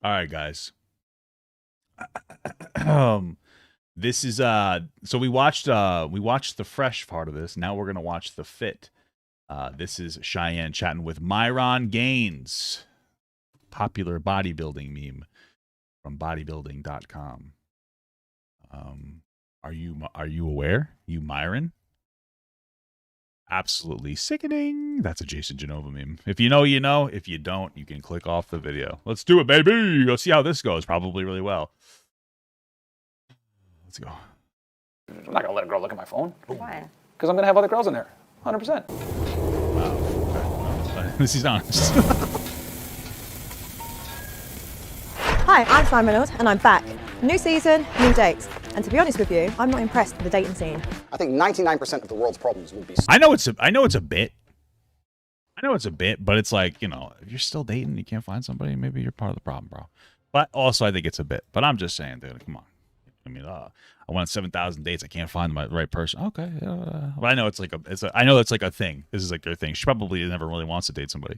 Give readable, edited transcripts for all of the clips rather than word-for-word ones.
All right, guys. This is so we watched the fresh part of this. Now we're gonna watch the fit. This is Cheyenne chatting with Myron Gaines, popular bodybuilding meme from bodybuilding.com. Are you aware? You Myron? Absolutely sickening. That's a Jason Genova meme. If you know, you know. If you don't, you can click off the video. Let's do it, baby. Let's see how this goes. Probably really well. Let's go. I'm not gonna let a girl look at my phone. Why? Because I'm gonna have other girls in there. 100%. Wow. Okay. This is honest. Hi, I'm Chian Reynolds and I'm back. New season, new dates. And to be honest with you, I'm not impressed with the dating scene. I think 99% of the world's problems would be. I know it's a bit. I know it's a bit, but it's like, you know, if you're still dating, you can't find somebody, maybe you're part of the problem, bro. But also, I think it's a bit. But I'm just saying, dude, come on. I mean, I went 7,000 dates. I can't find the right person. Okay, but I know I know it's like a thing. This is like their thing. She probably never really wants to date somebody.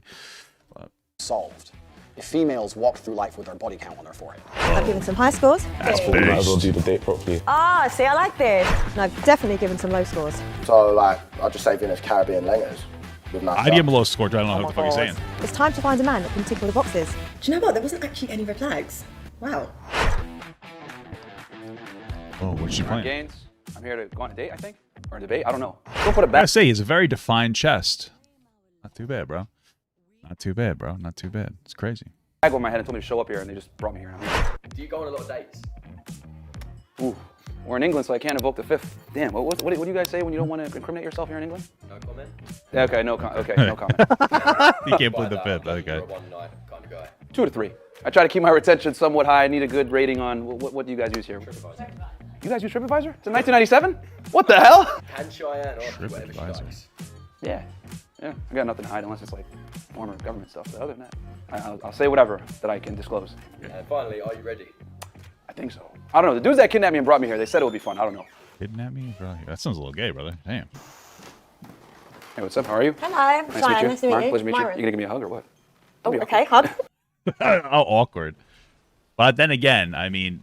But Solved if females walked through life with their body count on their forehead. I've given some high scores. that's We might as well big. do the date properly. Ah, see, I like this. And I've definitely given some low scores. So, like, I'll just say Venus Caribbean laters with nice I give him a low score. I don't know what the fuck he's saying. It's time to find a man that can tick all the boxes. Do you know what? There wasn't actually any red flags. Wow. Oh, what's she playing? Gaines. I'm here to go on a date, I think. Or a debate. I don't know. Don't put it I back. gotta say, he has a very defined chest. Not too bad, bro. Not too bad, bro. Not too bad. It's crazy. Bag over my head and told me to show up here, and they just brought me here. Do you go on a lot of dates? Ooh. We're in England, so I can't invoke the fifth. Damn, what do you guys say when you don't want to incriminate yourself here in England? No comment? Yeah, okay, no comment. You can't plead the fifth. You're Okay. a one night kind of guy. 2 to 3. I try to keep my retention somewhat high. I need a good rating on, what do you guys use here? TripAdvisor. You guys use TripAdvisor? It's in 1997? What the hell? And Cheyenne or whatever she TripAdvisor. likes. Yeah. Yeah, I got nothing to hide unless it's like former government stuff. But other than that, I'll say whatever that I can disclose. And finally, are you ready? I think so. I don't know. The dudes that kidnapped me and brought me here, they said it would be fun. I don't know. Kidnap me, bro? That sounds a little gay, brother. Damn. Hey, what's up? How are you? Hello, Nice to meet Cheyenne. you. Nice to meet Mark, you. pleasure to meet you. Myron. You gonna give me a hug or what? Oh, okay, hug. How awkward. But then again, I mean,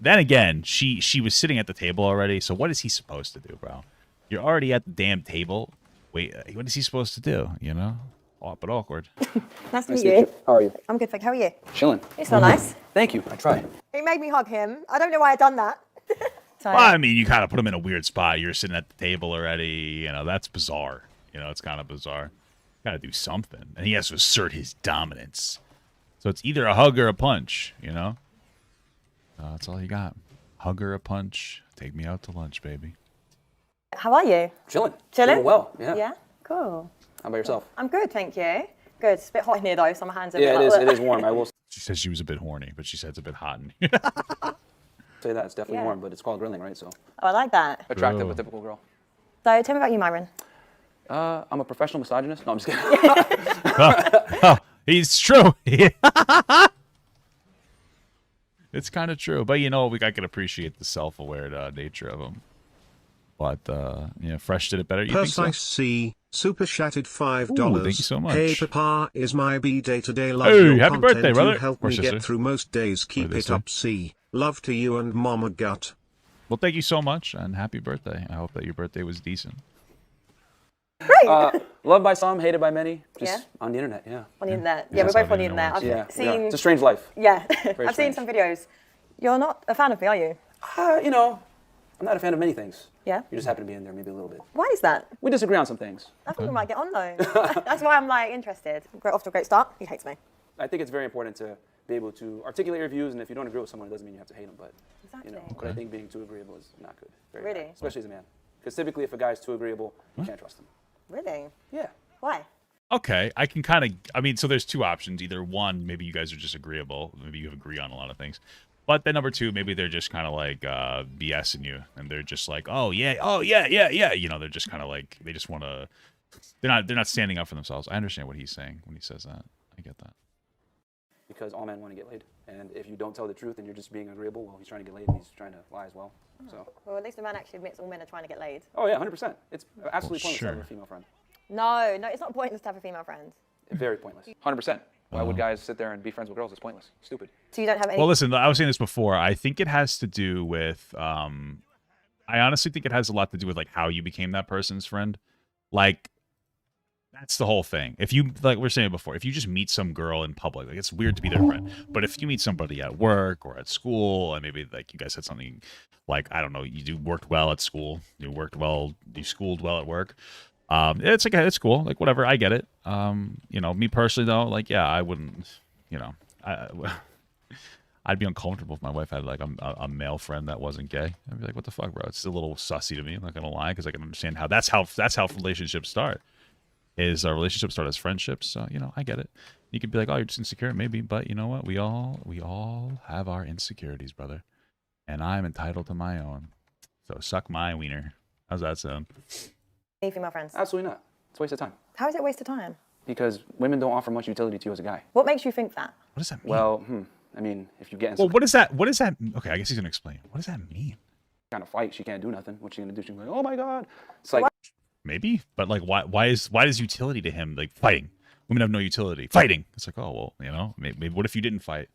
she was sitting at the table already. So what is he supposed to do, bro? You're already at the damn table. Wait, what is he supposed to do? You know, but awkward. Nice to meet you. How are you? I'm good, thank you. How are you? Chilling. You smell nice. Thank you. I try. He made me hug him. I don't know why I'd done that. So, Well, I mean, you kind of put him in a weird spot. You're sitting at the table already. You know, that's bizarre. You know, it's kind of bizarre. Got to do something, and he has to assert his dominance. So it's either a hug or a punch. You know, that's all you got. Hug or a punch. Take me out to lunch, baby. how are you? Chilling. Chilling? Doing well. Yeah. Yeah? Cool. How about yourself? I'm good, thank you. Good. It's a bit hot in here though, so my hands are a Yeah, bit it is. like- It is warm. I will She says she was a bit horny, but she said it's a bit hot in here. say that. It's definitely Yeah. warm, but it's called grilling, right? So Oh, I like that. attractive, Bro. a typical girl. So tell me about you, Myron. I'm a professional misogynist. No, I'm just kidding. Oh, he's true. It's kind of true, but you know, I can appreciate the self-aware nature of him. But you know, Fresh did it better. You think so? Precise C, super chatted $5. Ooh, thank you so much. Hey Papa, is my B-day today. Love Hey, your happy content. birthday, You brother. help Or me sister. get through most days. Keep this it up, C. Love to you and Mama Gut. Well, thank you so much, and happy birthday. I hope that your birthday was decent. Loved by some, hated by many. Just Yeah? on the internet, yeah. On the internet. Yeah, Yeah, we're that's how both on the the internet internet. works. I've Yeah. seen. It's a strange life. Yeah, I've seen strange. some videos. You're not a fan of me, are you? You know, I'm not a fan of many things. Yeah. You just happen to be in there maybe a little bit. Why is that? We disagree on some things. I thought we might get on though. That's why I'm like interested. Off to a great start. He hates me. I think it's very important to be able to articulate your views, and if you don't agree with someone, it doesn't mean you have to hate them. But you know, Exactly. but I think being too agreeable is not good. Very Really? bad, especially as a man. Because typically, if a guy's too agreeable, you can't trust him. Really? Yeah. Why? Okay, I can kind of. I mean, so there's two options. Either one, maybe you guys are just agreeable. Maybe you agree on a lot of things. But then number two, maybe they're just kind of like BSing you, and they're just like, oh yeah. You know, they're just kind of like they just want to. They're not standing up for themselves. I understand what he's saying when he says that. I get that. Because all men want to get laid, and if you don't tell the truth and you're just being agreeable, well, he's trying to get laid and he's trying to lie as well. So. Well, at least the man actually admits all men are trying to get laid. Oh yeah, 100%. It's absolutely Well, pointless to have sure. a female friend. No, it's not pointless to have a female friend. Very pointless. 100%. Why would guys sit there and be friends with girls? It's pointless. Stupid. So you don't have any. Well, listen, I was saying this before. I think it has to do with. I honestly think it has a lot to do with like how you became that person's friend. Like, that's the whole thing. If you, like we were saying before, if you just meet some girl in public, like it's weird to be their friend. But if you meet somebody at work or at school, and maybe like you guys had something like, I don't know, worked well at school, you schooled well at work. It's like, it's cool. Like, whatever. I get it. You know, me personally though, like, yeah, I wouldn't, you know, I'd be uncomfortable if my wife had like a male friend that wasn't gay. I'd be like, what the fuck, bro? It's a little sussy to me. I'm not gonna lie, because I can understand how that's how relationships start. Is our relationships start as friendships? So, you know, I get it. You could be like, oh, you're just insecure, maybe, but you know what? We all have our insecurities, brother, and I'm entitled to my own. So suck my wiener. How's that sound? Any female friends? Absolutely not. It's a waste of time. How is it a waste of time? Because women don't offer much utility to you as a guy. What makes you think that? What does that mean? Well, I mean, if you get in Well, some what is that? Okay, I guess he's gonna explain. What does that mean? kind of fight, she can't do nothing. What's she gonna do? She's like, oh my god. It's like, Maybe, but like, why is utility to him like fighting? Women have no utility. Fighting. It's like, oh well, you know, maybe what if you didn't fight?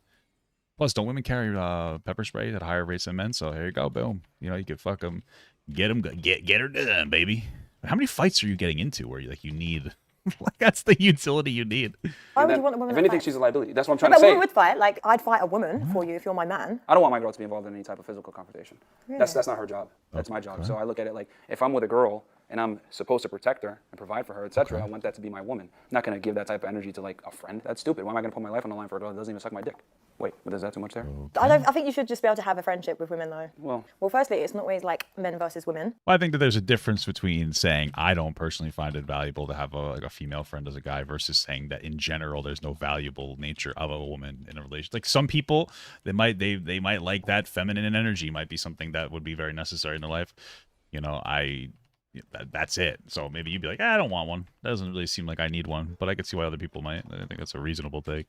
Plus, don't women carry pepper spray at higher rates than men? So here you go, boom. You know, you could fuck them, get her done, baby. How many fights are you getting into where you need? Like, that's the utility you need. Why would you want a woman if to anything, fight? she's a liability. That's what I'm trying But to say. women would fight. Like, I'd fight a woman for you if you're my man. I don't want my girl to be involved in any type of physical confrontation. That's not her job. That's my job. So I look at it like, if I'm with a girl and I'm supposed to protect her and provide for her, etc., I want that to be my woman. I'm not going to give that type of energy to like a friend. That's stupid. Why am I going to put my life on the line for a girl that doesn't even suck my dick? Wait, but is that too much there? I think you should just be able to have a friendship with women, though. Well, Firstly, it's not always like men versus women. Well, I think that there's a difference between saying I don't personally find it valuable to have a female friend as a guy versus saying that in general there's no valuable nature of a woman in a relationship. Like some people, they might like that feminine energy might be something that would be very necessary in their life. You know, that's it. So maybe you'd be like, I don't want one. That doesn't really seem like I need one, but I could see why other people might. I think that's a reasonable take.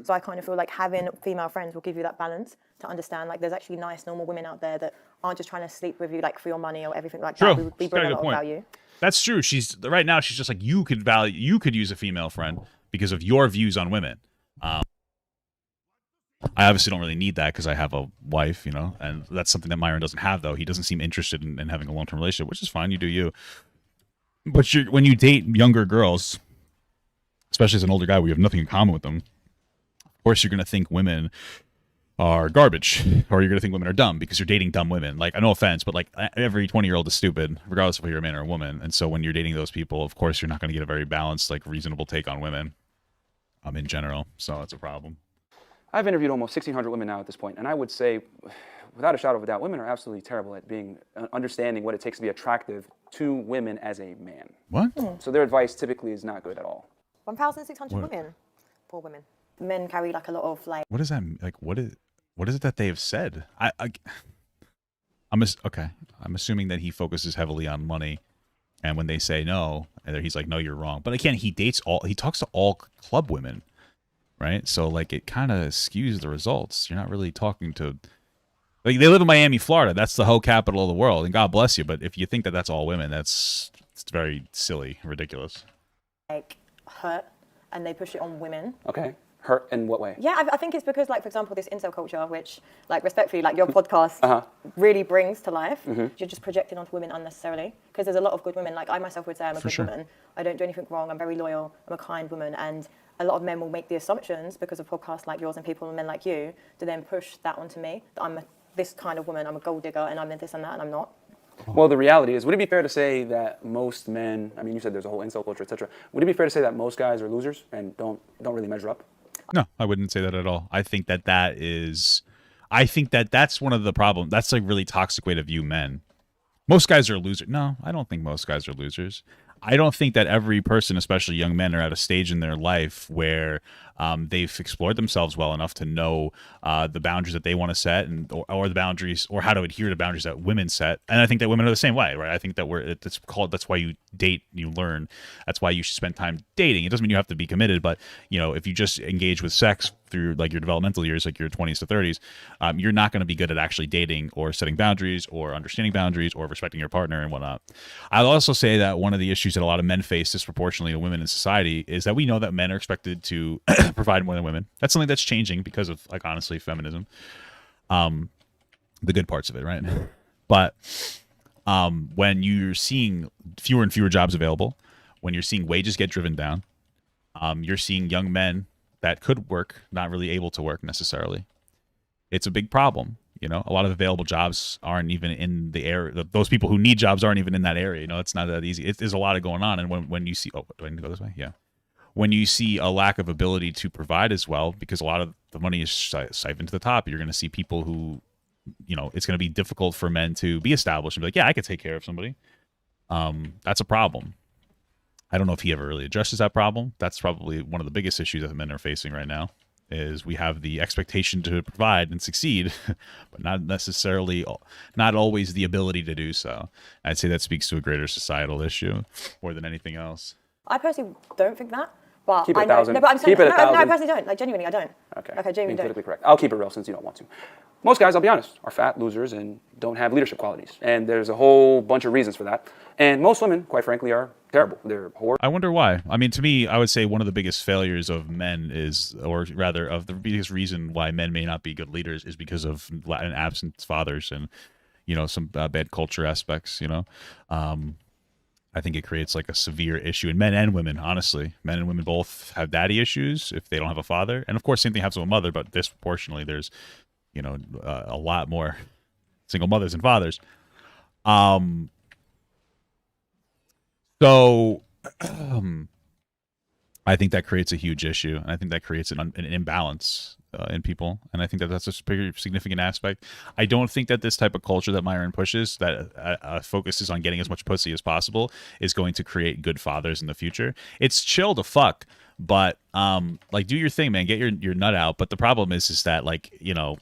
So I kind of feel like having female friends will give you that balance to understand like there's actually nice, normal women out there that aren't just trying to sleep with you like for your money or everything like True. that. We bring a lot of value. That's true. Right now she's just like, you could use a female friend because of your views on women. I obviously don't really need that because I have a wife, you know, and that's something that Myron doesn't have, though. He doesn't seem interested in having a long-term relationship, which is fine. You do you. But when you date younger girls, especially as an older guy, we have nothing in common with them. Of course, you're going to think women are garbage, or you're going to think women are dumb because you're dating dumb women. Like, no offense, but like every 20-year-old is stupid, regardless of whether you're a man or a woman. And so when you're dating those people, of course, you're not going to get a very balanced, like reasonable take on women in general. So it's a problem. I've interviewed almost 1,600 women now at this point, and I would say, without a shadow of a doubt, women are absolutely terrible at understanding what it takes to be attractive to women as a man. What? So their advice typically is not good at all. 1,600 women. Poor women. Men carry like a lot of like. What does that like? What is it that they have said? I'm assuming that he focuses heavily on money, and when they say no, and he's like, no, you're wrong. But again, he talks to all club women, right? So like it kind of skews the results. You're not really talking to. Like they live in Miami, Florida. That's the whole capital of the world, and God bless you. But if you think that that's all women, it's very silly, ridiculous. Like hurt, and they push it on women. Okay. Hurt in what way? Yeah, I think it's because, like, for example, this incel culture, which, like, respectfully, like, your podcast really brings to life. You're just projecting onto women unnecessarily. Because there's a lot of good women. Like, I myself would say I'm a good woman. I don't do anything wrong. I'm very loyal. I'm a kind woman. And a lot of men will make the assumptions because of podcasts like yours and people and men like you to then push that onto me, that I'm this kind of woman. I'm a gold digger and I'm this and that, and I'm not. Well, the reality is, would it be fair to say that most men, I mean, you said there's a whole incel culture, etc. Would it be fair to say that most guys are losers and don't really measure up? No, I wouldn't say that at all. I think that's one of the problems. That's like really toxic way to view men. Most guys are losers. No, I don't think most guys are losers. I don't think that every person, especially young men, are at a stage in their life where they've explored themselves well enough to know the boundaries that they want to set, or the boundaries, or how to adhere to boundaries that women set. And I think that women are the same way, right? I think that that's why you date, you learn. That's why you should spend time dating. It doesn't mean you have to be committed, but you know, if you just engage with sex through like your developmental years, like your 20s to 30s, you're not going to be good at actually dating or setting boundaries or understanding boundaries or respecting your partner and whatnot. I'll also say that one of the issues that a lot of men face disproportionately to women in society is that we know that men are expected to provide more than women. That's something that's changing because of, like, honestly, feminism. The good parts of it, right? But when you're seeing fewer and fewer jobs available, when you're seeing wages get driven down, you're seeing young men that could work not really able to work necessarily. It's a big problem. You know, a lot of available jobs aren't even in the area. Those people who need jobs aren't even in that area. You know, it's not that easy. There's a lot of going on. And when you see, oh, do I need to go this way? Yeah. When you see a lack of ability to provide as well, because a lot of the money is siphoned to the top, you're going to see people who, you know, it's going to be difficult for men to be established and be like, yeah, I could take care of somebody. That's a problem. I don't know if he ever really addresses that problem. That's probably one of the biggest issues that men are facing right now. Is we have the expectation to provide and succeed, but not always the ability to do so. I'd say that speaks to a greater societal issue more than anything else. I personally don't think that, but Keep it I know. 1,000. No, but I'm saying Keep it no, I 1,000. personally don't. Like, genuinely, I don't. Okay. Like, I genuinely Being don't. politically correct. I'll keep it real since you don't want to. Most guys, I'll be honest, are fat losers and don't have leadership qualities. And there's a whole bunch of reasons for that. And most women, quite frankly, are terrible. They're horrible. I wonder why. I mean, to me, I would say one of the biggest failures of men is, or rather, of the biggest reason why men may not be good leaders is because of absent fathers and, you know, some bad culture aspects, you know. I think it creates like a severe issue in men and women, honestly. Men and women both have daddy issues if they don't have a father. And of course, same thing happens with a mother, but disproportionately, there's, you know, a lot more single mothers than fathers. So I think that creates a huge issue. And I think that creates an imbalance in people. And I think that that's a pretty significant aspect. I don't think that this type of culture that Myron pushes, that focuses on getting as much pussy as possible, is going to create good fathers in the future. It's chill to fuck, but like, do your thing, man. Get your nut out. But the problem is that, like, you know,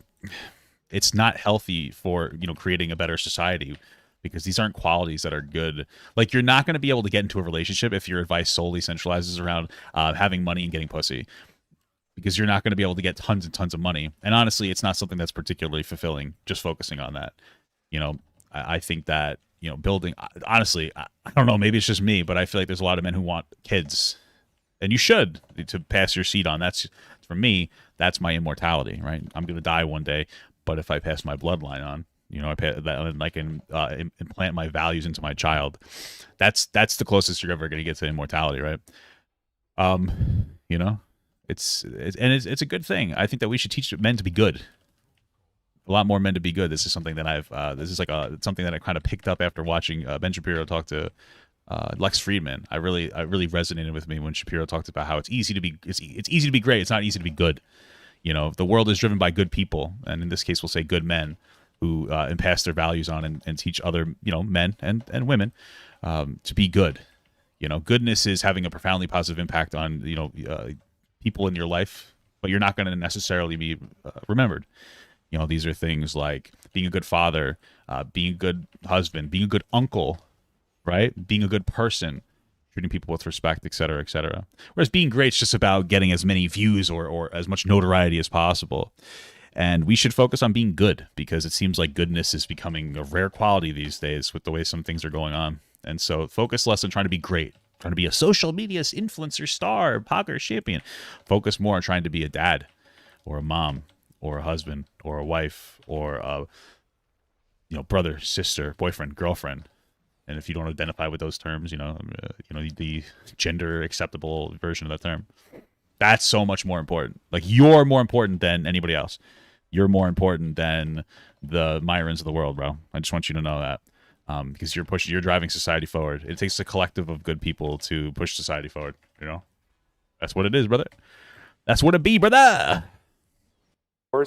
it's not healthy for, you know, creating a better society, because these aren't qualities that are good. Like, you're not going to be able to get into a relationship if your advice solely centralizes around having money and getting pussy, because you're not going to be able to get tons and tons of money. And honestly, it's not something that's particularly fulfilling, just focusing on that. You know, I think that, you know, building, honestly, I don't know, maybe it's just me, but I feel like there's a lot of men who want kids, and you should, to pass your seed on. That's, for me, that's my immortality, right? I'm going to die one day, but if I pass my bloodline on, you know, I can implant my values into my child. That's the closest you're ever going to get to immortality, right? You know, it's a good thing. I think that we should teach men to be good. A lot more men to be good. This is something that this is like something that I kind of picked up after watching Ben Shapiro talk to Lex Friedman. I really resonated with me when Shapiro talked about how it's easy to be great. It's not easy to be good. You know, the world is driven by good people, and in this case, we'll say good men who pass their values on and teach other, you know, men and women to be good. You know, goodness is having a profoundly positive impact on, you know, people in your life, but you're not going to necessarily be remembered. You know, these are things like being a good father, being a good husband, being a good uncle, right? Being a good person, treating people with respect, et cetera, et cetera. Whereas being great is just about getting as many views or as much notoriety as possible. And we should focus on being good, because it seems like goodness is becoming a rare quality these days with the way some things are going on. And so focus less on trying to be great, trying to be a social media influencer, star, poker champion. Focus more on trying to be a dad or a mom or a husband or a wife or a, you know, brother, sister, boyfriend, girlfriend. And if you don't identify with those terms, you know, the gender acceptable version of that term, that's so much more important. Like, you're more important than anybody else. You're more important than the Myrons of the world, bro. I just want you to know that, because you're driving society forward. It takes a collective of good people to push society forward. You know, that's what it is, brother. That's what it be, brother.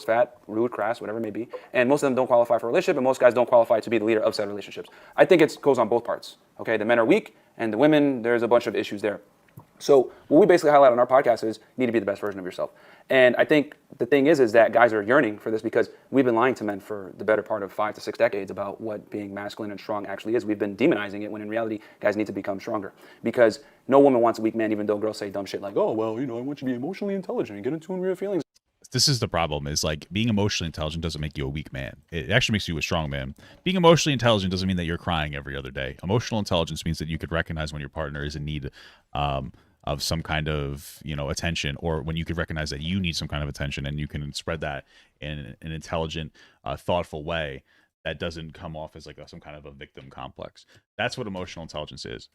Fat, rude, crass, whatever it may be. And most of them don't qualify for a relationship, and most guys don't qualify to be the leader of said relationships. I think it goes on both parts. Okay, the men are weak, and the women, there's a bunch of issues there. So what we basically highlight on our podcast is you need to be the best version of yourself. And I think the thing is that guys are yearning for this, because we've been lying to men for the better part of 5 to 6 decades about what being masculine and strong actually is. We've been demonizing it, when in reality, guys need to become stronger. Because no woman wants a weak man, even though girls say dumb shit like, oh, well, you know, I want you to be emotionally intelligent and get in tune with your feelings. This is the problem, is like, being emotionally intelligent doesn't make you a weak man. It actually makes you a strong man. Being emotionally intelligent doesn't mean that you're crying every other day. Emotional intelligence means that you could recognize when your partner is in need of some kind of, you know, attention, or when you could recognize that you need some kind of attention and you can spread that in an intelligent, thoughtful way that doesn't come off as like some kind of a victim complex. That's what emotional intelligence is.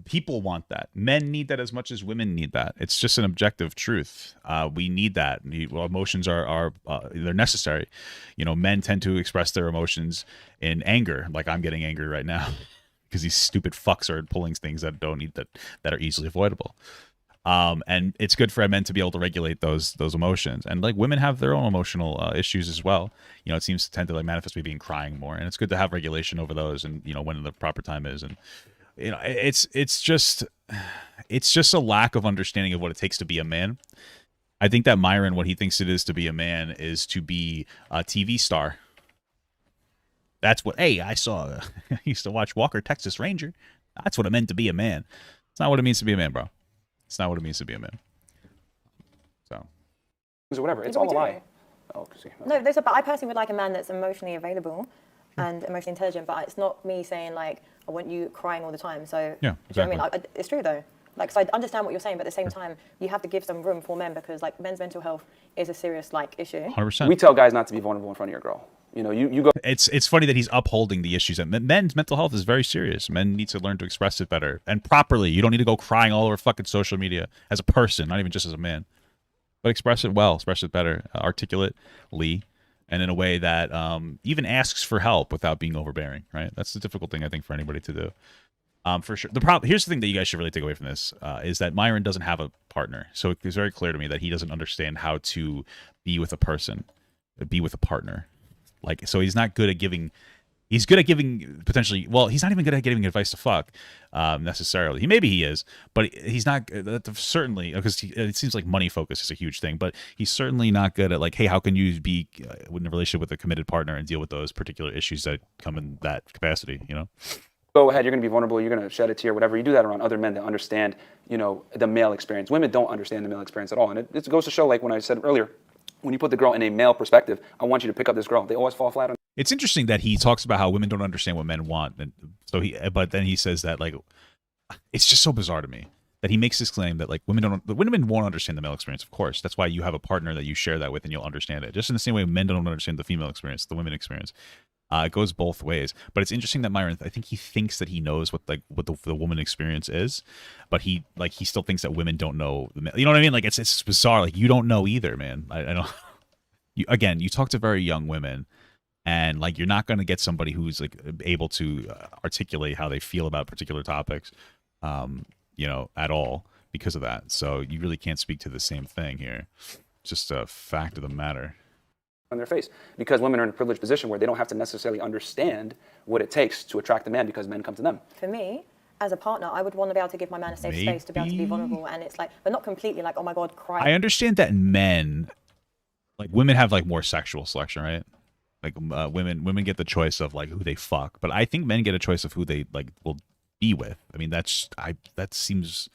People want that. Men need that as much as women need that. It's just an objective truth. We need that. Emotions are they're necessary. You know, men tend to express their emotions in anger, like I'm getting angry right now, because these stupid fucks are pulling things that don't need that are easily avoidable. And it's good for men to be able to regulate those emotions. And like women have their own emotional issues as well. You know, it seems to tend to like manifest maybe in crying more, and it's good to have regulation over those, and you know when the proper time is. And you know, it's just a lack of understanding of what it takes to be a man. I think that Myron, what he thinks it is to be a man is to be a TV star. That's what, hey, I used to watch Walker, Texas Ranger. That's what it meant to be a man. It's not what it means to be a man, bro. It's not what it means to be a man. So. Or whatever. It's all a lie. Oh, see. No, but I personally would like a man that's emotionally available and emotionally intelligent, but it's not me saying like, I want you crying all the time. So, yeah, exactly. Do you know what I mean? It's true though. Like, so I understand what you're saying, but at the same time, you have to give some room for men, because like men's mental health is a serious like issue. 100%. We tell guys not to be vulnerable in front of your girl. You know, you go. It's funny that he's upholding the issues. That men's mental health is very serious. Men need to learn to express it better and properly. You don't need to go crying all over fucking social media as a person, not even just as a man. But express it well, express it better, articulately, and in a way that even asks for help without being overbearing. Right? That's the difficult thing I think for anybody to do. For sure. Here's the thing that you guys should really take away from this is that Myron doesn't have a partner. So it's very clear to me that he doesn't understand how to be with a person, be with a partner. Like, so he's not good at giving. He's good at giving potentially. Well, he's not even good at giving advice to fuck necessarily. Maybe he is, but he's not certainly, because it seems like money focus is a huge thing. But he's certainly not good at like, hey, how can you be in a relationship with a committed partner and deal with those particular issues that come in that capacity? You know. Go ahead, you're going to be vulnerable, you're going to shed a tear, whatever. You do that around other men that understand, you know, the male experience. Women don't understand the male experience at all. And it goes to show, like when I said earlier, when you put the girl in a male perspective, I want you to pick up this girl. They always fall flat on. It's interesting that he talks about how women don't understand what men want. And so but then he says that, like, it's just so bizarre to me that he makes this claim that like women won't understand the male experience. Of course, that's why you have a partner that you share that with and you'll understand it. Just in the same way men don't understand the female experience, the women experience. It goes both ways, but it's interesting that Myron, I think he thinks that he knows what the woman experience is, but he still thinks that women don't know. You know what I mean? Like it's bizarre. Like you don't know either, man. I don't. You talk to very young women, and like you're not going to get somebody who's like able to articulate how they feel about particular topics, you know, at all because of that. So you really can't speak to the same thing here. It's just a fact of the matter. On their face, because women are in a privileged position where they don't have to necessarily understand what it takes to attract a man, because men come to them. For me, as a partner, I would want to be able to give my man a safe space to be able to be vulnerable, and it's like, but not completely like, oh my god, cry. I understand that women have like more sexual selection, right? Like women get the choice of like who they fuck, but I think men get a choice of who they like will be with. I mean, that seems,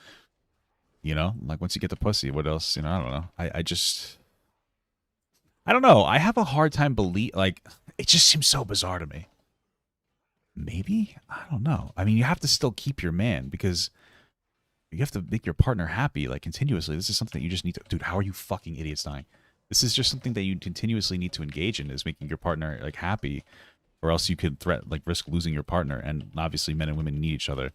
you know, like once you get the pussy, what else? You know, I don't know. I don't know. I have a hard time like, it just seems so bizarre to me. Maybe? I don't know. I mean, you have to still keep your man because you have to make your partner happy, like, continuously. This is something that you just need to... Dude, how are you fucking idiots dying? This is just something that you continuously need to engage in, is making your partner, like, happy, or else you could risk losing your partner. And obviously, men and women need each other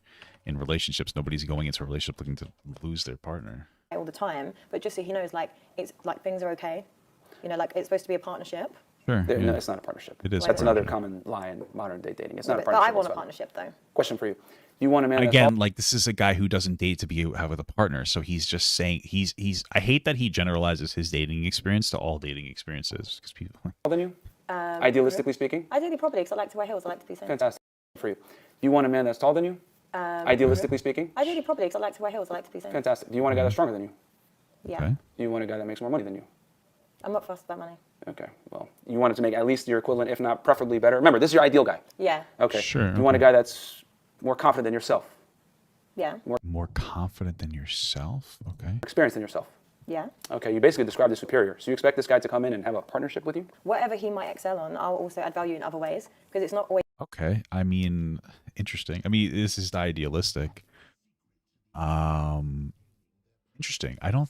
in relationships. Nobody's going into a relationship looking to lose their partner. All the time, but just so he knows, like, it's like things are okay. You know, like, it's supposed to be a partnership. Sure. No, Yeah. it's not a partnership. It is. That's another common lie in modern day dating. It's not a But partnership. I want a partnership, though. Question for you. You want a man Again, like, this is a guy who doesn't date to have with a partner, so he's just saying I hate that he generalizes his dating experience to all dating experiences, because people taller than you? Idealistically speaking? Ideally, probably, because I like to wear heels. I like to be seen. Fantastic. For you. You want a man that's taller than you? Idealistically speaking? Ideally, probably, because I like to wear heels. I like to be seen. Fantastic. Do you want a guy that's stronger than you? Yeah. Okay. Do you want a guy that makes more money than you? I'm not fussed about money. Okay, well, you want it to make at least your equivalent, if not preferably better. Remember, this is your ideal guy. Yeah. Okay. Sure. You want a guy that's more confident than yourself, Yeah. more confident than yourself. Okay. experienced than yourself. Yeah. Okay, you basically described the superior. So you expect this guy to come in and have a partnership with you? Whatever he might excel on, I'll also add value in other ways, because it's not always Okay. I mean, interesting. I mean, this is idealistic. Interesting. I don't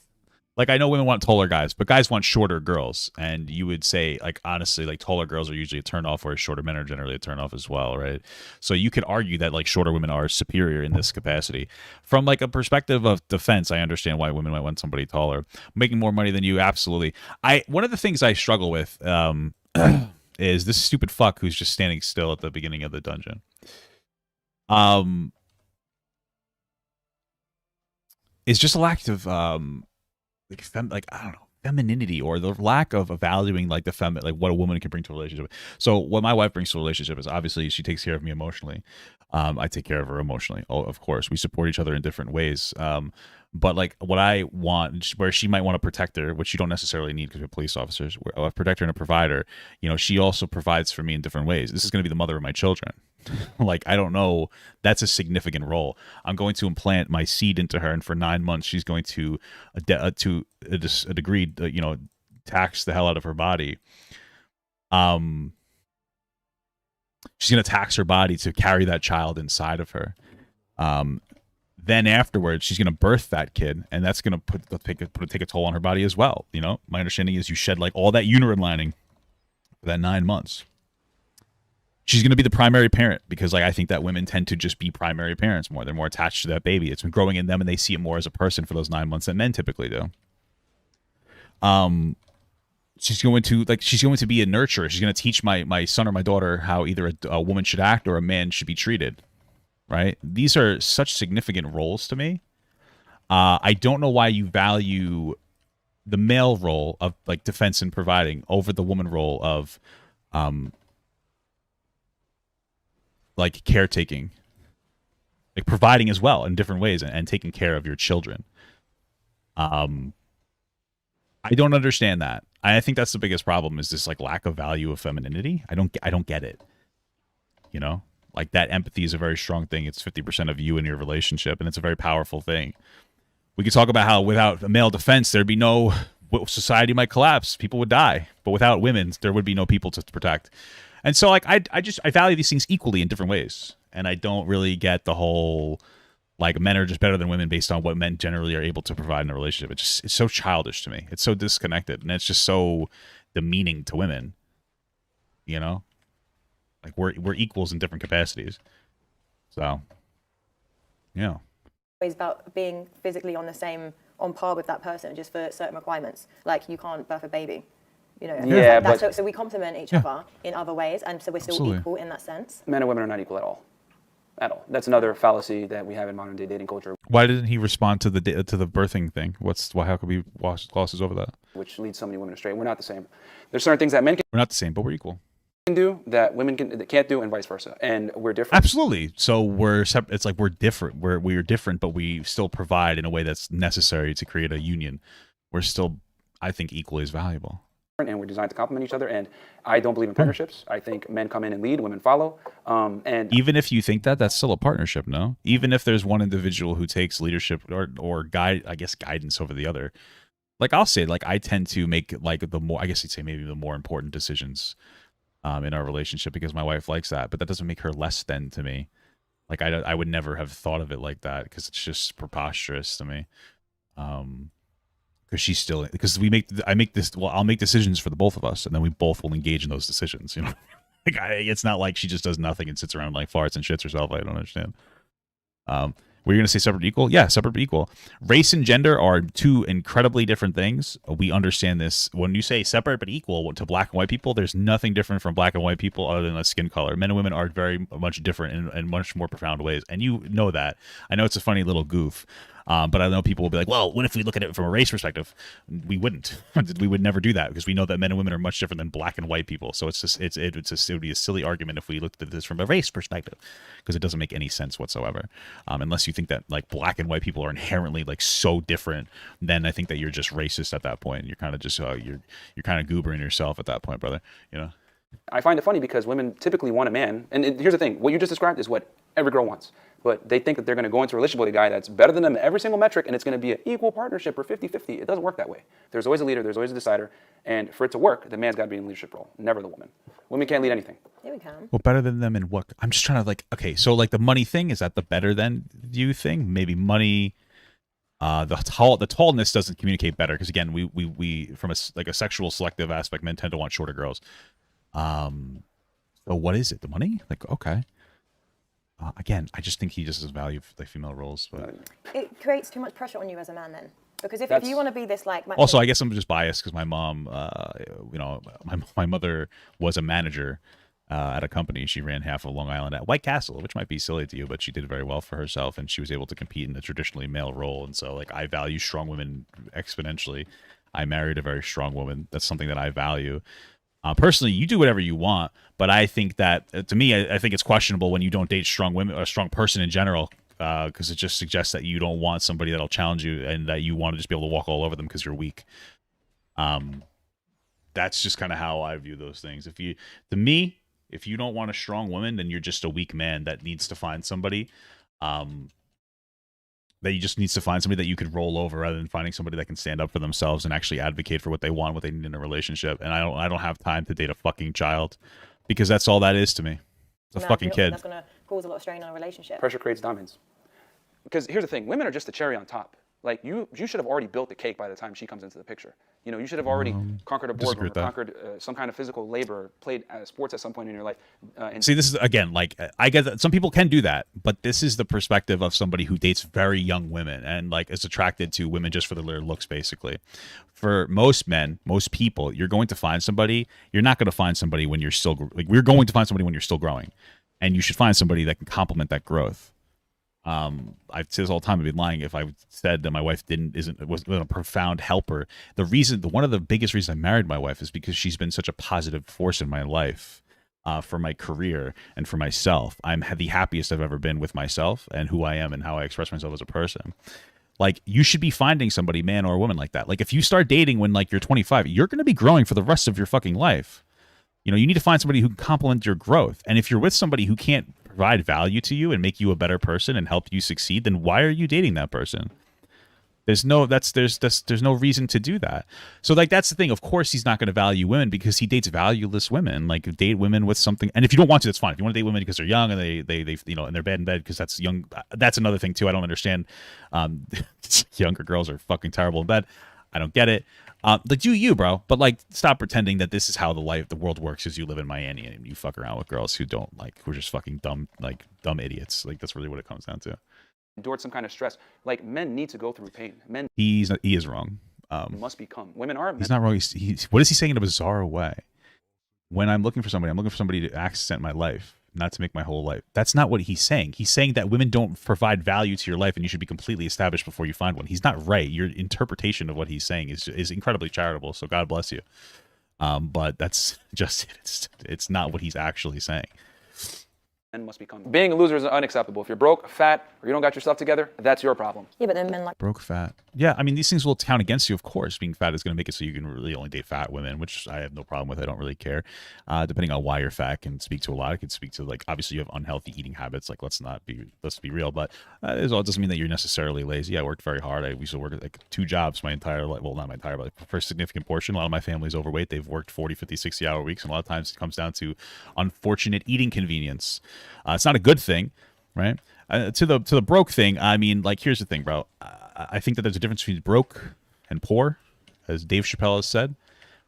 like. I know women want taller guys, but guys want shorter girls. And you would say, like, honestly, like taller girls are usually a turnoff, whereas shorter men are generally a turnoff as well, right? So you could argue that like shorter women are superior in this capacity. From like a perspective of defense, I understand why women might want somebody taller, making more money than you. Absolutely. One of the things I struggle with is this stupid fuck who's just standing still at the beginning of the dungeon. It's just a lack of like I don't know, femininity, or the lack of valuing like the like what a woman can bring to a relationship. So what my wife brings to a relationship is obviously she takes care of me emotionally. I take care of her emotionally. Oh, of course, we support each other in different ways. But like what I want, where she might want a protector, which you don't necessarily need because we're police officers, a protector and a provider, you know, she also provides for me in different ways. This is going to be the mother of my children. Like, I don't know. That's a significant role. I'm going to implant my seed into her, and for 9 months, she's going to a degree, you know, tax the hell out of her body. She's going to tax her body to carry that child inside of her. Then afterwards, she's going to birth that kid, and that's going to take a toll on her body as well. You know, my understanding is you shed like all that uterine lining for that 9 months. She's going to be the primary parent because like I think that women tend to just be primary parents more. They're more attached to that baby. It's been growing in them, and they see it more as a person for those 9 months than men typically do. She's going to be a nurturer. She's going to teach my son or my daughter how either a woman should act or a man should be treated. Right? These are such significant roles to me. I don't know why you value the male role of like defense and providing over the woman role of like caretaking, like providing as well in different ways, and taking care of your children. I don't understand that. I think that's the biggest problem, is this like lack of value of femininity. I don't get it. You know, like that empathy is a very strong thing. It's 50% of you in your relationship, and it's a very powerful thing. We could talk about how without a male defense, there'd be no society might collapse. People would die, but without women, there would be no people to protect. And so like I value these things equally in different ways. And I don't really get the whole like men are just better than women based on what men generally are able to provide in a relationship. It's so childish to me. It's so disconnected, and it's just so demeaning to women. You know? Like we're equals in different capacities. So yeah. It's about being physically on par with that person just for certain requirements. Like you can't birth a baby. You know, Yeah, so we complement each other in other ways, and so we're still equal in that sense. Men and women are not equal at all. At all. That's another fallacy that we have in modern day dating culture. Why didn't he respond to the birthing thing? How could we glosses over that? Which leads so many women astray. We're not the same. There's certain things that men We're not the same, but we're equal. can do that women can't do, and vice versa. And we're different. Absolutely. So we're separate. It's like we're different. We're different, but we still provide in a way that's necessary to create a union. We're still, I think, equally as valuable. And we're designed to complement each other. And I don't believe in partnerships. I think men come in and lead, women follow. And even if you think that, that's still a partnership, no? Even if there's one individual who takes leadership or guidance over the other. Like I'll say, like I tend to make like the more, I guess you'd say maybe the more important decisions in our relationship because my wife likes that, but that doesn't make her less than to me. Like I would never have thought of it like that because it's just preposterous to me. Because I'll make decisions for the both of us, and then we both will engage in those decisions. You know, like it's not like she just does nothing and sits around and like farts and shits herself. I don't understand. Were you going to say separate but equal? Yeah, separate but equal. Race and gender are two incredibly different things. We understand this. When you say separate but equal to black and white people, there's nothing different from black and white people other than a skin color. Men and women are very much different in much more profound ways, and you know that. I know it's a funny little goof. But I know people will be like, well, what if we look at it from a race perspective? We wouldn't. We would never do that because we know that men and women are much different than black and white people. So it would be a silly argument if we looked at this from a race perspective because it doesn't make any sense whatsoever. Unless you think that like black and white people are inherently like so different, then I think that you're just racist at that point. You're kind of just you're kind of goobering yourself at that point, brother. You know. I find it funny because women typically want a man, and here's the thing: what you just described is what every girl wants. But they think that they're going to go into a relationship with a guy that's better than them in every single metric, and it's going to be an equal partnership or 50-50. It doesn't work that way. There's always a leader. There's always a decider. And for it to work, the man's got to be in a leadership role, never the woman. Women can't lead anything. Yeah, we can. Well, better than them in what? I'm just trying to like, okay, so like the money thing, is that the better than you thing? Maybe money, the tallness doesn't communicate better because again, we from a sexual selective aspect, men tend to want shorter girls. So what is it? The money? Like, okay. Again, I just think he just has value for like female roles, but It creates too much pressure on you as a man then. Because if you want to be this like... also, I guess I'm just biased because my mom, my mother was a manager at a company. She ran half of Long Island at White Castle, which might be silly to you, but she did very well for herself, and she was able to compete in the traditionally male role. And so, like, I value strong women exponentially. I married a very strong woman. That's something that I value. Personally, you do whatever you want, but I think that, to me, I think it's questionable when you don't date strong women or a strong person in general, because it just suggests that you don't want somebody that'll challenge you and that you want to just be able to walk all over them because you're weak. That's just kind of how I view those things. If you don't want a strong woman, then you're just a weak man that needs to find somebody. That you just needs to find somebody that you could roll over rather than finding somebody that can stand up for themselves and actually advocate for what they want, what they need in a relationship. And I don't have time to date a fucking child because that's all that is to me. It's a fucking kid. That's going to cause a lot of strain on a relationship. Pressure creates diamonds. Because here's the thing, women are just the cherry on top. Like, you should have already built the cake by the time she comes into the picture. You know, you should have already conquered a boardroom, or conquered some kind of physical labor, played sports at some point in your life. See, this is, again, like, I get that some people can do that, but this is the perspective of somebody who dates very young women and, like, is attracted to women just for their looks, basically. For most men, most people, you're going to find somebody, you're not going to find somebody when you're still, like, we're going to find somebody when you're still growing. And you should find somebody that can complement that growth. I say this all the time. I'd be lying if I said that my wife wasn't a profound helper. One of the biggest reasons I married my wife is because she's been such a positive force in my life, for my career and for myself. I'm the happiest I've ever been with myself and who I am and how I express myself as a person. Like, you should be finding somebody, man or woman, like that. Like, if you start dating when, like, you're 25, you're going to be growing for the rest of your fucking life. You know, you need to find somebody who can complement your growth. And if you're with somebody who can't provide value to you and make you a better person and help you succeed, then why are you dating that person? There's no reason to do that. So, like, that's the thing. Of course, he's not going to value women because he dates valueless women. Like, date women with something. And if you don't want to, that's fine. If you want to date women because they're young and they you know, and they're bad in bed because that's young, that's another thing too. I don't understand. Younger girls are fucking terrible in bed. I don't get it. Like, do you, bro? But, like, stop pretending that this is how the world works. Is you live in Miami and you fuck around with girls who are just fucking dumb idiots. Like, that's really what it comes down to. Endured some kind of stress. Like, men need to go through pain. Men. He is wrong. Must become. Women are. He's not wrong. What is he saying in a bizarre way? When I'm looking for somebody to accent my life, not to make my whole life. That's not what he's saying. He's saying that women don't provide value to your life and you should be completely established before you find one. He's not right. Your interpretation of what he's saying is incredibly charitable, so God bless you. But that's just it's not what he's actually saying. Men must become. Being a loser is unacceptable. If you're broke, fat, or you don't got your stuff together, that's your problem. Yeah, but then men like... Broke, fat. Yeah, I mean, these things will count against you, of course. Being fat is going to make it so you can really only date fat women, which I have no problem with. I don't really care. Depending on why you're fat can speak to a lot. It can speak to, like, obviously you have unhealthy eating habits. Like, let's be real. But it doesn't mean that you're necessarily lazy. I worked very hard. I used to work at, like, 2 jobs my entire life. Well, not my entire, but like, for a significant portion. A lot of my family's overweight. They've worked 40, 50, 60-hour weeks. And a lot of times it comes down to unfortunate eating convenience. It's not a good thing, right? To the broke thing, I mean, like, here's the thing, bro. I think that there's a difference between broke and poor, as Dave Chappelle has said.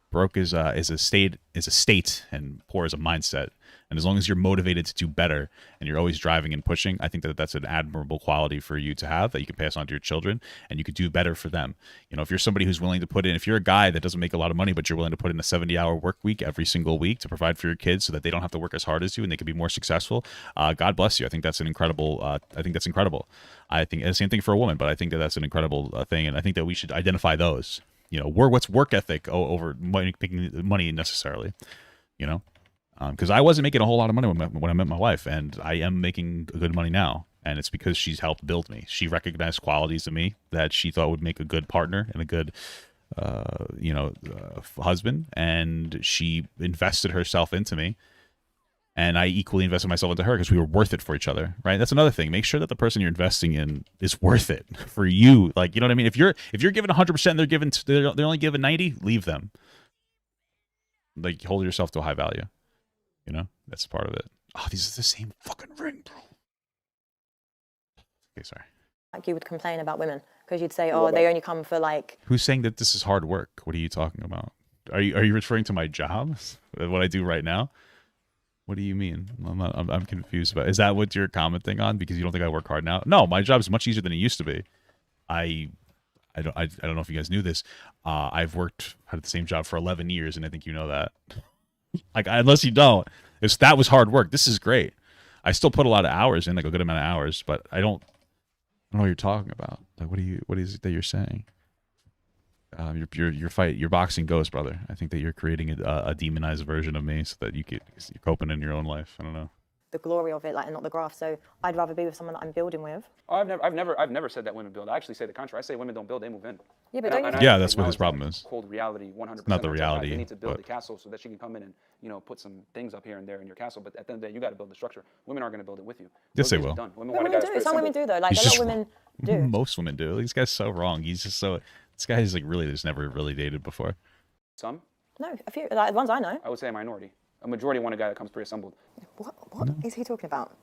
Broke is a state, and poor is a mindset. And as long as you're motivated to do better and you're always driving and pushing, I think that that's an admirable quality for you to have that you can pass on to your children and you could do better for them. You know, if you're somebody who's willing to put in, if you're a guy that doesn't make a lot of money, but you're willing to put in a 70-hour work week every single week to provide for your kids so that they don't have to work as hard as you and they can be more successful, God bless you. I think that's an incredible, I think the same thing for a woman, but I think that that's an incredible thing. And I think that we should identify those, you know, what's work ethic over making money necessarily, you know? Because I wasn't making a whole lot of money when I met my wife, and I am making good money now, and it's because she's helped build me. She recognized qualities in me that she thought would make a good partner and a good, husband, and she invested herself into me. and I equally invested myself into her because we were worth it for each other, right? That's another thing. Make sure that the person you're investing in is worth it for you. Like, you know what I mean? If you're giving 100%, they're only giving 90, leave them. Like, hold yourself to a high value. You know, that's part of it. Oh, these are the same fucking ring, bro. Okay, sorry. Like you would complain about women because you'd say, oh, they only come for like. Who's saying that this is hard work? What are you talking about? Are you referring to my job? What I do right now? What do you mean? I'm confused about. Is that what you're commenting on? Because you don't think I work hard now? No, my job is much easier than it used to be. I don't know if you guys knew this. Had the same job for 11 years, and I think you know that. Like, unless you don't, that was hard work. This is great. I still put a lot of hours in, like a good amount of hours, but I don't know what you're talking about. Like, what is it that you're saying? Your boxing ghost, brother. I think that you're creating a demonized version of me so that you're coping in your own life. I don't know. The glory of it, like, and not the graft. So I'd rather be with someone that I'm building with. Oh, I've never said that women build. I actually say the contrary. I say women don't build, they move in. Yeah, but don't you? Yeah, that's what his problem is. Cold reality, 100%. Not the reality. They need to build the castle so that she can come in and put some things up here and there in your castle. But at the end of the day, you got to build the structure. Women aren't going to build it with you. Yes, they will. Done. Women Women do. Some women do though. Like a lot of women do. Most women do. This guy's so wrong. He's just so. This guy is like really just never really dated before. Some? No, a few. Like the ones I know. I would say a minority. A majority want a guy that comes pre-assembled. What is he talking about?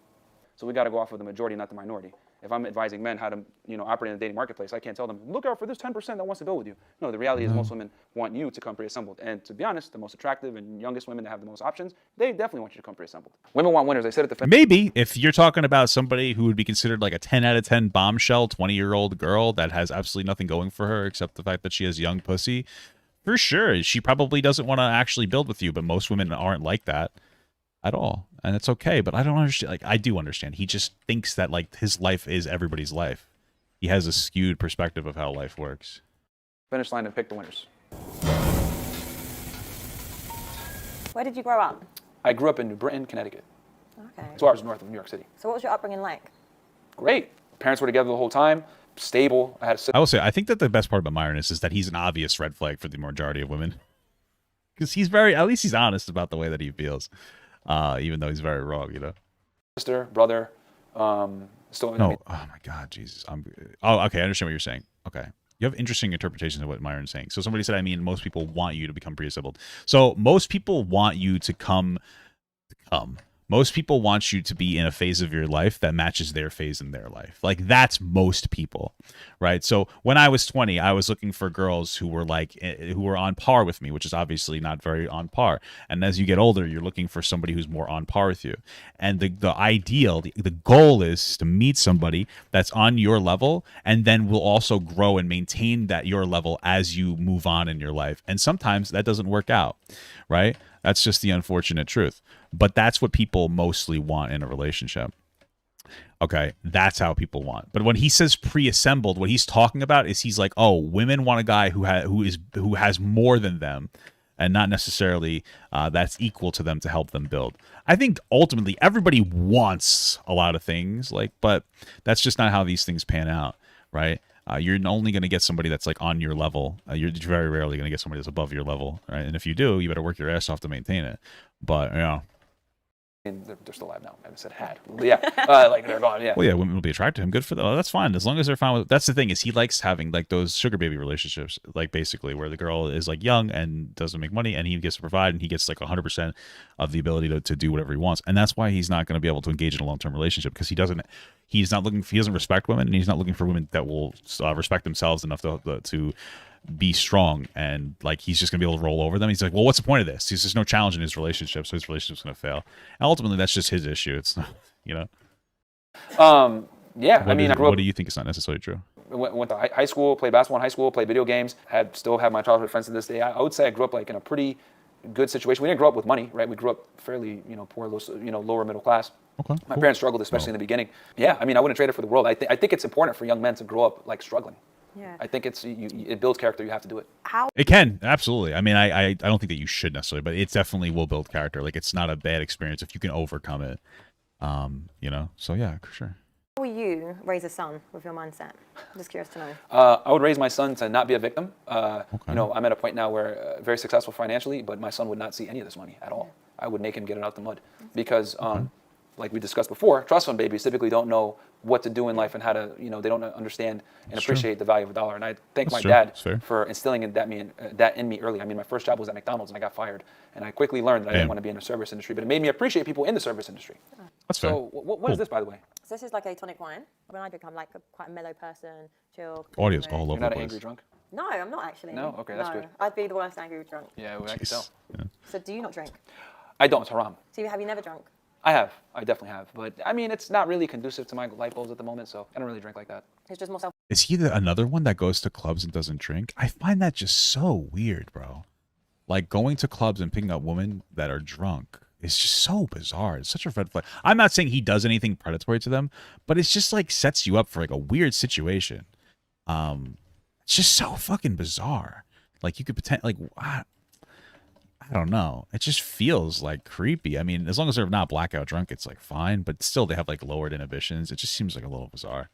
So we got to go off of the majority, not the minority. If I'm advising men how to, operate in the dating marketplace, I can't tell them, look out for this 10% that wants to build with you. No, the reality is most women want you to come pre-assembled. And to be honest, the most attractive and youngest women that have the most options, they definitely want you to come pre-assembled. Women want winners. I said it the Maybe if you're talking about somebody who would be considered like a 10 out of 10 bombshell, 20-year-old girl that has absolutely nothing going for her except the fact that she has young pussy, for sure, she probably doesn't want to actually build with you. But most women aren't like that at all, and it's okay. But I don't understand. Like, I do understand. He just thinks that like his life is everybody's life. He has a skewed perspective of how life works. finish line and pick the winners. Where did you grow up? I grew up in New Britain, Connecticut. Okay. 2 hours north of New York City. So what was your upbringing like? Great. Parents were together the whole time. Stable. I had a I will say, I think that the best part about Myron is that he's an obvious red flag for the majority of women. Because at least he's honest about the way that he feels. Even though he's very wrong, sister, brother, still. No, oh my God, Jesus. Okay, I understand what you're saying. Okay. You have interesting interpretations of what Myron's saying. So somebody said, most people want you to become pre-assembled. So most people want you to come. Most people want you to be in a phase of your life that matches their phase in their life. Like, that's most people, right? So when I was 20, I was looking for girls who were on par with me, which is obviously not very on par. And as you get older, you're looking for somebody who's more on par with you. And the ideal, the goal is to meet somebody that's on your level, and then will also grow and maintain that your level as you move on in your life. And sometimes that doesn't work out, right? That's just the unfortunate truth. But that's what people mostly want in a relationship. Okay, that's how people want. But when he says pre-assembled, what he's talking about is he's like, oh, women want a guy who has more than them, and not necessarily that's equal to them to help them build. I think ultimately everybody wants a lot of things, but that's just not how these things pan out, right? You're only going to get somebody that's like on your level. You're very rarely going to get somebody that's above your level, right? And if you do, you better work your ass off to maintain it. But And they're still alive now. I said had. Yeah, they're gone. Yeah. Well, yeah, women will be attracted to him. Good for them. Oh, that's fine as long as they're fine with. That's the thing is he likes having like those sugar baby relationships, like basically where the girl is like young and doesn't make money, and he gets to provide, and he gets like 100% of the ability to do whatever he wants. And that's why he's not going to be able to engage in a long-term relationship, because he doesn't respect women, and he's not looking for women that will respect themselves enough to be strong, and like he's just gonna be able to roll over them. He's like, well, what's the point of this? There's just no challenge in his relationship, so his relationship's gonna fail. And ultimately, that's just his issue. It's not, Yeah, What I do you think is not necessarily true? went to high school, played basketball in high school, played video games. Still have my childhood friends to this day. I would say I grew up like in a pretty good situation. We didn't grow up with money, right? We grew up fairly, poor, lower middle class. Okay. My parents struggled, especially in the beginning. Yeah, I wouldn't trade it for the world. I think it's important for young men to grow up like struggling. Yeah. I think it builds character. You have to do it. It can, absolutely. I don't think that you should necessarily, but it definitely will build character. Like, it's not a bad experience if you can overcome it. So yeah, for sure. How will you raise a son with your mindset? I'm just curious to know. I would raise my son to not be a victim. I'm at a point now where very successful financially, but my son would not see any of this money at all. I would make him get it out the mud. because like we discussed before, trust fund babies typically don't know what to do in life and how to, they don't understand and appreciate the value of a dollar. And I thank my dad for instilling that in me early. I mean, my first job was at McDonald's and I got fired. And I quickly learned that I didn't want to be in the service industry, but it made me appreciate people in the service industry. That's fair. So what is this, by the way? So this is like a tonic wine. When I drink, I'm like quite a mellow person, chill. Audio's all over You're not the an place. angry drunk? No, I'm not actually. No? Okay, that's good. I'd be the worst angry drunk. Yeah, I can tell. Yeah. So do you not drink? I don't, it's haram. So have you never drunk? I have. I definitely have. But I mean, it's not really conducive to my light bulbs at the moment, so I don't really drink like that. It's just more self. Is he another one that goes to clubs and doesn't drink? I find that just so weird, bro. Like going to clubs and picking up women that are drunk is just so bizarre. It's such a red flag. I'm not saying he does anything predatory to them, but it's just like sets you up for like a weird situation. It's just so fucking bizarre. Like you could pretend like I don't know. It just feels like creepy. I mean, as long as they're not blackout drunk, it's like fine. But still, they have like lowered inhibitions. It just seems like a little bizarre.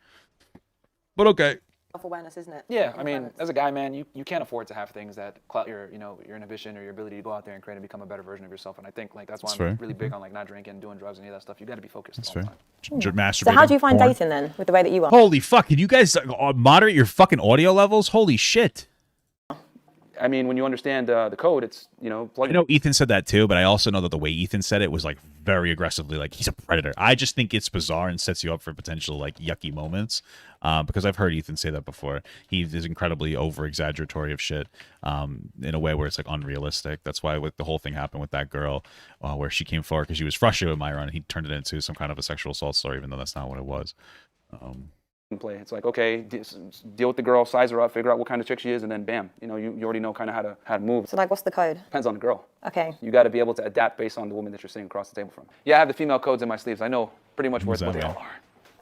But okay. Self-awareness, isn't it? Yeah, I mean, as a guy, man, you can't afford to have things that clout your inhibition or your ability to go out there and create and become a better version of yourself. And I think like that's why I'm really big on like not drinking, doing drugs, and any of that stuff. You got to be focused. That's all fair. the time. Masturbating. So how do you find porn. dating then, with the way that you are? Holy fuck! Can you guys moderate your fucking audio levels? Holy shit! I mean, when you understand the code, it's, plug I know Ethan said that too, but I also know that the way Ethan said it was like very aggressively, like he's a predator. I just think it's bizarre and sets you up for potential like yucky moments, because I've heard Ethan say that before. He is incredibly over-exaggeratory of shit, in a way where it's like unrealistic. That's why the whole thing happened with that girl, where she came forward because she was frustrated with Myron, and he turned it into some kind of a sexual assault story, even though that's not what it was. play. It's like, okay, deal with the girl, size her up, figure out what kind of chick she is, and then bam, you already know kind of how to move. So like, what's the code? Depends on the girl. Okay. You got to be able to adapt based on the woman that you're sitting across the table from. Yeah, I have the female codes in my sleeves. I know pretty much what they all are.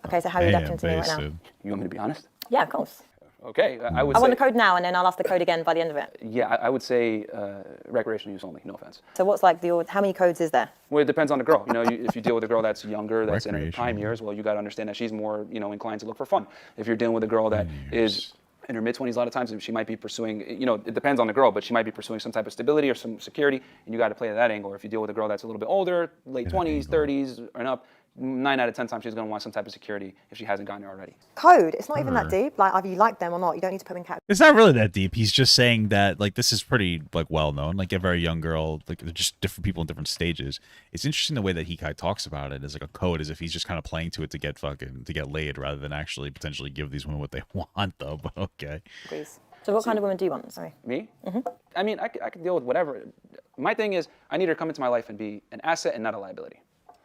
Okay, so how are you adapting to me right now? You want me to be honest? Yeah, of course. Okay, I would I say, want the code now, and then I'll ask the code again by the end of it. Yeah, I would say recreational use only, no offense. So what's like how many codes is there? Well, it depends on the girl. If you deal with a girl that's younger, that's in her prime years, well, you got to understand that she's more, inclined to look for fun. If you're dealing with a girl that is in her mid-20s, a lot of times she might be pursuing, it depends on the girl, but she might be pursuing some type of stability or some security, and you got to play at that angle. Or if you deal with a girl that's a little bit older, late 20s, 30s, and up, 9 out of 10 times she's going to want some type of security if she hasn't gotten it already. Code, it's not even that deep. Like, either you like them or not. You don't need to put them in categories. It's not really that deep. He's just saying that, like, this is pretty, like, well-known. Like, a very young girl, like, they're just different people in different stages. It's interesting the way that he kind of talks about it as, like, a code, as if he's just kind of playing to it to get laid rather than actually potentially give these women what they want, though. But okay. Please. So what kind of woman do you want? Sorry. Me? Mm-hmm. I mean, I can deal with whatever. My thing is, I need her to come into my life and be an asset and not a liability.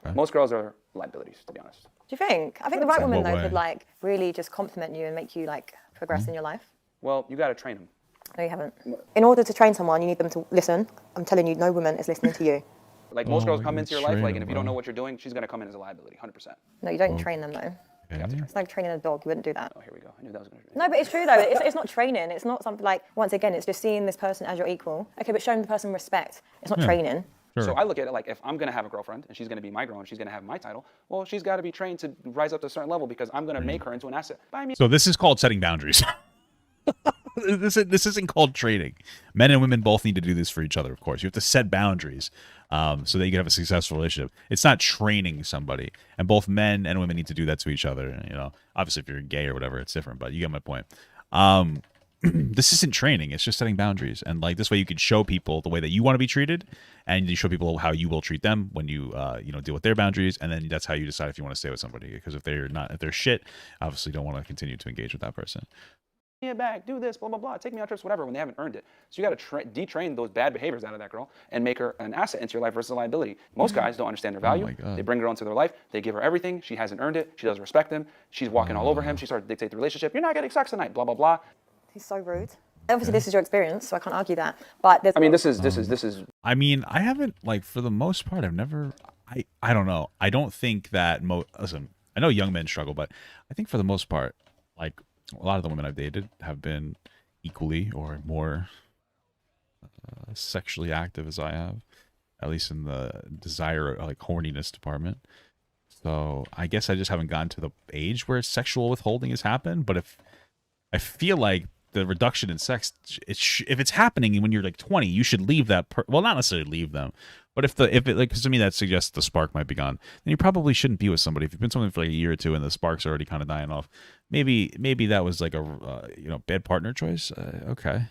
Okay. Most girls are liabilities, to be honest. Do you think? I think the right woman, though, could, like, really just compliment you and make you, like, progress in your life. Well, you got to train them. No, you haven't. In order to train someone, you need them to listen. I'm telling you, no woman is listening to you. Like, most girls come into your life, like, and if you don't know what you're doing, she's going to come in as a liability, 100%. No, you don't train them, though. Yeah. It's like training a dog. You wouldn't do that. Oh, here we go. I knew that was going to be. No, but it's true, though. It's not training. It's not something like, once again, it's just seeing this person as your equal. Okay, but showing the person respect. It's not training. Sure. So I look at it like, if I'm going to have a girlfriend and she's going to be my girl and she's going to have my title, well, she's got to be trained to rise up to a certain level because I'm going to make her into an asset. So this is called setting boundaries. This isn't called trading. Men and women both need to do this for each other, of course. You have to set boundaries so that you can have a successful relationship. It's not training somebody. And both men and women need to do that to each other. Obviously, if you're gay or whatever, it's different, but you get my point. This isn't training. It's just setting boundaries. And like this way you can show people the way that you want to be treated, and you show people how you will treat them when you deal with their boundaries, and then that's how you decide if you want to stay with somebody. Because if they're shit, obviously you don't want to continue to engage with that person. Me back, do this, blah, blah, blah, take me on trips, whatever, when they haven't earned it. So you got to detrain those bad behaviors out of that girl and make her an asset into your life versus a liability. Most guys don't understand their value. They bring her into their life. They give her everything. She hasn't earned it. She doesn't respect him. She's walking all over him. She starts to dictate the relationship. You're not getting sex tonight, blah, blah, blah. He's so rude. Obviously, this is your experience, so I can't argue that. But I mean, this is. I mean, I haven't, like, for the most part, I've never. I don't know. I don't think that listen. I know young men struggle, but I think for the most part, like, a lot of the women I've dated have been equally or more sexually active as I have, at least in the desire, like, horniness department. So I guess I just haven't gotten to the age where sexual withholding has happened. But if I feel like the reduction in sex, if it's happening when you're like 20, you should leave that. Well, not necessarily leave them, But if it like, 'cause to me that suggests the spark might be gone, then you probably shouldn't be with somebody. If you've been something for like a year or two and the spark's already kind of dying off, maybe that was like a bad partner choice. Okay.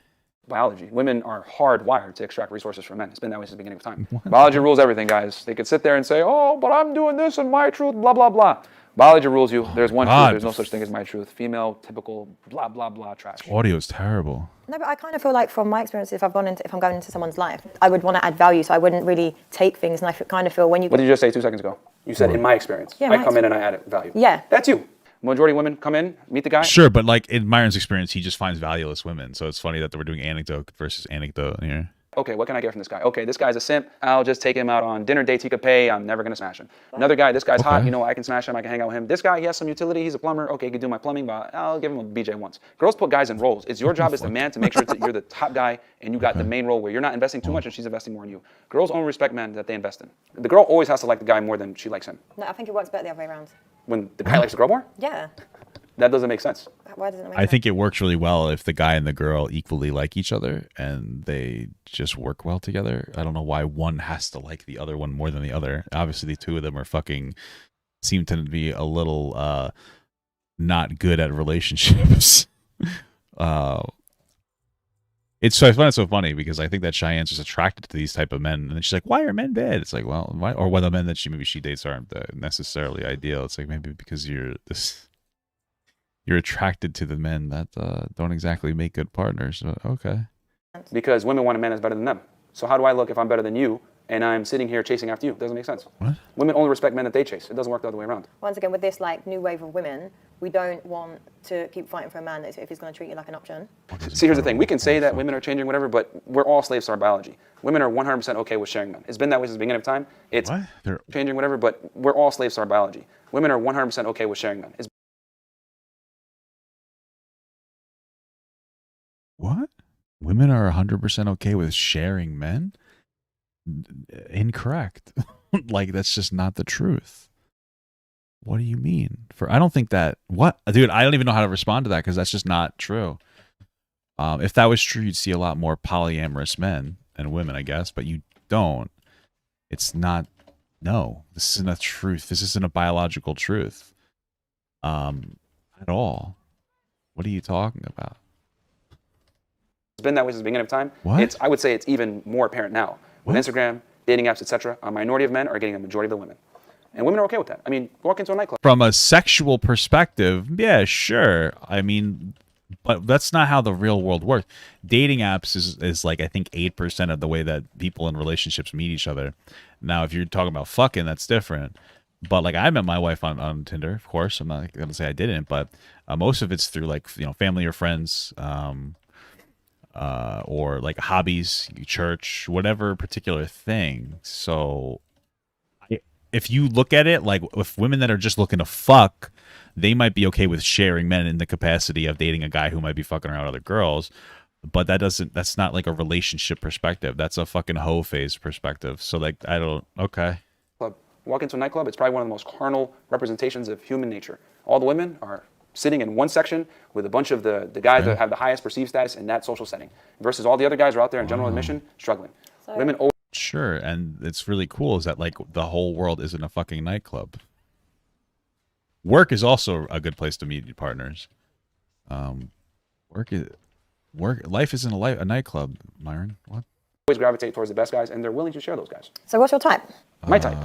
Biology. Women are hardwired to extract resources from men. It's been that way since the beginning of time. Biology rules everything, guys. They could sit there and say, oh, but I'm doing this and my truth, blah, blah, blah. Biology rules you. There's one truth. There's no such thing as my truth. Female, typical, blah, blah, blah, trash. Audio is terrible. No, but I kind of feel like from my experience, if I'm going into someone's life, I would want to add value, so I wouldn't really take things. And I kind of feel when you... What did you just say 2 seconds ago? You said, in my experience. Yeah, I come in and I add value. Yeah. That's you. Majority of women come in, meet the guy. Sure, but like in Myron's experience, he just finds valueless women. So it's funny that we're doing anecdote versus anecdote here. Okay, what can I get from this guy? Okay, this guy's a simp. I'll just take him out on dinner dates he could pay. I'm never going to smash him. Another guy, this guy's hot. You know, I can smash him. I can hang out with him. This guy, he has some utility. He's a plumber. Okay, he can do my plumbing, but I'll give him a BJ once. Girls put guys in roles. It's your job as the man to make sure that you're the top guy and you got the main role where you're not investing too much and she's investing more in you. Girls only respect men that they invest in. The girl always has to like the guy more than she likes him. No, I think it works better the other way around. When the guy likes the girl more? Yeah. That doesn't make sense. Why doesn't it make I sense? think it works really well if the guy and the girl equally like each other and they just work well together. I don't know why one has to like the other one more than the other. Obviously, the two of them are seem to be a little not good at relationships. I find it so funny because I think that Cheyenne's just attracted to these type of men, and then she's like, "Why are men bad?" It's like, well, why? Or why the men that she dates aren't necessarily ideal. It's like maybe because you're attracted to the men that don't exactly make good partners. Okay. Because women want a man that's better than them. So how do I look if I'm better than you and I'm sitting here chasing after you? It doesn't make sense. What? Women only respect men that they chase. It doesn't work the other way around. Once again, with this like new wave of women, we don't want to keep fighting for a man if he's going to treat you like an option. See, here's the thing. We can say that women are changing, whatever, but we're all slaves to our biology. Women are 100% okay with sharing men. It's been that way since the beginning of time. It's changing, whatever, but we're all slaves to our biology. Women are 100% okay with sharing men. What? Women are 100% okay with sharing men? Incorrect. Like, that's just not the truth. What do you mean? I don't think that... What? Dude, I don't even know how to respond to that because that's just not true. If that was true, you'd see a lot more polyamorous men and women, I guess, but you don't. It's not... No, this isn't a truth. This isn't a biological truth. At all. What are you talking about? It's been that way since the beginning of time. What? I would say it's even more apparent now. With Instagram, dating apps, etc., a minority of men are getting a majority of the women. And women are okay with that. I mean, walk into a nightclub. From a sexual perspective, yeah, sure. I mean, but that's not how the real world works. Dating apps is like, I think, 8% of the way that people in relationships meet each other. Now, if you're talking about fucking, that's different. But like, I met my wife on Tinder, of course. I'm not going to say I didn't, but most of it's through like, family or friends, or like hobbies, church, whatever particular thing. So if you look at it like with women that are just looking to fuck, they might be okay with sharing men in the capacity of dating a guy who might be fucking around other girls. But that's not like a relationship perspective. That's a fucking hoe phase perspective. So like, okay. Walk into a nightclub, it's probably one of the most carnal representations of human nature. All the women are sitting in one section with a bunch of the guys that have the highest perceived status in that social setting, versus all the other guys are out there in general admission struggling. Women always... Sure, and it's really cool is that like the whole world isn't a fucking nightclub. Work is also a good place to meet partners. Life isn't a nightclub, Myron. What? Always gravitate towards the best guys, and they're willing to share those guys. So what's your type? My type.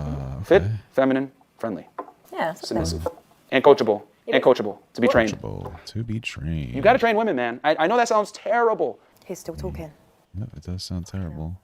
Fit, feminine, friendly. Yeah. Submissive. And coachable. And coachable. To be trained. To be trained. You got to train women, man. I know that sounds terrible. He's still talking. No, it does sound terrible.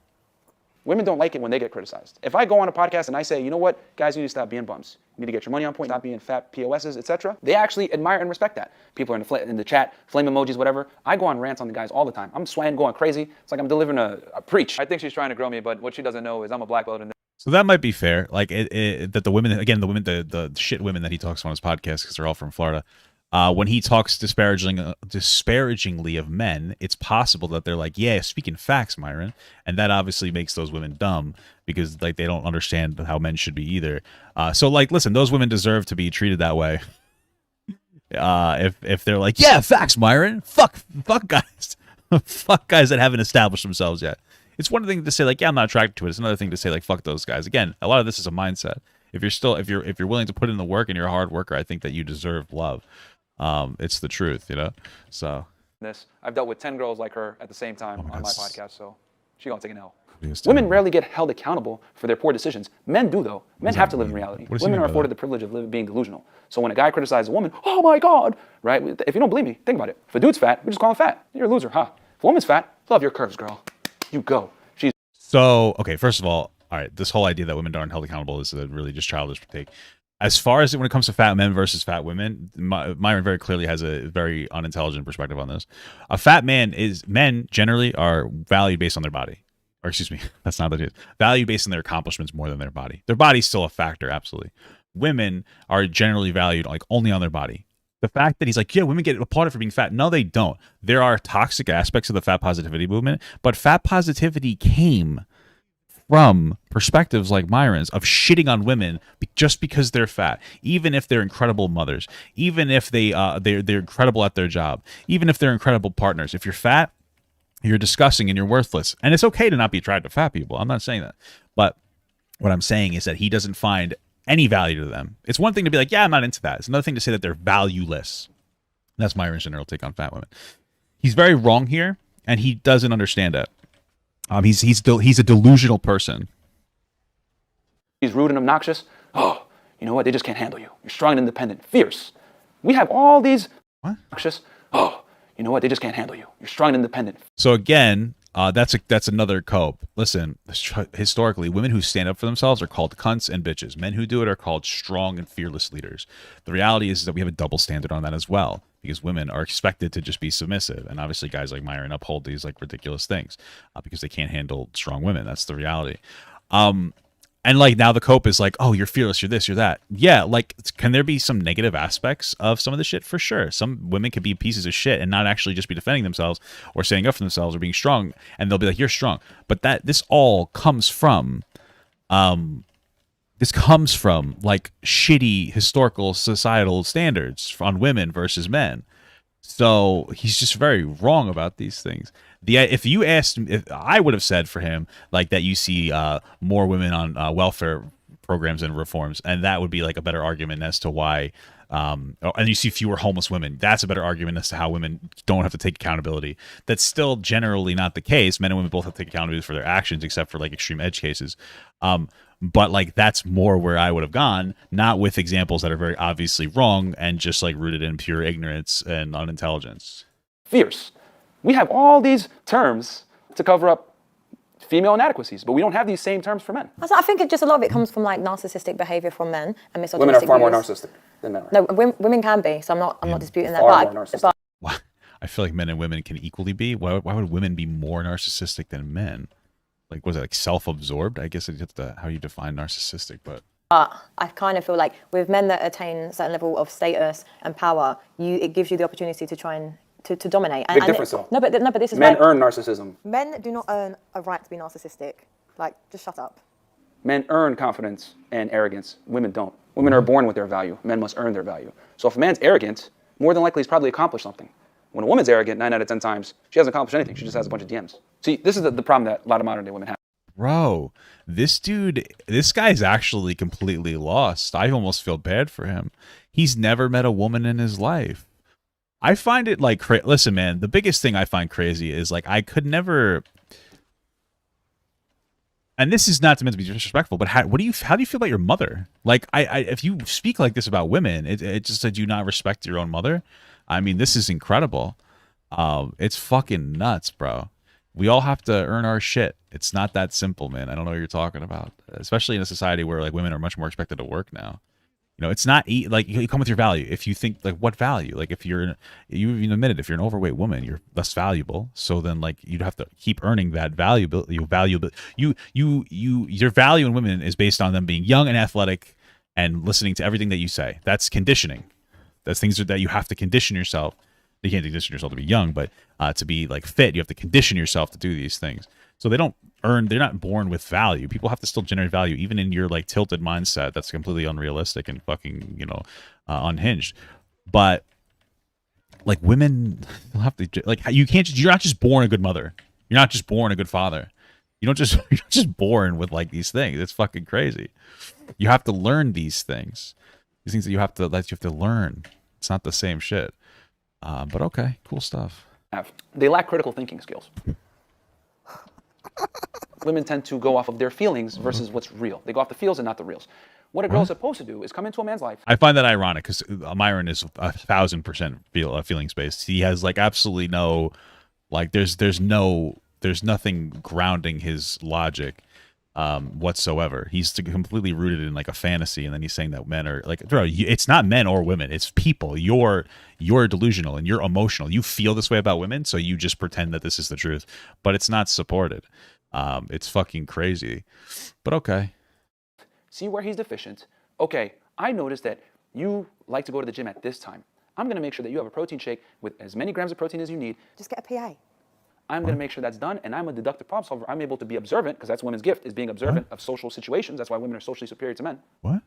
Women don't like it when they get criticized. If I go on a podcast and I say, you know what, guys, you need to stop being bums. You need to get your money on point, stop being fat POSs, etc. They actually admire and respect that. People are in the chat, flame emojis, whatever. I go on rants on the guys all the time. I'm swaying, going crazy. It's like I'm delivering a preach. I think she's trying to grow me, but what she doesn't know is I'm a black belt. So that might be fair. Like that the women, again, the shit women that he talks on his podcast, because they're all from Florida. When he talks disparagingly of men, it's possible that they're like, yeah, speaking facts, Myron. And that obviously makes those women dumb because like they don't understand how men should be either. So like, listen, those women deserve to be treated that way. If they're like, yeah, facts, Myron. Fuck guys. Fuck guys that haven't established themselves yet. It's one thing to say like, yeah, I'm not attracted to it. It's another thing to say like, fuck those guys. Again, a lot of this is a mindset. If you're willing to put in the work and you're a hard worker, I think that you deserve love. It's the truth, you know. So I've dealt with 10 girls like her at the same time on my podcast, so she gonna take an L. Yes, Women rarely get held accountable for their poor decisions. Men do, though. Men have to live in reality. Women are afforded the privilege of being delusional. So when a guy criticizes a woman, oh my God, right? If you don't believe me, think about it. If a dude's fat, we just call him fat. You're a loser, huh? If a woman's fat, love your curves, girl. You go. She's so okay. First of all right, this whole idea that women aren't held accountable is a really just childish take. As far as when it comes to fat men versus fat women, Myron very clearly has a very unintelligent perspective on this. A fat man men generally are valued based on their body. Or excuse me, that's not what it is. Valued based on their accomplishments more than their body. Their body's still a factor, absolutely. Women are generally valued like only on their body. The fact that he's like, yeah, women get applauded for being fat. No, they don't. There are toxic aspects of the fat positivity movement, but fat positivity came from perspectives like Myron's of shitting on women just because they're fat, even if they're incredible mothers, even if they're incredible at their job, even if they're incredible partners. If you're fat, you're disgusting and you're worthless. And it's okay to not be attracted to fat people. I'm not saying that. But what I'm saying is that he doesn't find any value to them. It's one thing to be like, yeah, I'm not into that. It's another thing to say that they're valueless. That's Myron's general take on fat women. He's very wrong here, and he doesn't understand it. He's a delusional person. He's rude and obnoxious. Oh, you know what? They just can't handle you. You're strong and independent, fierce. We have all these obnoxious. Oh, you know what? They just can't handle you. You're strong and independent. So again, that's another cope. Listen, historically, women who stand up for themselves are called cunts and bitches. Men who do it are called strong and fearless leaders. The reality is that we have a double standard on that as well, because women are expected to just be submissive, and obviously guys like Myron uphold these like ridiculous things because they can't handle strong women. That's the reality. And like now the cope is like, oh, you're fearless, you're this, you're that. Yeah, like can there be some negative aspects of some of the shit? For sure. Some women could be pieces of shit and not actually just be defending themselves or standing up for themselves or being strong, and they'll be like, you're strong. But this all comes from like shitty historical societal standards on women versus men. So he's just very wrong about these things. If you asked, if I would have said for him like that, you see more women on welfare programs and reforms, and that would be like a better argument as to why. And you see fewer homeless women. That's a better argument as to how women don't have to take accountability. That's still generally not the case. Men and women both have to take accountability for their actions, except for like extreme edge cases. But like that's more where I would have gone, not with examples that are very obviously wrong and just like rooted in pure ignorance and unintelligence. Fierce. We have all these terms to cover up female inadequacies, but we don't have these same terms for men. I think a lot of it comes from like narcissistic behavior from men and misogynistic Women are far more views. narcissistic than men. No, women can be, so I'm not disputing that. Far more narcissistic. But I feel like men and women can equally be. Why would women be more narcissistic than men? Like, was it like self-absorbed? I guess it's how you define narcissistic, but I kind of feel like with men that attain a certain level of status and power, it gives you the opportunity to try and to dominate. Big difference though. No, but this is men why earn narcissism. Men do not earn a right to be narcissistic. Like, just shut up. Men earn confidence and arrogance. Women don't. Women are born with their value. Men must earn their value. So if a man's arrogant, more than likely he's probably accomplished something. When a woman's arrogant, 9 out of 10 times, she hasn't accomplished anything. She just has a bunch of DMs. See, this is the problem that a lot of modern day women have. Bro, this guy's actually completely lost. I almost feel bad for him. He's never met a woman in his life. I find it like, listen, man, the biggest thing I find crazy is like, I could never, and this is not to meant to be disrespectful, but how do you feel about your mother? Like, if you speak like this about women, it just said you not respect your own mother. I mean, this is incredible. It's fucking nuts, bro. We all have to earn our shit. It's not that simple, man. I don't know what you're talking about, especially in a society where like women are much more expected to work now. You know, it's not like you come with your value. If you think like what value, like if you even admitted if you're an overweight woman, you're less valuable. So then like you'd have to keep earning that your value in women is based on them being young and athletic and listening to everything that you say. That's conditioning. That's things that you have to condition yourself. You can't condition yourself to be young, but to be like fit, you have to condition yourself to do these things. So they're not born with value. People have to still generate value, even in your like tilted mindset. That's completely unrealistic and fucking, unhinged. But like women have to, like, you're not just born a good mother. You're not just born a good father. You don't just you're not just born with like these things. It's fucking crazy. You have to learn these things. These things that you have to learn. It's not the same shit. But okay, cool stuff. They lack critical thinking skills. Women tend to go off of their feelings versus what's real. They go off the feels and not the reals. What a girl is supposed to do is come into a man's life. I find that ironic because Myron is 1,000% feelings based. He has like absolutely no, like there's nothing grounding his logic whatsoever. He's completely rooted in like a fantasy, and then he's saying that men are like, bro, it's not men or women, it's people. You're delusional and you're emotional. You feel this way about women, so you just pretend that this is the truth, but it's not supported. It's fucking crazy, but okay. See where he's deficient. Okay, I noticed that you like to go to the gym at this time. I'm going to make sure that you have a protein shake with as many grams of protein as you need. Just get a PA. I'm going to make sure that's done, and I'm a deductive problem solver. I'm able to be observant, because that's women's gift, is being observant of social situations. That's why women are socially superior to men. What?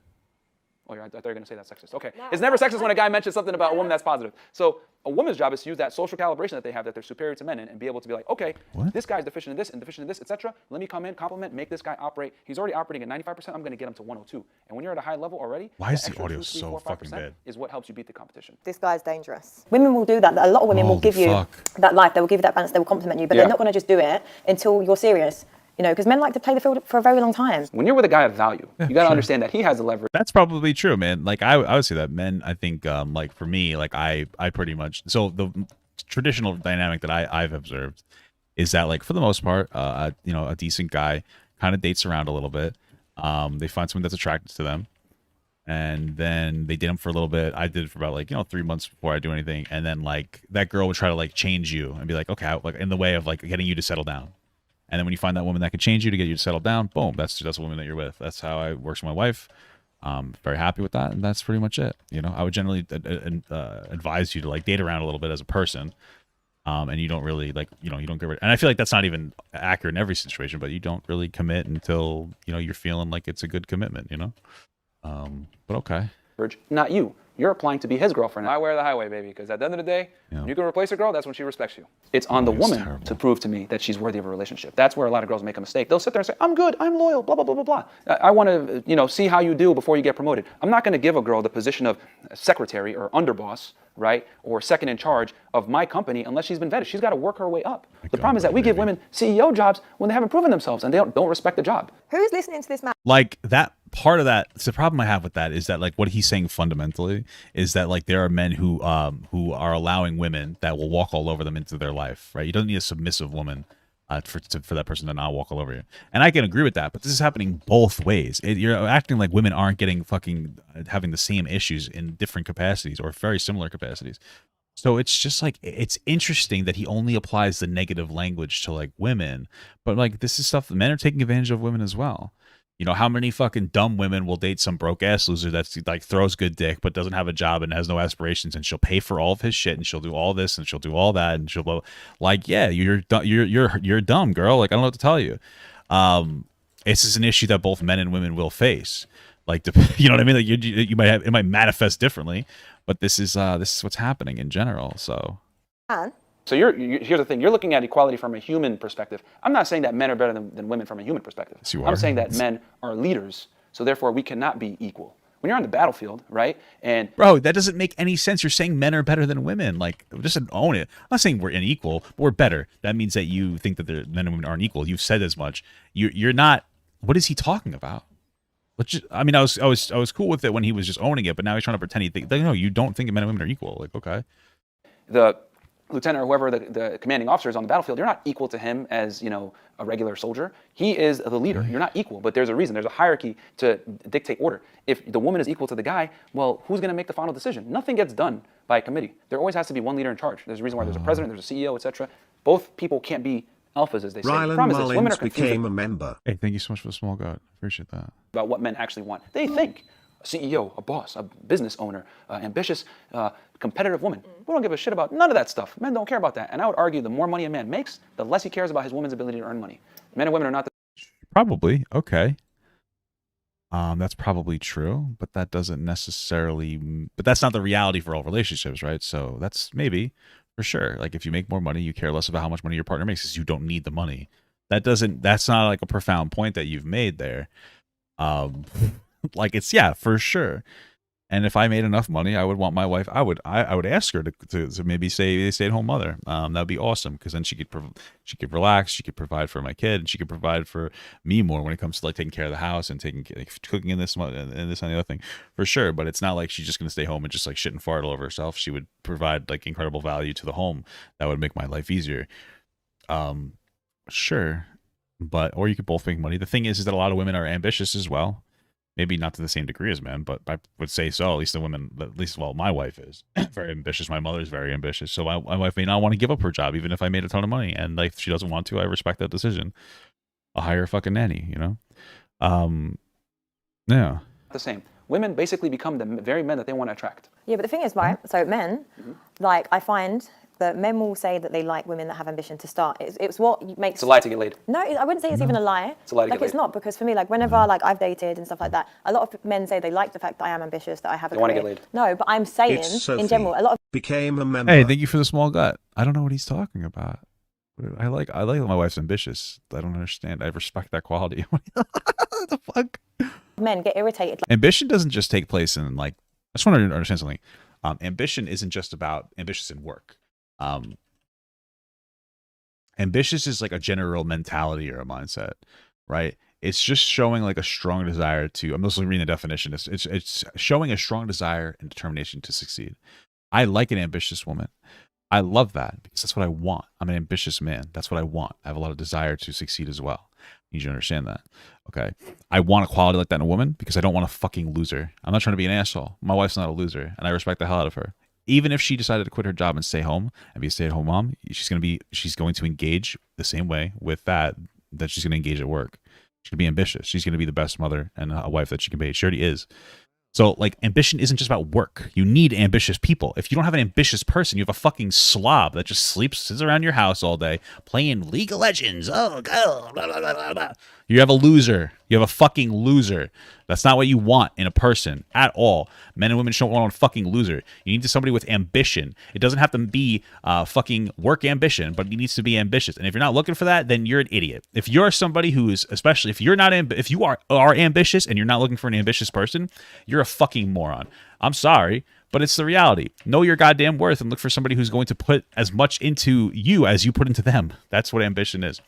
Oh, I thought you were going to say that's sexist. Okay. It's never sexist when a guy mentions something about a woman that's positive. So a woman's job is to use that social calibration that they have, that they're superior to men, and be able to be like, okay, this guy's deficient in this and deficient in this, etc. Let me come in, compliment, make this guy operate. He's already operating at 95%. I'm going to get him to 102. And when you're at a high level already, why is the extra audio 2, 3, so 4, fucking 5% bad? is what helps you beat the competition. This guy's dangerous. Women will do that. A lot of women will give you that life. They will give you that balance. They will compliment you, but they're not going to just do it until you're serious. You know, because men like to play the field for a very long time. When you're with a guy of value, you got to understand that he has the leverage. That's probably true, man. Like I would say that men, I think, like for me, like I pretty much, so the traditional dynamic that I've observed is that, like, for the most part, you know, a decent guy kind of dates around a little bit. They find someone that's attracted to them, and then they date him for a little bit. I did it for about, like, you know, 3 months before I do anything, and then like that girl would try to like change you and be like, okay, like in the way of like getting you to settle down. And then when you find that woman that can change you to get you to settle down, boom, that's the woman that you're with. That's how I works with my wife. Very happy with that, and that's pretty much it. You know, I would generally advise you to like date around a little bit as a person, and you don't really like, you know, you don't get rid. And I feel like that's not even accurate in every situation, but you don't really commit until, you know, you're feeling like it's a good commitment. You know, but okay. Not you. You're applying to be his girlfriend. I wear the highway, baby, because at the end of the day, when you can replace a girl, that's when she respects you. It's on the woman to prove to me that she's worthy of a relationship. That's where a lot of girls make a mistake. They'll sit there and say, I'm good, I'm loyal, blah, blah, blah, blah, blah. I want to, you know, see how you do before you get promoted. I'm not going to give a girl the position of secretary or underboss, right, or second in charge of my company unless she's been vetted. She's got to work her way up. The problem is that we give women CEO jobs when they haven't proven themselves, and they don't respect the job. Who's listening to this man? Like that part of that, it's the problem I have with that is that, like, what he's saying fundamentally is that, like, there are men who are allowing women that will walk all over them into their life, right? You don't need a submissive woman for that person to not walk all over you. And I can agree with that, but this is happening both ways. You're acting like women aren't getting fucking having the same issues in different capacities or very similar capacities. So it's just like, it's interesting that he only applies the negative language to like women, but like this is stuff that men are taking advantage of women as well. You know, how many fucking dumb women will date some broke ass loser that's like throws good dick but doesn't have a job and has no aspirations, and she'll pay for all of his shit and she'll do all this and she'll do all that and she'll like, yeah, you're dumb, girl. Like, I don't know what to tell you. This is an issue that both men and women will face. Like, you know what I mean? Like you might have, it might manifest differently, but this is what's happening in general. So. So here's the thing. You're looking at equality from a human perspective. I'm not saying that men are better than women from a human perspective. Yes, you are. I'm saying that men are leaders, so therefore we cannot be equal. When you're on the battlefield, right? And bro, that doesn't make any sense. You're saying men are better than women. Like, just own it. I'm not saying we're unequal, but we're better. That means that you think that men and women aren't equal. You've said as much. You're not. What is he talking about? I mean, I was cool with it when he was just owning it, but now he's trying to pretend he thinks. No, you don't think men and women are equal. Like, okay. The lieutenant or whoever the commanding officer is on the battlefield, you're not equal to him as, you know, a regular soldier. He is the leader. You're not equal, but there's a reason. There's a hierarchy to dictate order. If the woman is equal to the guy, well, who's going to make the final decision? Nothing gets done by a committee. There always has to be one leader in charge. There's a reason why there's a president, there's a CEO, etc. Both people can't be alphas, as they say. The problem is this, women are became a member. Hey, thank you so much for the small god. Appreciate that. About what men actually want. They think a CEO, a boss, a business owner, ambitious, competitive woman. We don't give a shit about none of that stuff. Men don't care about that. And I would argue the more money a man makes, the less he cares about his woman's ability to earn money. Men and women are not the... Probably. Okay. That's probably true, but that doesn't necessarily... But that's not the reality for all relationships, right? So that's maybe, for sure. Like, if you make more money, you care less about how much money your partner makes because you don't need the money. That's not like a profound point that you've made there. Like it's, yeah, for sure. And if I made enough money, I would want my wife. I would ask her to maybe say a stay-at-home mother. That'd be awesome, because then she could relax, she could provide for my kid, and she could provide for me more when it comes to like taking care of the house and cooking and this and the other thing, for sure. But it's not like she's just gonna stay home and just like shit and fart all over herself. She would provide like incredible value to the home that would make my life easier. Sure, or you could both make money. The thing is that a lot of women are ambitious as well. Maybe not to the same degree as men, but I would say so. At least the women, my wife is very ambitious. My mother is very ambitious. So my wife may not want to give up her job, even if I made a ton of money. And like, if she doesn't want to, I respect that decision. I'll hire a fucking nanny, you know? Yeah. The same. Women basically become the very men that they want to attract. Yeah, but the thing is, right, so men, like, I find that men will say that they like women that have ambition to start. It's what makes... It's a lie to get laid. No, I wouldn't say it's even a lie. It's a lie to like, get it's laid. not, because for me, like, whenever like I've dated and stuff like that, a lot of men say they like the fact that I am ambitious, that I have a They want to career. get laid. No, but I'm saying, in general, a lot of... Became a member. Hey, thank you for the small gut. I don't know what he's talking about. I like that my wife's ambitious. I don't understand. I respect that quality. What the fuck? Men get irritated. Like, Ambition doesn't just take place in like... I just want to understand something. Ambition isn't just about ambitious in work. Ambitious is like a general mentality or a mindset, right? It's just showing like a strong desire to, I'm mostly reading the definition. It's showing a strong desire and determination to succeed. I like an ambitious woman. I love that because that's what I want. I'm an ambitious man. That's what I want. I have a lot of desire to succeed as well. You need to understand that. Okay. I want a quality like that in a woman because I don't want a fucking loser. I'm not trying to be an asshole. My wife's not a loser, and I respect the hell out of her. Even if she decided to quit her job and stay home and be a stay-at-home mom, she's going to engage the same way with that she's going to engage at work. She's going to be ambitious. She's going to be the best mother and a wife that she can be. She already is. So, like, ambition isn't just about work. You need ambitious people. If you don't have an ambitious person, you have a fucking slob that just sits around your house all day playing League of Legends. Oh, God. Blah, blah, blah, blah. You have a loser. You have a fucking loser. That's not what you want in a person at all. Men and women don't want a fucking loser. You need somebody with ambition. It doesn't have to be fucking work ambition, but it needs to be ambitious. And if you're not looking for that, then you're an idiot. If you're somebody who is, especially if you're not, if you are ambitious and you're not looking for an ambitious person, you're a fucking moron. I'm sorry, but it's the reality. Know your goddamn worth and look for somebody who's going to put as much into you as you put into them. That's what ambition is.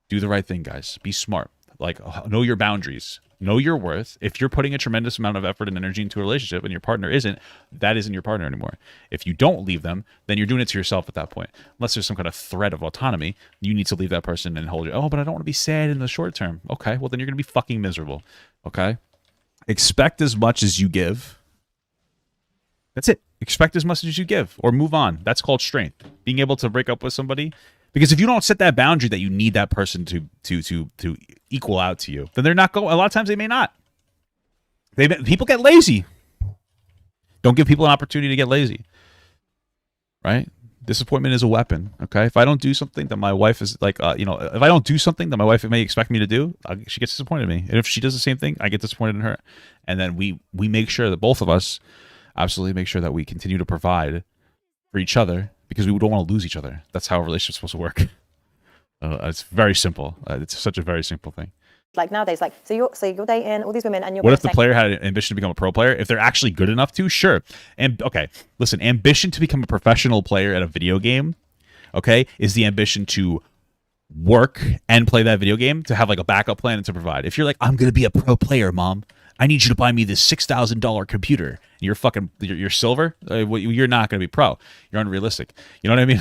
Do the right thing, guys. Be smart. Like, know your boundaries. Know your worth. If you're putting a tremendous amount of effort and energy into a relationship and your partner isn't, that isn't your partner anymore. If you don't leave them, then you're doing it to yourself at that point. Unless there's some kind of threat of autonomy, you need to leave that person and hold your, oh, but I don't want to be sad in the short term. Okay, well, then you're going to be fucking miserable. Okay? Expect as much as you give. That's it. Expect as much as you give or move on. That's called strength. Being able to break up with somebody. Because if you don't set that boundary that you need that person to equal out to you, then they're not going. A lot of times they may not. People get lazy. Don't give people an opportunity to get lazy. Right? Disappointment is a weapon. Okay. If I don't do something that my wife is like, if I don't do something that my wife may expect me to do, she gets disappointed in me. And if she does the same thing, I get disappointed in her. And then we make sure that both of us absolutely make sure that we continue to provide for each other. Because we don't want to lose each other. That's how a relationship's supposed to work. It's very simple. It's such a very simple thing. Like nowadays, like so you're dating all these women, and you're. What if the player had an ambition to become a pro player? If they're actually good enough to, sure. And okay, listen, ambition to become a professional player at a video game, okay, is the ambition to work and play that video game to have like a backup plan and to provide. If you're like, I'm gonna be a pro player, mom. I need you to buy me this $6,000 computer. And you're silver. You're not going to be pro. You're unrealistic. You know what I mean?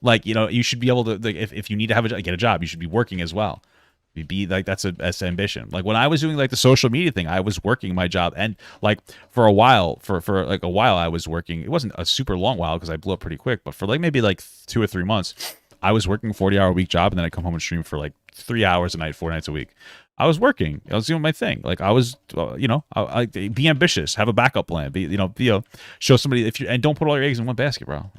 Like, you should be able to. Like, if you need to get a job, you should be working as well. Be like that's ambition. Like when I was doing like the social media thing, I was working my job, and like for a while, for like a while, I was working. It wasn't a super long while because I blew up pretty quick, but for like maybe like 2 or 3 months, I was working a 40-hour week job, and then I come home and stream for like 3 hours a night, 4 nights a week. I was working. I was doing my thing. Like I was, I be ambitious, have a backup plan. Show somebody and don't put all your eggs in one basket, bro.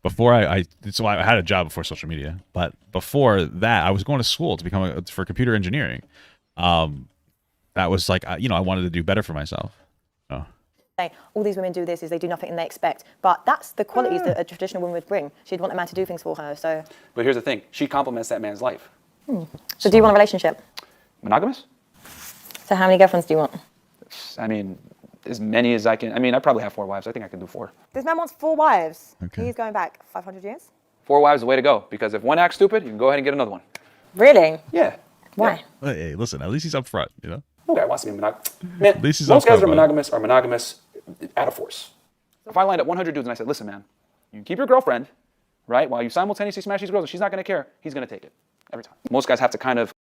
Before so I had a job before social media, but before that, I was going to school to become for computer engineering. That was like, I wanted to do better for myself. say all these women do this is they do nothing and they expect. But that's the qualities that a traditional woman would bring. She'd want a man to do things for her. So. But here's the thing: she complements that man's life. So do you want a relationship? Monogamous? So how many girlfriends do you want? I mean, as many as I can. I mean, I probably have 4 wives. I think I can do 4. This man wants 4 wives. Okay. He's going back 500 years. 4 wives is the way to go, because if one acts stupid, you can go ahead and get another one. Really? Yeah. Why? Yeah. Hey, listen, at least he's up front, you know? No guy wants to be monogamous. Man, At least he's most guys upfront are monogamous out of force. If I lined up 100 dudes and I said, listen, man, you can keep your girlfriend, right, while you simultaneously smash these girls, and she's not going to care, he's going to take it every time. Most guys have to kind of...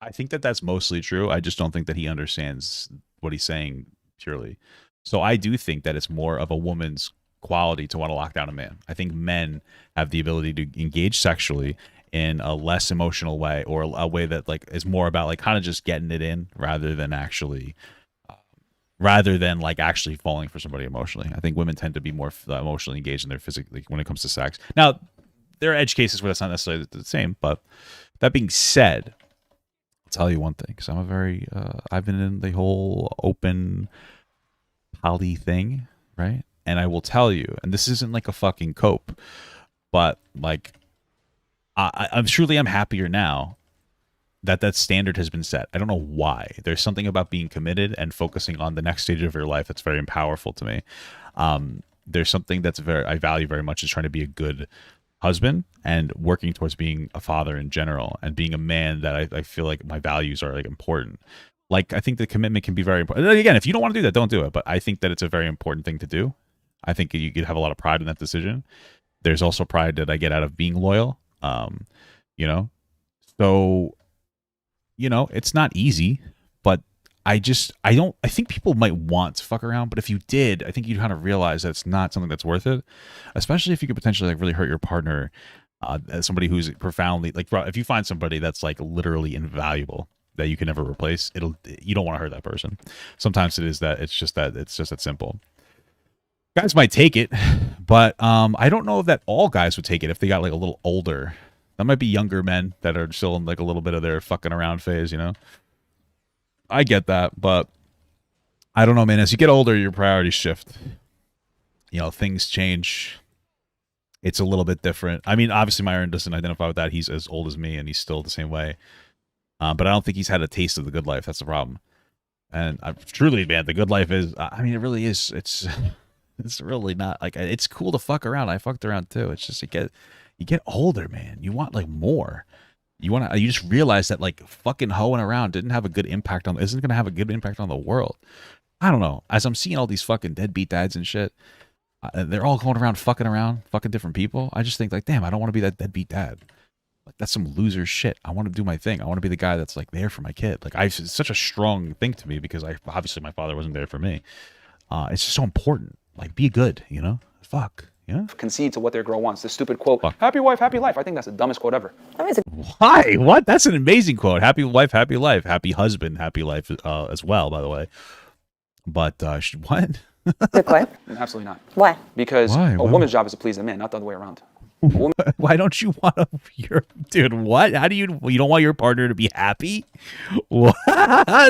I think that that's mostly true. I just don't think that he understands what he's saying purely. So I do think that it's more of a woman's quality to want to lock down a man. I think men have the ability to engage sexually in a less emotional way, or a way that like is more about like kind of just getting it in rather than actually actually falling for somebody emotionally. I think women tend to be more emotionally engaged in their physically when it comes to sex. Now, there are edge cases where that's not necessarily the same, but that being said, I'll tell you one thing, because I've been in the whole open poly thing, right? And I will tell you, and this isn't like a fucking cope, but like I'm happier now that standard has been set. I don't know why. There's something about being committed and focusing on the next stage of your life that's very powerful to me. There's something that's I value very much, is trying to be a good husband and working towards being a father in general, and being a man that I feel like my values are like important. Like, I think the commitment can be very important. Again, if you don't want to do that, don't do it. But I think that it's a very important thing to do. I think you could have a lot of pride in that decision. There's also pride that I get out of being loyal. You know, so, you know, it's not easy, but I think people might want to fuck around, but if you did, I think you'd kind of realize that it's not something that's worth it, especially if you could potentially like really hurt your partner, as somebody who's profoundly like, bro, if you find somebody that's like literally invaluable that you can never replace, you don't want to hurt that person. Sometimes it's just that simple. Guys might take it, but I don't know if that all guys would take it if they got like a little older. That might be younger men that are still in like a little bit of their fucking around phase, you know? I get that, but I don't know, man. As you get older, your priorities shift. You know, things change. It's a little bit different. I mean, obviously, Myron doesn't identify with that. He's as old as me, and he's still the same way. But I don't think he's had a taste of the good life. That's the problem. And truly, man, the good life is, I mean, it really is. It's really not like, it's cool to fuck around. I fucked around too. It's just, you get older, man. You want like more. You just realize that like fucking hoeing around isn't going to have a good impact on the world. I don't know. As I'm seeing all these fucking deadbeat dads and shit, they're all going around, fucking different people. I just think like, damn, I don't want to be that deadbeat dad. Like, that's some loser shit. I want to do my thing. I want to be the guy that's like there for my kid. Like, it's such a strong thing to me, because obviously my father wasn't there for me. It's just so important. Like, be good, you know? Fuck. Yeah. Concede to what their girl wants. This stupid quote, happy wife, happy life. I think that's the dumbest quote ever. Why? What? That's an amazing quote. Happy wife, happy life. Happy husband, happy life as well, by the way. But what? Good quote. Absolutely not. Why? Because Why? a woman's job is to please the man, not the other way around. Why don't you want dude? What? How do you don't want your partner to be happy? What?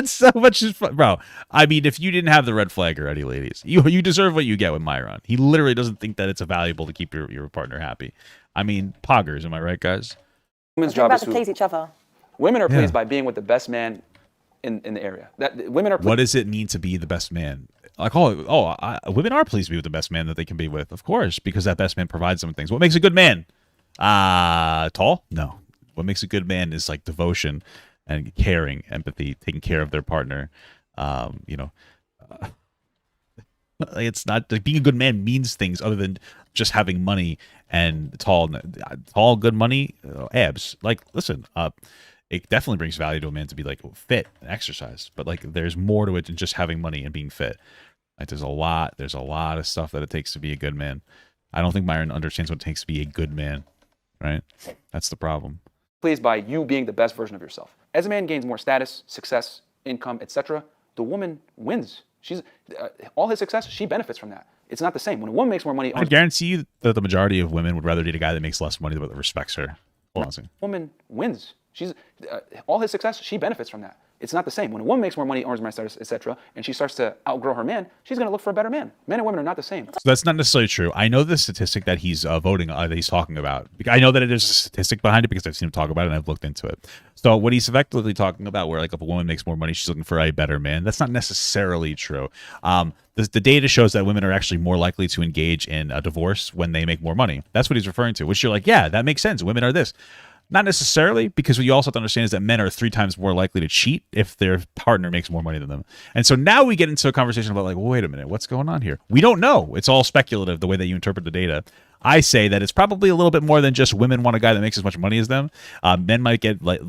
So much is fun, bro. I mean, if you didn't have the red flag already, ladies, you deserve what you get with Myron. He literally doesn't think that it's valuable to keep your partner happy. I mean, poggers, am I right, guys? Women's job is to please each other. Women are pleased by being with the best man in the area. Women are. What does it mean to be the best man? Like, women are pleased to be with the best man that they can be with, of course, because that best man provides them things. What makes a good man? Tall? No. What makes a good man is like devotion and caring, empathy, taking care of their partner. It's not like being a good man means things other than just having money and tall, good money, abs. Like, listen, it definitely brings value to a man to be like fit and exercise, but like there's more to it than just having money and being fit. Like, there's a lot of stuff that it takes to be a good man. I don't think Myron understands what it takes to be a good man, right? That's the problem. Pleased by you being the best version of yourself. As a man gains more status, success, income, etc., the woman wins. She's all his success, she benefits from that. It's not the same. When a woman makes more money, I guarantee you that the majority of women would rather date a guy that makes less money but respects her. Hold on a second. Woman wins. She's all his success, she benefits from that. It's not the same. When a woman makes more money, earns more status, etc., and she starts to outgrow her man, she's going to look for a better man. Men and women are not the same. So that's not necessarily true. I know the statistic that he's voting that he's talking about. I know that there's a statistic behind it because I've seen him talk about it and I've looked into it. So what he's effectively talking about, where like if a woman makes more money, she's looking for a better man. That's not necessarily true. The data shows that women are actually more likely to engage in a divorce when they make more money. That's what he's referring to, which you're like, yeah, that makes sense. Women are this. Not necessarily, because what you also have to understand is that men are 3 times more likely to cheat if their partner makes more money than them. And so now we get into a conversation about like, well, wait a minute, what's going on here? We don't know. It's all speculative, the way that you interpret the data. I say that it's probably a little bit more than just women want a guy that makes as much money as them. Men might get like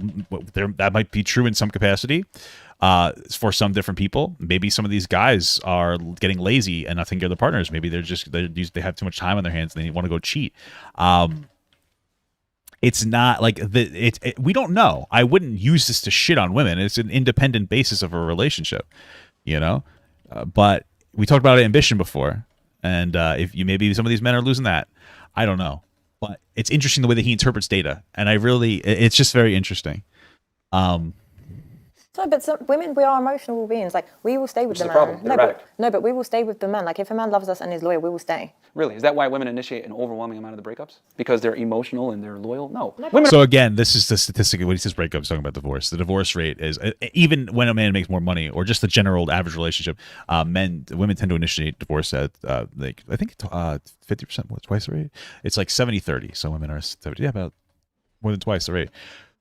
that might be true in some capacity. For some different people, maybe some of these guys are getting lazy and not taking care of their partners. Maybe they have too much time on their hands and they want to go cheat. It's not like we don't know. I wouldn't use this to shit on women. It's an independent basis of a relationship, you know. But we talked about ambition before, and if you maybe some of these men are losing that, I don't know. But it's interesting the way that he interprets data, and it's just very interesting. So, but some women, we are emotional beings. Like, we will stay with the man. No, but we will stay with the man. Like, if a man loves us and is loyal, we will stay. Really? Is that why women initiate an overwhelming amount of the breakups? Because they're emotional and they're loyal? No. So again, this is the statistic. When he says breakup, he's talking about divorce. The divorce rate is, even when a man makes more money, or just the general average relationship, women tend to initiate divorce at I think 50%, twice the rate. It's like 70-30. So women are 70, about more than twice the rate.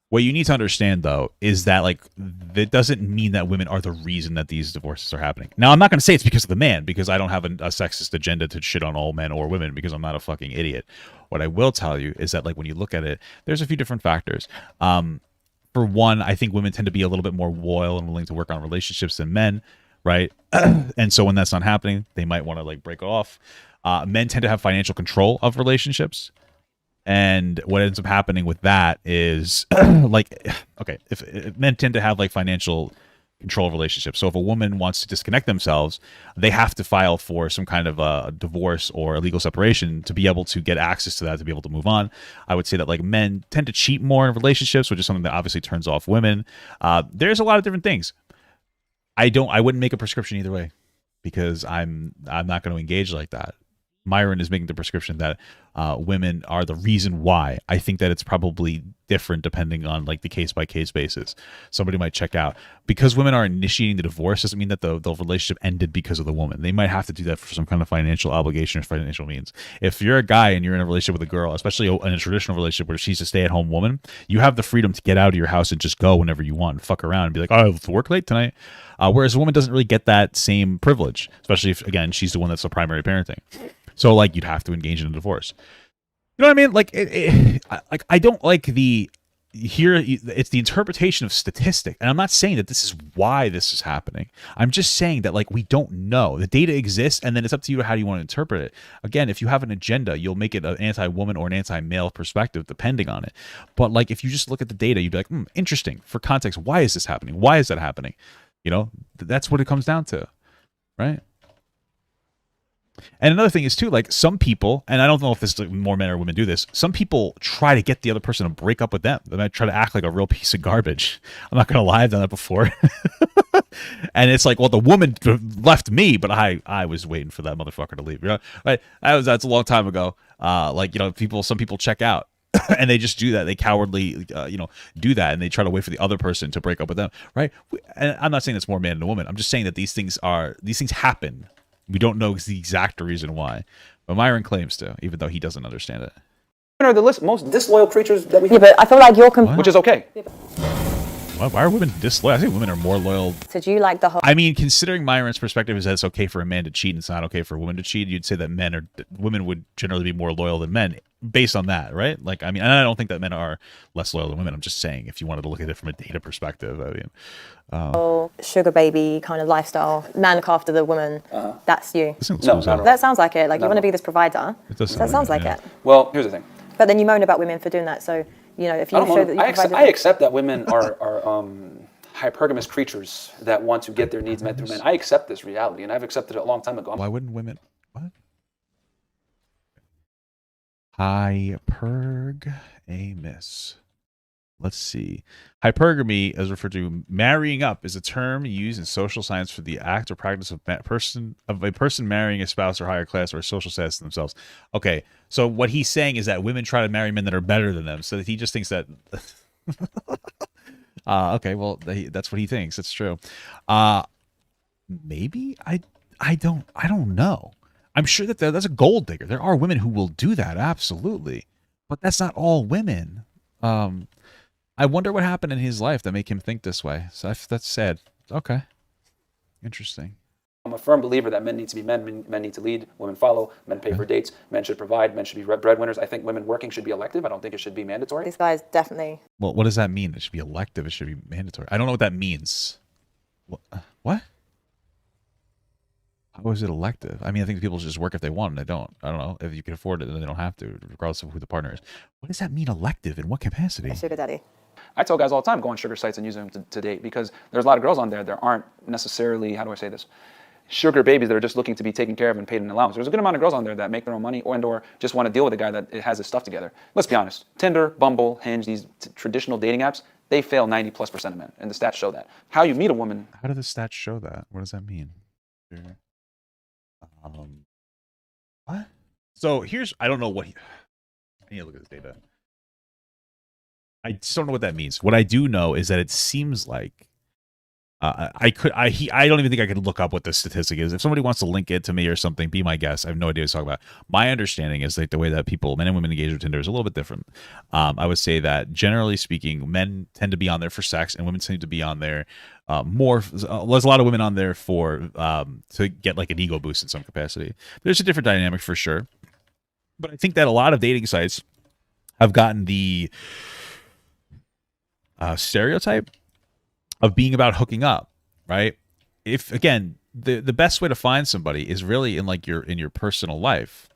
What you need to understand, though, is that like that doesn't mean that women are the reason that these divorces are happening. Now, I'm not going to say it's because of the man, because I don't have a sexist agenda to shit on all men or women, because I'm not a fucking idiot. What I will tell you is that like when you look at it, there's a few different factors. For one, I think women tend to be a little bit more loyal and willing to work on relationships than men, right? And so when that's not happening, they might want to like break it off. Men tend to have financial control of relationships. And what ends up happening with that is like, okay, if men tend to have like financial control of relationships. So if a woman wants to disconnect themselves, they have to file for some kind of a divorce or a legal separation to be able to get access to that, to be able to move on. I would say that like men tend to cheat more in relationships, which is something that obviously turns off women. There's a lot of different things. I wouldn't make a prescription either way, because I'm not going to engage like that. Myron is making the prescription that women are the reason why. I think that it's probably different depending on like the case-by-case basis. Somebody might check out. Because women are initiating the divorce doesn't mean that the relationship ended because of the woman. They might have to do that for some kind of financial obligation or financial means. If you're a guy and you're in a relationship with a girl, especially in a traditional relationship where she's a stay-at-home woman, you have the freedom to get out of your house and just go whenever you want and fuck around and be like, oh, I have to work late tonight. Whereas a woman doesn't really get that same privilege, especially if, again, she's the one that's the primary parenting. So, like, you'd have to engage in a divorce. You know what I mean? Like, I don't like it's the interpretation of statistic. And I'm not saying that this is why this is happening. I'm just saying that, like, we don't know. The data exists, and then it's up to you how do you want to interpret it. Again, if you have an agenda, you'll make it an anti-woman or an anti-male perspective, depending on it. But, like, if you just look at the data, you'd be like, interesting. For context, why is this happening? Why is that happening? You know, that's what it comes down to, right? And another thing is too, like some people, and I don't know if this is more men or women do this, some people try to get the other person to break up with them. They might try to act like a real piece of garbage. I'm not going to lie, I've done that before. And it's like, well, the woman left me, but I was waiting for that motherfucker to leave. You know, right? That's a long time ago. Like, you know, some people check out. And they just do that. They cowardly, do that, and they try to wait for the other person to break up with them, right? And I'm not saying it's more man than woman. I'm just saying that these things happen. We don't know the exact reason why, but Myron claims to, even though he doesn't understand it. Women are the most disloyal creatures that we have. Yeah, but I feel like which is okay. Why are women disloyal? I think women are more loyal. So do you like the whole... I mean, considering Myron's perspective is that it's okay for a man to cheat and it's not okay for a woman to cheat, you'd say that women would generally be more loyal than men based on that, right? Like, I mean, and I don't think that men are less loyal than women. I'm just saying, if you wanted to look at it from a data perspective, I mean, sugar baby kind of lifestyle, man look after the woman, that's you. No, that sounds like it. Like, you want to be this provider. That sounds like it. Well, here's the thing. But then you moan about women for doing that. So, you know, if you show that you I accept that women are hypergamous creatures that want to get their needs met through men. I accept this reality, and I've accepted it a long time ago. Why wouldn't women? What? Hypergamous. Let's see. Hypergamy, as referred to, marrying up, is a term used in social science for the act or practice of a person marrying a spouse or higher class or social status than themselves. Okay, so what he's saying is that women try to marry men that are better than them, so that he just thinks that. Okay, well, that's what he thinks. It's true. Maybe I don't know. I'm sure that that's a gold digger. There are women who will do that, absolutely, but that's not all women. I wonder what happened in his life that make him think this way. So that's sad. Okay, interesting. I'm a firm believer that men need to be men, men need to lead, women follow, men pay for dates, men should provide, men should be breadwinners. I think women working should be elective. I don't think it should be mandatory. This guy is definitely. Well, what does that mean? It should be elective. It should be mandatory. I don't know what that means. What? How is it elective? I mean, I think people should just work if they want, and they don't. I don't know. If you can afford it, then they don't have to, regardless of who the partner is. What does that mean, elective? In what capacity? A sugar daddy. I tell guys all the time, go on sugar sites and use them to date, because there's a lot of girls on there that aren't necessarily, how do I say this, sugar babies that are just looking to be taken care of and paid an allowance. There's a good amount of girls on there that make their own money or just want to deal with a guy that has his stuff together. Let's be honest. Tinder, Bumble, Hinge, these traditional dating apps, they fail 90+% of men, and the stats show that. How you meet a woman. How do the stats show that? What does that mean? What? So I don't know what I need to look at this data. I just don't know what that means. What I do know is that it seems like I don't even think I could look up what the statistic is. If somebody wants to link it to me or something, be my guest. I have no idea what to talk about. My understanding is like the way that men and women engage with Tinder is a little bit different. I would say that generally speaking, men tend to be on there for sex, and women tend to be on there more. There's a lot of women on there for to get like an ego boost in some capacity. There's a different dynamic for sure, but I think that a lot of dating sites have gotten the stereotype of being about hooking up, right? If again, the best way to find somebody is really in like in your personal life,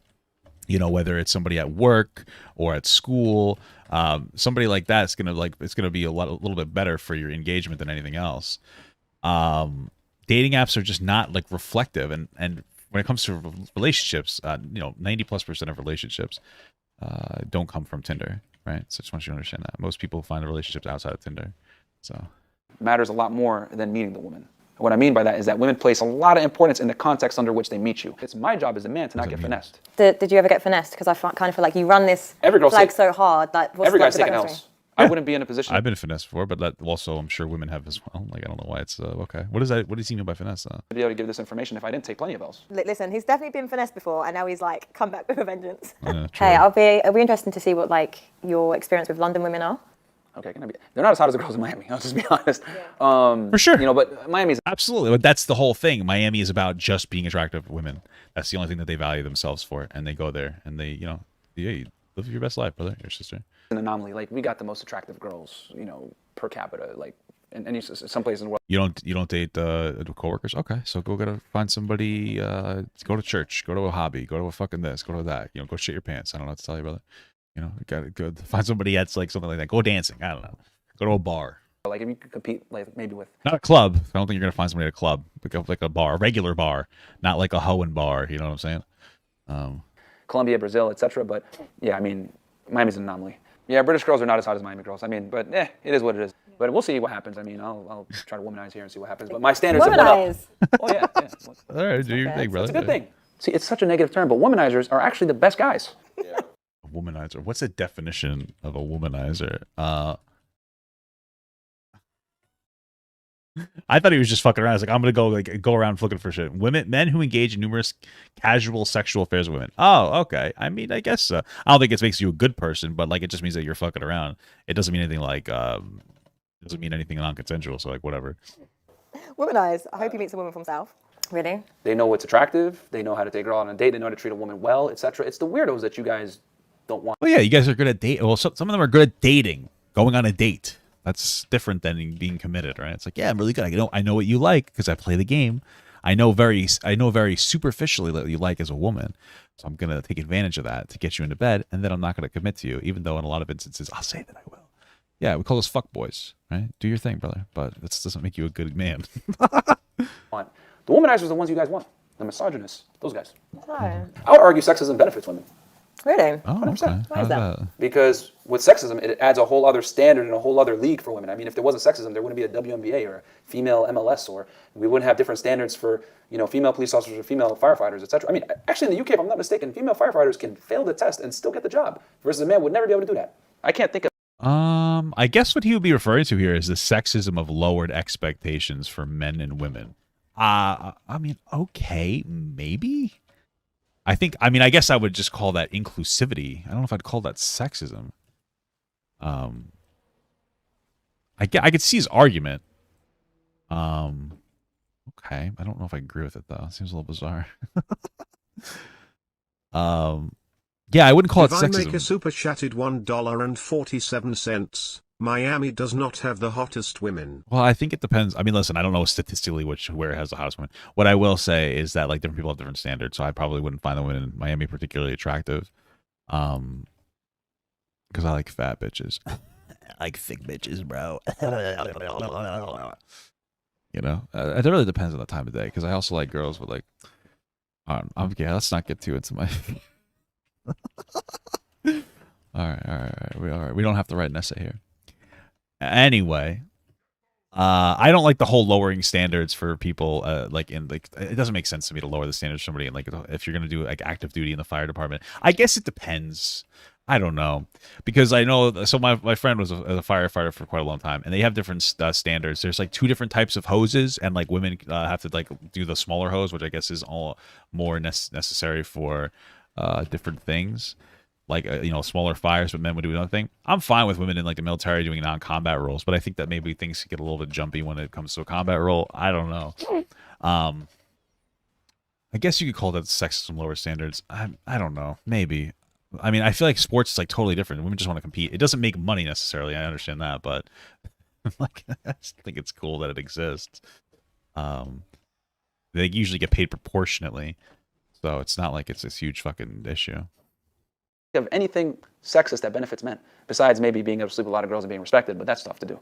you know, whether it's somebody at work or at school, somebody like that. It's gonna be a little bit better for your engagement than anything else. Dating apps are just not like reflective, and when it comes to relationships, 90+% of relationships don't come from Tinder, right? So I just want you to understand that most people find the relationships outside of Tinder. So matters a lot more than meeting the woman. What I mean by that is that women place a lot of importance in the context under which they meet you. It's my job as a man to not get finessed. Did you ever get finessed? Because I kind of feel like you run this flag so hard. Like, every guy's taking L's. I wouldn't be in a position. I've been finessed before, but that also I'm sure women have as well. Like I don't know why it's okay. What does he mean by finesse? To be able to give this information if I didn't take plenty of L's. Listen, he's definitely been finessed before, and now he's like come back with a vengeance. Hey, it'll be interesting to see what like your experience with London women are. Okay, they're not as hot as the girls in Miami. I'll just be honest. Yeah. For sure. But Miami's absolutely. But that's the whole thing. Miami is about just being attractive women. That's the only thing that they value themselves for, and they go there and they, you live your best life, brother, your sister. An anomaly. Like we got the most attractive girls, per capita. Like in some places in the world. You don't date coworkers? Okay, so gotta find somebody. Go to church. Go to a hobby. Go to a fucking this. Go to that. Go shit your pants. I don't know what to tell you, brother. Gotta go find somebody that's like something like that. Go dancing. I don't know. Go to a bar. Like if you could compete, like maybe with not a club. I don't think you're gonna find somebody at a club. Like a bar, a regular bar, not like a hoeing bar. You know what I'm saying? Colombia, Brazil, etc. But yeah, I mean, Miami's an anomaly. Yeah, British girls are not as hot as Miami girls. I mean, but it is what it is. But we'll see what happens. I mean, I'll try to womanize here and see what happens. But my standards have went up. Oh yeah. All right, do your thing, brother. It's a good thing. See, it's such a negative term, but womanizers are actually the best guys. Yeah. Womanizer. What's the definition of a womanizer? I thought he was just fucking around. I was like, I'm gonna go around looking for shit. Men who engage in numerous casual sexual affairs with women. Oh, okay. I mean, I guess I don't think it makes you a good person, but like it just means that you're fucking around. It doesn't mean anything like doesn't mean anything non-consensual. So like whatever. Womanize. I hope he meets a woman from South. Really? They know what's attractive. They know how to take a girl on a date. They know how to treat a woman well, etc. It's the weirdos that you guys don't want. Well, yeah, you guys are good at dating. Well, some of them are good at dating, going on a date. That's different than being committed, right? It's like, yeah, I'm really good. I know what you like because I play the game. I know very superficially what you like as a woman. So I'm gonna take advantage of that to get you into bed, and then I'm not gonna commit to you, even though in a lot of instances I'll say that I will. Yeah, we call those fuck boys, right? Do your thing, brother, but that doesn't make you a good man. The womanizers are the ones you guys want. The misogynists, those guys. No. I would argue sexism benefits women. Really? Oh, 100%. okay. Why is that? Because with sexism, it adds a whole other standard and a whole other league for women. I mean, if there wasn't sexism, there wouldn't be a WNBA or a female MLS, or we wouldn't have different standards for, you know, female police officers or female firefighters, etc. I mean, actually in the UK, if I'm not mistaken, female firefighters can fail the test and still get the job, versus a man would never be able to do that. I can't think of. I guess what he would be referring to here is the sexism of lowered expectations for men and women. I mean, okay, maybe. I guess I would just call that inclusivity. I don't know if I'd call that sexism. I could see his argument. Okay, I don't know if I agree with it though. It seems a little bizarre. Yeah, I wouldn't call it sexism. If I make a super chatted $1.47, Miami does not have the hottest women. Well, I think it depends. I mean, listen, I don't know statistically where it has the hottest women. What I will say is that like different people have different standards, so I probably wouldn't find the women in Miami particularly attractive. Because I like fat bitches. I like thick bitches, bro. You know, it really depends on the time of day. Because I also like girls with like, yeah, let's not get too into my. All right. We don't have to write an essay here. Anyway, I don't like the whole lowering standards for people. It doesn't make sense to me to lower the standards for somebody. Like, if you're gonna do like active duty in the fire department, I guess it depends. I don't know, because I know. So my friend was a firefighter for quite a long time, and they have different standards. There's like 2 different types of hoses, and like women have to like do the smaller hose, which I guess is all more necessary for different things. Like, you know, smaller fires, but men would do another thing. I'm fine with women in like the military doing non-combat roles, but I think that maybe things get a little bit jumpy when it comes to a combat role. I don't know. I guess you could call that sexism, lower standards. I don't know. Maybe. I mean, I feel like sports is like totally different. Women just want to compete. It doesn't make money necessarily. I understand that, but like, I just think it's cool that it exists. They usually get paid proportionately, so it's not like it's this huge fucking issue. Of anything sexist that benefits men, besides maybe being able to sleep with a lot of girls and being respected, but that's tough to do.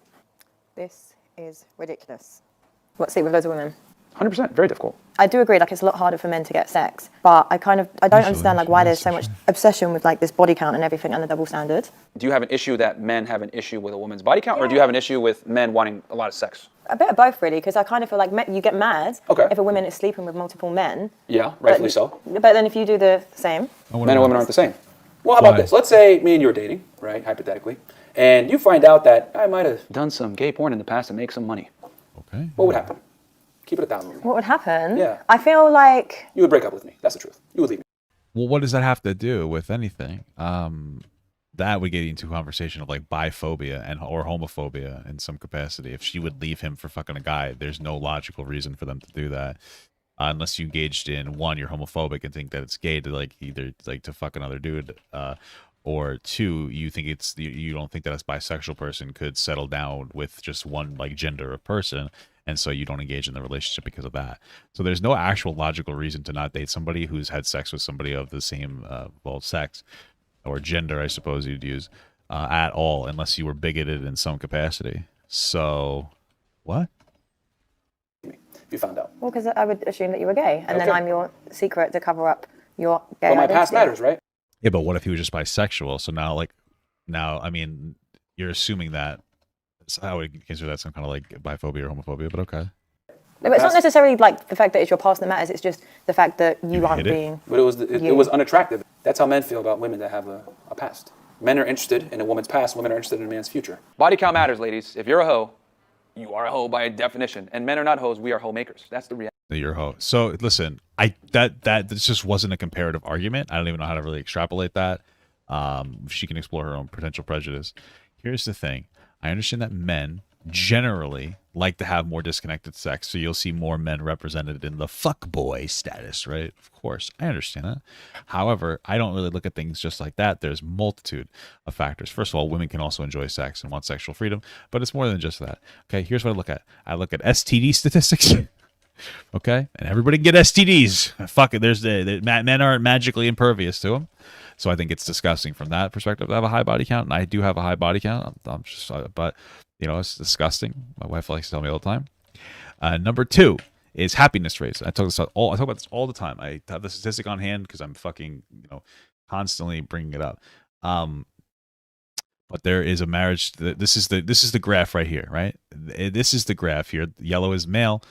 This is ridiculous. What, sleep with loads of women? 100%, very difficult. I do agree, like it's a lot harder for men to get sex, but I don't understand like why there's so much obsession with like this body count and everything and the double standard. Do you have an issue that men have an issue with a woman's body count, or do you have an issue with men wanting a lot of sex? A bit of both, really, because I kind of feel like you get mad if a woman is sleeping with multiple men. Yeah, rightfully so. But then if you do the same. Men and women aren't the same. Well, how about this? Let's say me and you're dating, right, hypothetically, and you find out that I might have done some gay porn in the past to make some money. Okay. What would happen? Keep it 1,000 with me. What would happen? Yeah. I feel like... You would break up with me. That's the truth. You would leave me. Well, what does that have to do with anything? That would get into a conversation of like biphobia or homophobia in some capacity. If she would leave him for fucking a guy, there's no logical reason for them to do that. Unless you engaged in, 1, you're homophobic and think that it's gay to like either like to fuck another dude, or 2, you think you don't think that a bisexual person could settle down with just one like gender of person, and so you don't engage in the relationship because of that. So there's no actual logical reason to not date somebody who's had sex with somebody of the same sex or gender, I suppose you'd use, at all, unless you were bigoted in some capacity. So, what? You found out. Well, because I would assume that you were gay, and then I'm your secret to cover up your gay But my identity. past matters, right? Yeah, but what if he was just bisexual? So now, I mean, you're assuming that. So I would consider that some kind of like biphobia or homophobia, but okay. No, but it's not necessarily like the fact that it's your past that matters. It's just the fact that you aren't being. But it was unattractive. That's how men feel about women that have a past. Men are interested in a woman's past. Women are interested in a man's future. Body count matters, ladies. If you're a hoe, you are a hoe by definition. And men are not hoes. We are hoe makers. That's the reality. You're a hoe. So listen, that this just wasn't a comparative argument. I don't even know how to really extrapolate that. She can explore her own potential prejudice. Here's the thing. I understand that men generally like to have more disconnected sex, so you'll see more men represented in the fuckboy status, right? Of course, I understand that. However, I don't really look at things just like that. There's multitude of factors. First of all, women can also enjoy sex and want sexual freedom, but it's more than just that. Okay, here's what I look at. I look at STD statistics. Okay, and everybody can get STDs. Fuck it. Men aren't magically impervious to them. So I think it's disgusting from that perspective to have a high body count, and I do have a high body count. But you know, it's disgusting. My wife likes to tell me all the time. Number 2 is happiness rates. I talk about this all the time. I have the statistic on hand because I'm fucking constantly bringing it up. But there is a marriage. This is the graph right here, right? This is the graph here. Yellow is male,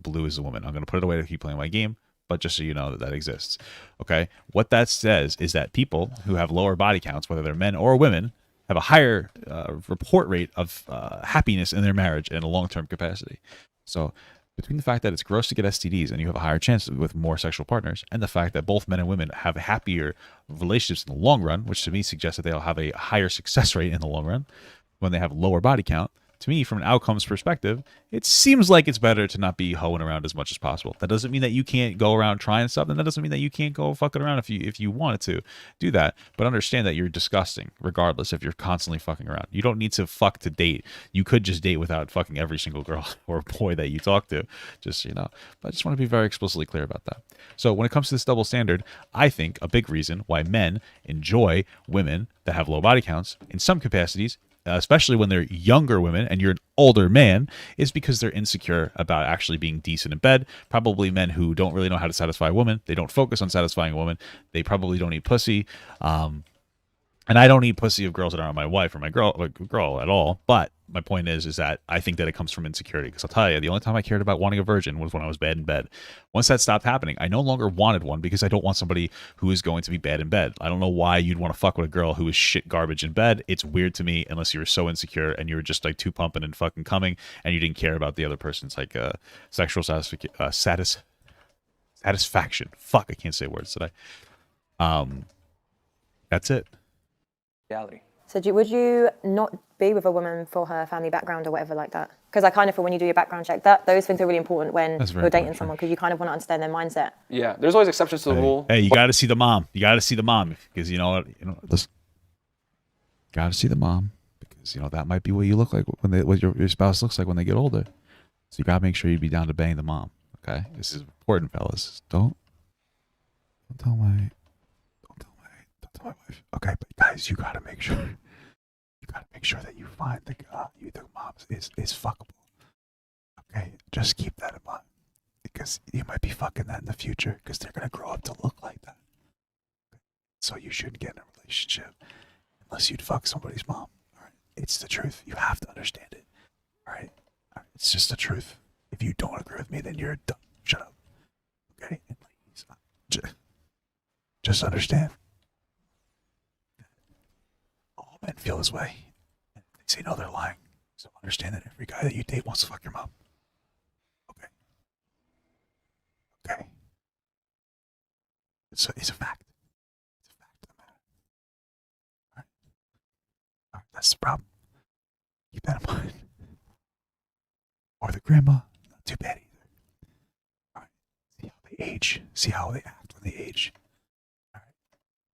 blue is a woman. I'm going to put it away to keep playing my game, but just so you know that that exists. Okay? What that says is that people who have lower body counts, whether they're men or women, have a higher report rate of happiness in their marriage in a long-term capacity. So between the fact that it's gross to get STDs and you have a higher chance with more sexual partners, and the fact that both men and women have happier relationships in the long run, which to me suggests that they'll have a higher success rate in the long run when they have lower body count, to me, from an outcomes perspective, it seems like it's better to not be hoeing around as much as possible. That doesn't mean that you can't go around trying stuff, and that doesn't mean that you can't go fucking around if you wanted to do that. But understand that you're disgusting, regardless if you're constantly fucking around. You don't need to fuck to date. You could just date without fucking every single girl or boy that you talk to, just so you know. But I just want to be very explicitly clear about that. So when it comes to this double standard, I think a big reason why men enjoy women that have low body counts in some capacities, especially when they're younger women and you're an older man, is because they're insecure about actually being decent in bed. Probably men who don't really know how to satisfy a woman. They don't focus on satisfying a woman. They probably don't eat pussy. And I don't eat pussy of girls that aren't my wife or my girl at all. But my point is that I think that it comes from insecurity. Because I'll tell you, the only time I cared about wanting a virgin was when I was bad in bed. Once that stopped happening, I no longer wanted one because I don't want somebody who is going to be bad in bed. I don't know why you'd want to fuck with a girl who is shit garbage in bed. It's weird to me unless you were so insecure and you were just like too pumping and fucking coming and you didn't care about the other person's like sexual satisfaction. Fuck, I can't say words today. That's it. Reality. So would you not be with a woman for her family background or whatever like that? Because I kind of feel when you do your background check, those things are really important when you're dating someone, because you kind of want to understand their mindset. Yeah, there's always exceptions to the rule. Hey, you got to see the mom. You got to see the mom because you know what? Listen, got to see the mom because that might be what you look like when what your spouse looks like when they get older. So you got to make sure you be down to bang the mom. Okay, this is important, fellas. Don't tell my wife. Okay, but guys, you gotta make sure that you find the mom is fuckable. Okay, just keep that in mind because you might be fucking that in the future because they're gonna grow up to look like that. So you shouldn't get in a relationship unless you'd fuck somebody's mom. All right, it's the truth. You have to understand it. All right, it's just the truth. If you don't agree with me, then you're dumb. Shut up. Okay, and ladies, just understand. Men feel this way. They say no, they're lying. So understand that every guy that you date wants to fuck your mom. Okay. It's a fact. It's a fact of the matter. All right. That's the problem. Keep that in mind. Or the grandma, not too bad either. All right. See how they age. See how they act when they age. All right.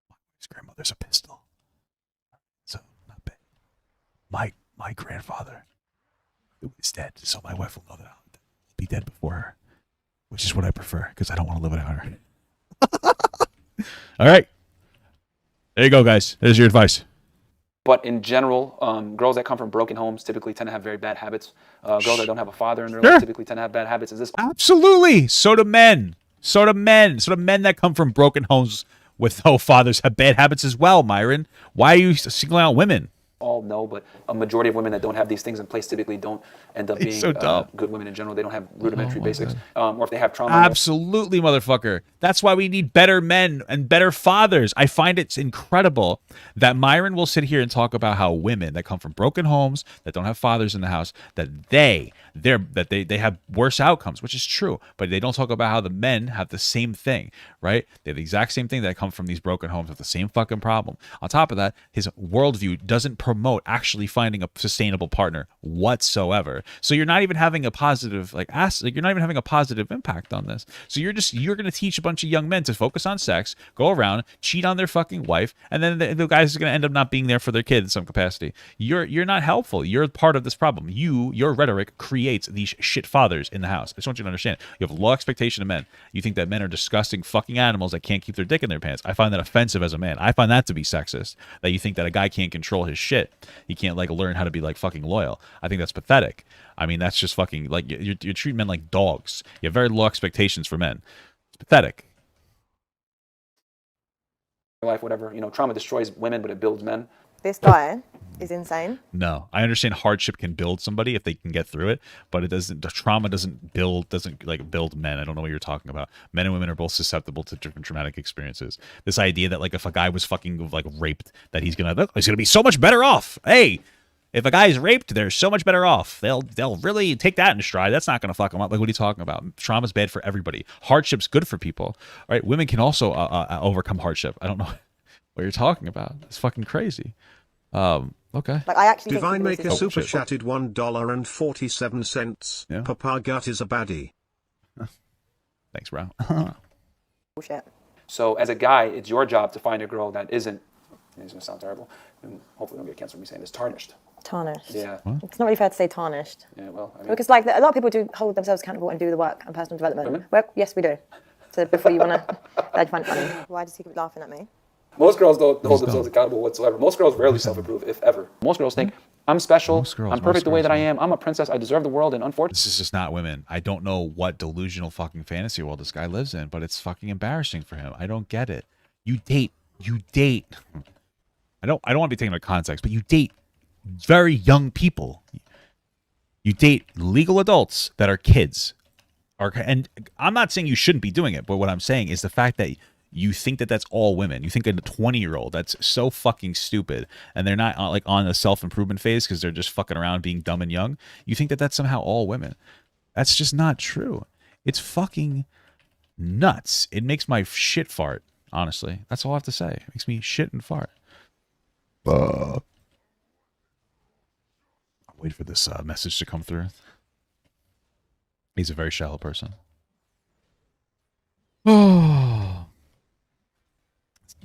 My wife's grandmother's a pistol. So not bad. My grandfather is dead, so my wife will know that I'll be dead before her, which is what I prefer because I don't want to live without her. All right, there you go, guys. There's your advice. But in general, girls that come from broken homes typically tend to have very bad habits. Girls that don't have a father in their life typically tend to have bad habits. Is this absolutely? So do men. So do men that come from broken homes with no fathers have bad habits as well, Myron. Why are you singling out women? All no, but a majority of women that don't have these things in place typically don't end up being so good women in general. They don't have rudimentary basics. Or if they have trauma. Absolutely, motherfucker. That's why we need better men and better fathers. I find it's incredible that Myron will sit here and talk about how women that come from broken homes, that don't have fathers in the house, that they have worse outcomes, which is true. But they don't talk about how the men have the same thing, right? They have the exact same thing that come from these broken homes with the same fucking problem. On top of that, his worldview doesn't promote actually finding a sustainable partner whatsoever. So you're not even having a positive you're not even having a positive impact on this. So you're going to teach a bunch of young men to focus on sex, go around, cheat on their fucking wife, and then the guys are going to end up not being there for their kid in some capacity. You're not helpful. You're part of this problem. Your rhetoric creates these shit fathers in the house. I just want you to understand. You have low expectation of men. You think that men are disgusting fucking animals that can't keep their dick in their pants. I find that offensive as a man. I find that to be sexist. That you think that a guy can't control his shit. He can't learn how to be fucking loyal. I think that's pathetic. I mean, that's just fucking you treat men like dogs. You have very low expectations for men. It's pathetic. life, whatever. You know, trauma destroys women, but it builds men. This guy is insane. No, I understand hardship can build somebody if they can get through it, but it doesn't. The trauma doesn't build men. I don't know what you're talking about. Men and women are both susceptible to different traumatic experiences. This idea that like if a guy was fucking like raped, that he's gonna be so much better off. Hey, if a guy is raped, they're so much better off. They'll really take that in stride. That's not gonna fuck them up. Like, what are you talking about? Trauma's bad for everybody. Hardship's good for people. All right, women can also overcome hardship. I don't know what you're talking about. It's fucking crazy. Okay. Like, I actually Divine think Maker super chatted $1.47. Yeah. Papa Gut is a baddie. Thanks, bro. bullshit. So as a guy, it's your job to find a girl that isn't, it's going to sound terrible, and hopefully don't get canceled for me saying this, tarnished. Tarnished. Yeah. It's not really fair to say tarnished. Yeah, well, I mean, Because like a lot of people do hold themselves accountable and do the work and personal development. Women? Well, yes, we do. So before you want to, I find it funny. Why does he keep laughing at me? most girls don't hold themselves accountable whatsoever. Most girls rarely self-approve, if ever. Most girls think, I'm special, I'm perfect the way that I am, I'm a princess, I deserve the world, and unfortunately... This is just not women. I don't know what delusional fucking fantasy world this guy lives in, but it's fucking embarrassing for him. I don't get it. You date. I don't want to be taken out of context, but you date very young people. You date legal adults that are kids. And I'm not saying you shouldn't be doing it, but what I'm saying is the fact that you think that that's all women. You think a 20-year-old, that's so fucking stupid, and they're not like on a self-improvement phase because they're just fucking around being dumb and young. You think that that's somehow all women. That's just not true. It's fucking nuts. It makes my shit fart, honestly. That's all I have to say. It makes me shit and fart. I'll wait for this message to come through. He's a very shallow person. Oh.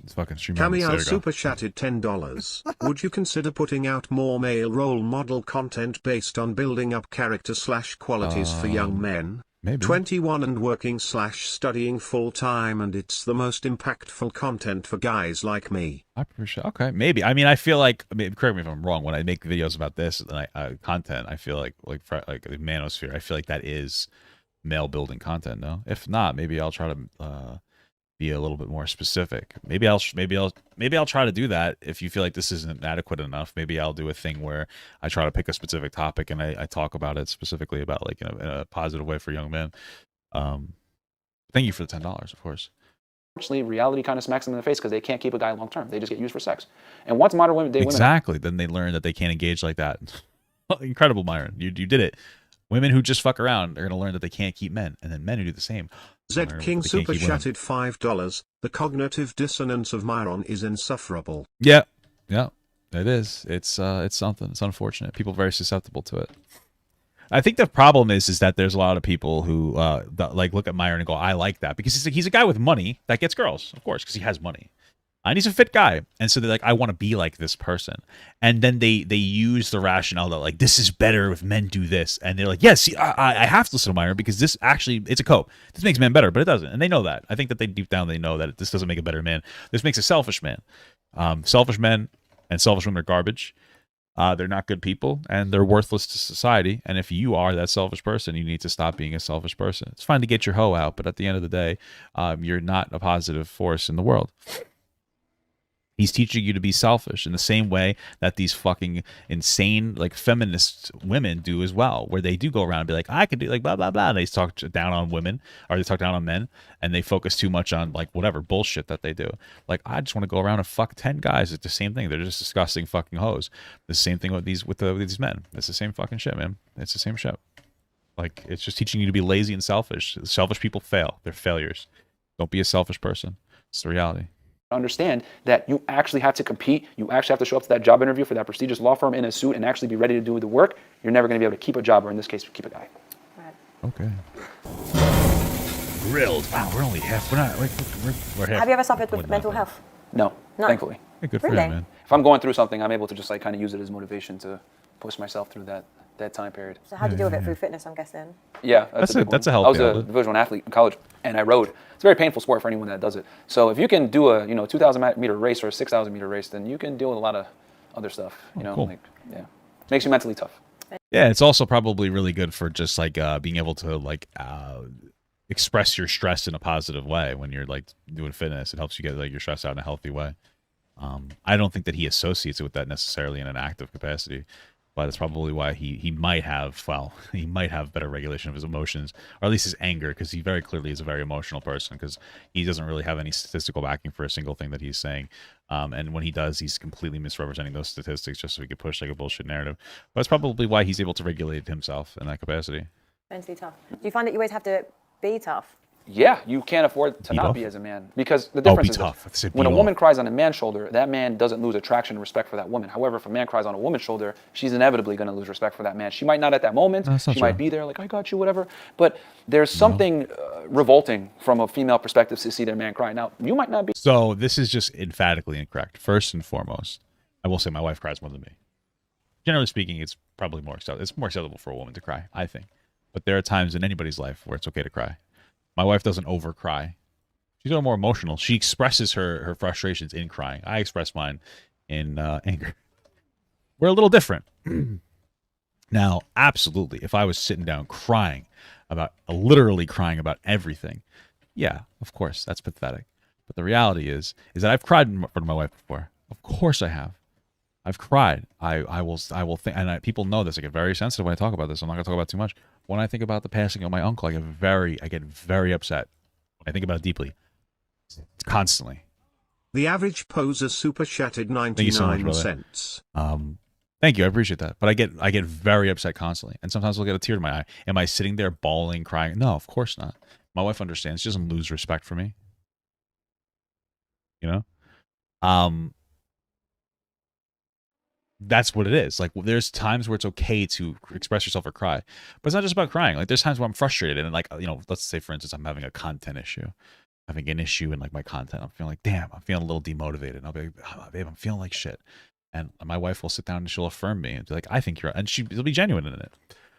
It's fucking stream. Camille super chatted $10. Would you consider putting out more male role model content based on building up character / qualities for young men? Maybe. 21 and working / studying full time, and it's the most impactful content for guys like me. I appreciate. Okay, maybe. I mean, I feel like. I mean, correct me if I'm wrong. When I make videos about this content, I feel like the manosphere. I feel like that is male building content. No, if not, maybe I'll try to be a little bit more specific. Maybe I'll try to do that. If you feel like this isn't adequate enough, maybe I'll do a thing where I try to pick a specific topic and I talk about it specifically about like in a positive way for young men. Thank you for the $10, of course. Unfortunately, reality kind of smacks them in the face because they can't keep a guy long term. They just get used for sex. And once modern women, exactly, then they learn that they can't engage like that. Incredible, Myron. You did it. Women who just fuck around are going to learn that they can't keep men, and then men who do the same. Zed King super chatted $5. The cognitive dissonance of Myron is insufferable. Yeah, it is. It's something. It's unfortunate. People are very susceptible to it. I think the problem is that there's a lot of people who like look at Myron and go, I like that, because he's a guy with money that gets girls, of course, because he has money. And he's a fit guy. And so they're like, I want to be like this person. And then they use the rationale that like, this is better if men do this. And they're like, yes, I have to listen to Myron because this actually, it's a cope. This makes men better, but it doesn't. And they know that. I think that deep down, they know that this doesn't make a better man. This makes a selfish man. Selfish men and selfish women are garbage. They're not good people, and they're worthless to society. And if you are that selfish person, you need to stop being a selfish person. It's fine to get your hoe out, but at the end of the day, you're not a positive force in the world. He's teaching you to be selfish in the same way that these fucking insane, like, feminist women do as well, where they do go around and be like, I could do like blah, blah, blah. And they talk down on women, or they talk down on men, and they focus too much on like whatever bullshit that they do. Like, I just want to go around and fuck 10 guys. It's the same thing. They're just disgusting fucking hoes. The same thing with these men. It's the same fucking shit, man. It's the same shit. Like, it's just teaching you to be lazy and selfish. Selfish people fail. They're failures. Don't be a selfish person. It's the reality. Understand that you actually have to compete. You actually have to show up to that job interview for that prestigious law firm in a suit and actually be ready to do the work. You're never going to be able to keep a job, or in this case, keep a guy. Right. Okay. Grilled. Wow, we're only half. We're not. We're half. Have you ever suffered with mental health? No, thankfully. Hey, good for Really? you, man. If I'm going through something, I'm able to just like kind of use it as motivation to push myself through that time period. So how do you deal with it? Through fitness, I'm guessing. Yeah, That's a big a one. healthy I was a outlet. Division I athlete in college, and I rode. It's a very painful sport for anyone that does it. So if you can do a 2,000 meter race or a 6,000 meter race, then you can deal with a lot of other stuff. Cool. Like, yeah, makes you mentally tough. Yeah, it's also probably really good for just like being able to like express your stress in a positive way when you're like doing fitness. It helps you get like your stress out in a healthy way. I don't think that he associates it with that necessarily in an active capacity, but that's probably why he might have, well, he might have better regulation of his emotions, or at least his anger, because he very clearly is a very emotional person, because he doesn't really have any statistical backing for a single thing that he's saying. And when he does, he's completely misrepresenting those statistics just so he could push like a bullshit narrative. But that's probably why he's able to regulate himself in that capacity. Mentally tough. Do you find that you always have to be tough? Yeah, you can't afford to not be as a man, because the difference is this. When a woman cries on a man's shoulder, that man doesn't lose attraction and respect for that woman. However, if a man cries on a woman's shoulder, she's inevitably going to lose respect for that man. She might not at that moment. She might be there like, I got you, whatever. But there's something revolting from a female perspective to see their man cry. Now, you might not be. So this is just emphatically incorrect. First and foremost, I will say my wife cries more than me. Generally speaking, it's probably more acceptable. It's more acceptable for a woman to cry, I think. But there are times in anybody's life where it's okay to cry. My wife doesn't over cry. She's a little more emotional. She expresses her frustrations in crying. I express mine in anger. We're a little different. Now, absolutely, if I was sitting down crying about, literally crying about everything, yeah, of course, that's pathetic. But the reality is that I've cried in front of my wife before. Of course I have. I've cried. I will think, and people know this. I get very sensitive when I talk about this. I'm not going to talk about it too much. When I think about the passing of my uncle, I get very upset. I think about it deeply, constantly. The average poser super chatted 99 cents. Thank you, I appreciate that. But I get very upset constantly, and sometimes I'll get a tear in my eye. Am I sitting there bawling, crying? No, of course not. My wife understands. She doesn't lose respect for me. You know, that's what it is. Like, there's times where it's okay to express yourself or cry, but it's not just about crying. Like, there's times where I'm frustrated and, like, you know, let's say for instance I'm having a content issue, having an issue in like my content. I'm feeling like, damn, I'm feeling a little demotivated. And I'll be like, oh, babe, I'm feeling like shit. And my wife will sit down and she'll affirm me and be like, I think you're, and she'll be genuine in it.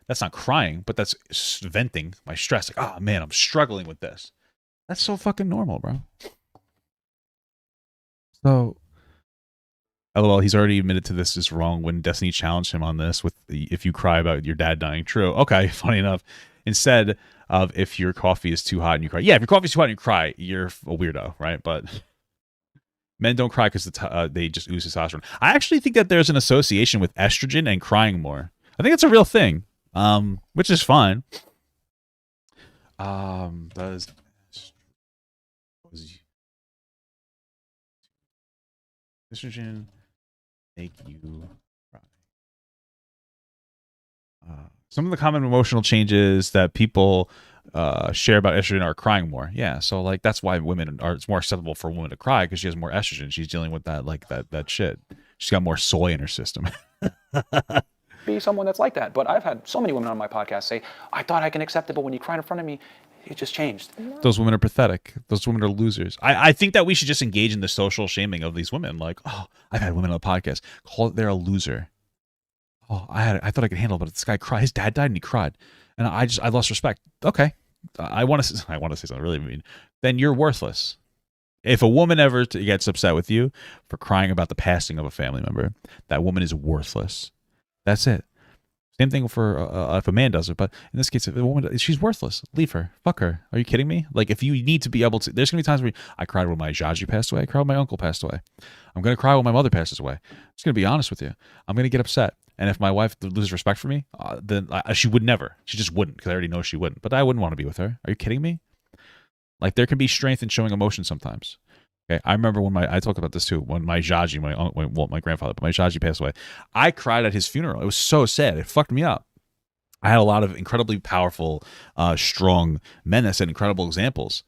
That's not crying, but that's venting my stress. Like, oh man, I'm struggling with this. That's so fucking normal, bro. So, LOL, he's already admitted to this is wrong when Destiny challenged him on this with if you cry about your dad dying. True. Okay, funny enough. Instead of if your coffee is too hot and you cry. Yeah, if your coffee is too hot and you cry, you're a weirdo, right? But men don't cry because they just ooze testosterone. I actually think that there's an association with estrogen and crying more. I think it's a real thing, which is fine. Does estrogen make you cry? Some of the common emotional changes that people share about estrogen are crying more. Yeah, so like that's why it's more acceptable for a woman to cry because she has more estrogen. She's dealing with that that shit. She's got more soy in her system. Be someone that's like that, but I've had so many women on my podcast say, I thought I can accept it, but when you cried in front of me, it just changed. Those women are pathetic. Those women are losers. I think that we should just engage in the social shaming of these women. Like, oh, I've had women on the podcast call it they're a loser. Oh, I thought I could handle it, but this guy cried. His dad died and he cried, and I lost respect. Okay, I want to say something really mean. Then you're worthless. If a woman ever gets upset with you for crying about the passing of a family member, that woman is worthless. That's it. Same thing for if a man does it, but in this case, if a woman, she's worthless. Leave her. Fuck her. Are you kidding me? Like, if you need to be able to, there's gonna be times where I cried when my Jaji passed away. I cried when my uncle passed away. I'm gonna cry when my mother passes away. I'm just gonna be honest with you. I'm gonna get upset, and if my wife loses respect for me, then she would never. She just wouldn't, because I already know she wouldn't. But I wouldn't want to be with her. Are you kidding me? Like, there can be strength in showing emotion sometimes. Okay, I remember when I talked about this too, when my Jaji, my grandfather, but my Jaji passed away. I cried at his funeral. It was so sad. It fucked me up. I had a lot of incredibly powerful, strong men that set incredible examples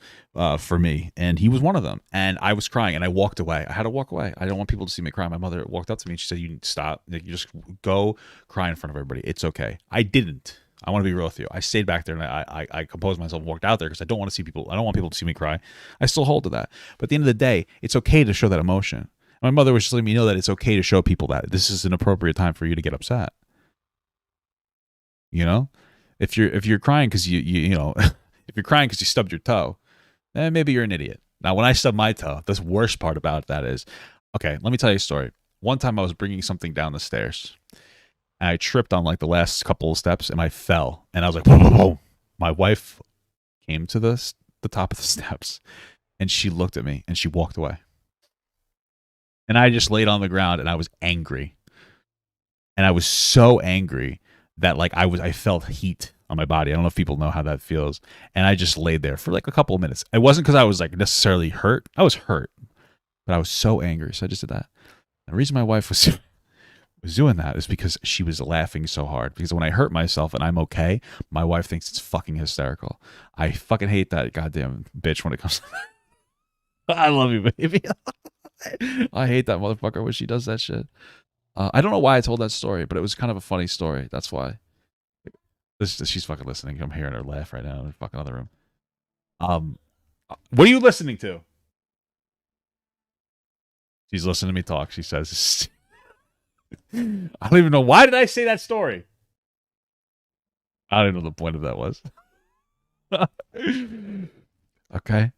for me, and he was one of them. And I was crying, and I walked away. I had to walk away. I don't want people to see me cry. My mother walked up to me, and she said, "You need to stop. Like, you just go cry in front of everybody. It's okay." I didn't. I want to be real with you. I stayed back there, and I composed myself and walked out there because I don't want to see people. I don't want people to see me cry. I still hold to that. But at the end of the day, it's okay to show that emotion. My mother was just letting me know that it's okay to show people that this is an appropriate time for you to get upset. You know, if you're crying because you know, if you're crying because you stubbed your toe, then maybe you're an idiot. Now, when I stubbed my toe, the worst part about that is, okay, let me tell you a story. One time I was bringing something down the stairs, and I tripped on like the last couple of steps, and I fell, and I was like, whoa, whoa, whoa. My wife came to the top of the steps, and she looked at me and she walked away. And I just laid on the ground and I was angry. And I was so angry that like I felt heat on my body. I don't know if people know how that feels. And I just laid there for like a couple of minutes. It wasn't because I was like necessarily hurt. I was hurt, but I was so angry. So I just did that. The reason my wife was doing that is because she was laughing so hard. Because when I hurt myself and I'm okay, my wife thinks it's fucking hysterical. I fucking hate that goddamn bitch when it comes to that. I love you, baby. I hate that motherfucker when she does that shit. I don't know why I told that story, but it was kind of a funny story. That's why. She's fucking listening. I'm hearing her laugh right now in the fucking other room. What are you listening to? She's listening to me talk. She says, I don't even know. Why did I say that story? I don't even know the point of that was. Okay.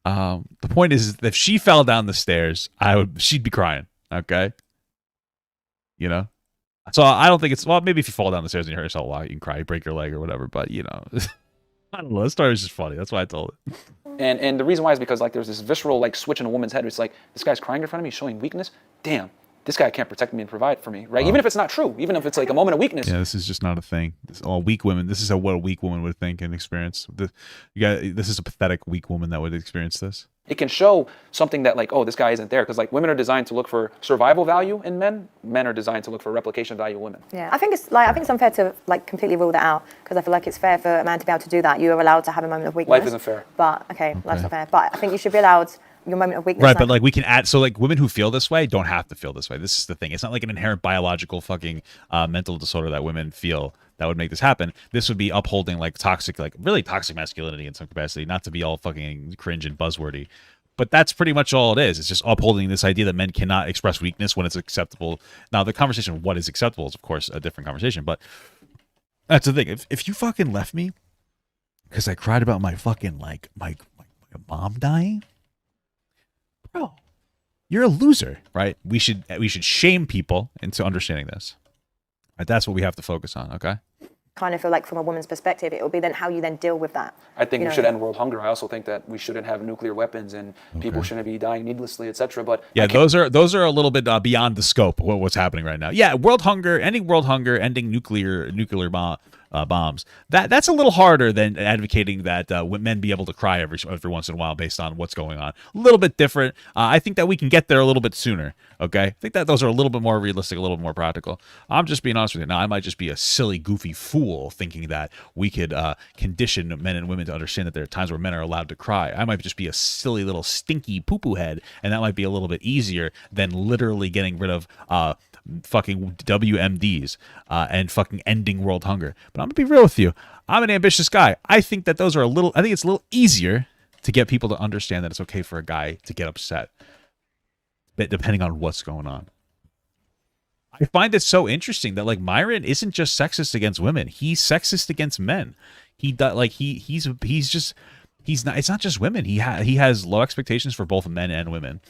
The point is, if she fell down the stairs, she'd be crying. Okay. You know? So I don't think it's, well, maybe if you fall down the stairs and you hurt yourself a lot, you can cry, you break your leg or whatever, but you know, I don't know. That story was just funny. That's why I told it. And the reason why is because like there's this visceral like switch in a woman's head. It's like, this guy's crying in front of me, showing weakness. Damn, this guy can't protect me and provide for me, right? Even if it's not true, even if it's like a moment of weakness. Yeah, this is just not a thing. This all weak women. This is what a weak woman would think and experience. This is a pathetic weak woman that would experience this. It can show something that like, oh, this guy isn't there. Because like women are designed to look for survival value in men. Men are designed to look for replication value in women. Yeah, I think it's unfair to like completely rule that out, because I feel like it's fair for a man to be able to do that. You are allowed to have a moment of weakness. Life isn't fair. But life's not fair. But I think you should be allowed your moment of weakness. Right, but like we can add, so like women who feel this way don't have to feel this way. This is the thing. It's not like an inherent biological fucking mental disorder that women feel that would make this happen. This would be upholding like toxic, like really toxic masculinity in some capacity, not to be all fucking cringe and buzzwordy. But that's pretty much all it is. It's just upholding this idea that men cannot express weakness when it's acceptable. Now, the conversation of what is acceptable is, of course, a different conversation. But that's the thing. If you fucking left me because I cried about my fucking, like, my mom dying, bro, you're a loser, right? We should shame people into understanding this. Right? That's what we have to focus on, okay? Kind of feel like from a woman's perspective, it will be then how you then deal with that. I think we should end world hunger. I also think that we shouldn't have nuclear weapons and people shouldn't be dying needlessly, etc. But yeah, those are a little bit beyond the scope of what's happening right now. Yeah, world hunger, ending nuclear bombs. That's a little harder than advocating that men be able to cry every once in a while based on what's going on. A little bit different. I think that we can get there a little bit sooner. Okay, I think that those are a little bit more realistic, a little bit more practical. I'm just being honest with you. Now, I might just be a silly, goofy fool thinking that we could condition men and women to understand that there are times where men are allowed to cry. I might just be a silly little stinky poo-poo head, and that might be a little bit easier than literally getting rid of fucking WMDs and fucking ending world hunger. But I'm gonna be real with you. I'm an ambitious guy. I think that those are I think it's a little easier to get people to understand that it's okay for a guy to get upset, but depending on what's going on. I find it so interesting that like Myron isn't just sexist against women. He's sexist against men. He's not. It's not just women. He has low expectations for both men and women.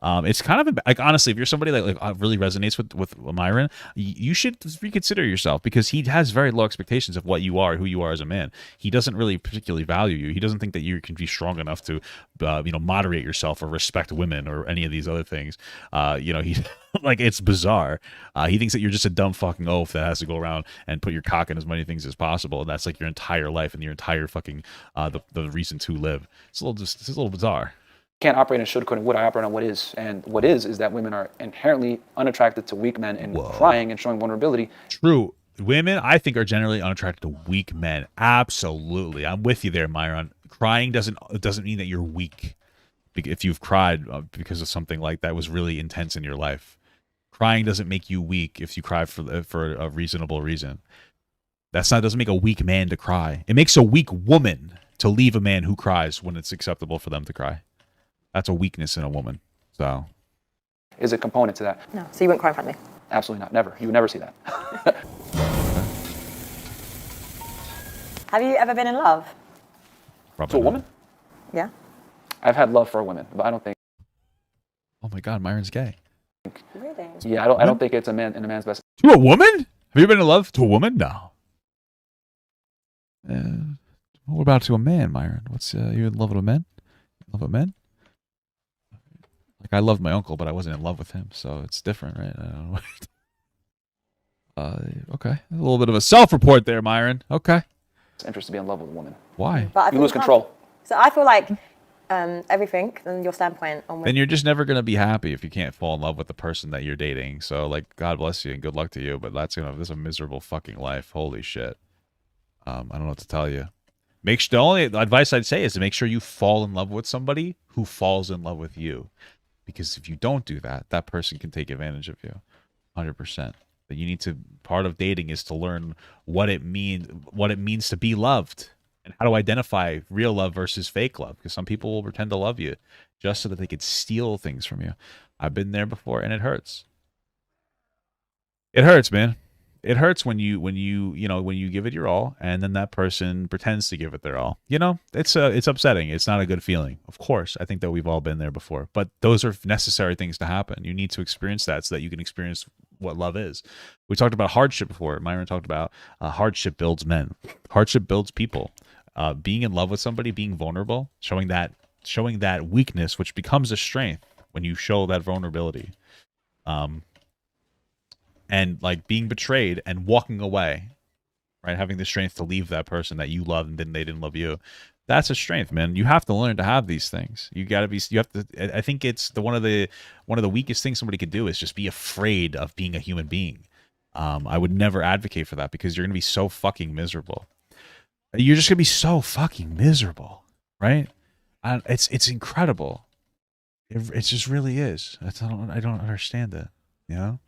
It's kind of like, honestly, if you're somebody that like really resonates with Myron, you should reconsider yourself, because he has very low expectations of what you are, who you are as a man. He doesn't really particularly value you. He doesn't think that you can be strong enough to, moderate yourself or respect women or any of these other things. He like, it's bizarre. He thinks that you're just a dumb fucking oaf that has to go around and put your cock in as many things as possible. And that's like your entire life and your entire fucking the reason to live. It's a little bizarre. Can't operate on should, could, and would. I operate on what is. And what is that women are inherently unattracted to weak men and crying and showing vulnerability. True. Women, I think, are generally unattracted to weak men. Absolutely. I'm with you there, Myron. Crying doesn't mean that you're weak. If you've cried because of something like that was really intense in your life. Crying doesn't make you weak if you cry for a reasonable reason. Doesn't make a weak man to cry. It makes a weak woman to leave a man who cries when it's acceptable for them to cry. That's a weakness in a woman. So, is a component to that. No, so you wouldn't cry in front of me? Absolutely not. Never. You would never see that. Have you ever been in love? Probably to a woman? Yeah. I've had love for a woman, but I don't think. Oh my God, Myron's gay. Really? Yeah, I don't think it's a man in a man's best. To a woman? Have you been in love to a woman? No. What about to a man, Myron? What's you in love with a man? In love with men? Like I loved my uncle, but I wasn't in love with him, so it's different, right? I don't know. Okay, a little bit of a self-report there, Myron. Okay. It's interest to be in love with a woman. Why? But I You think lose can't- control. So I feel like everything and your standpoint on Then you're just never gonna be happy if you can't fall in love with the person that you're dating. So like, God bless you and good luck to you, but this is a miserable fucking life. Holy shit. I don't know what to tell you. The only advice I'd say is to make sure you fall in love with somebody who falls in love with you, because if you don't do that, that person can take advantage of you, 100%. But you need to. Part of dating is to learn what it means to be loved. And how to identify real love versus fake love, because some people will pretend to love you just so that they could steal things from you. I've been there before, and it hurts. It hurts, man. It hurts when you give it your all, and then that person pretends to give it their all. It's upsetting. It's not a good feeling. Of course, I think that we've all been there before, but those are necessary things to happen. You need to experience that so that you can experience what love is. We talked about hardship before. Myron talked about hardship builds men. Hardship builds people. Being in love with somebody, being vulnerable, showing that weakness, which becomes a strength when you show that vulnerability. And like being betrayed and walking away, right? Having the strength to leave that person that you love and then they didn't love you. That's a strength, man. You have to learn to have these things. I think it's one of the weakest things somebody could do is just be afraid of being a human being. I would never advocate for that because you're going to be so fucking miserable. You're just going to be so fucking miserable, right? It's incredible. It just really is. I don't understand it, you know?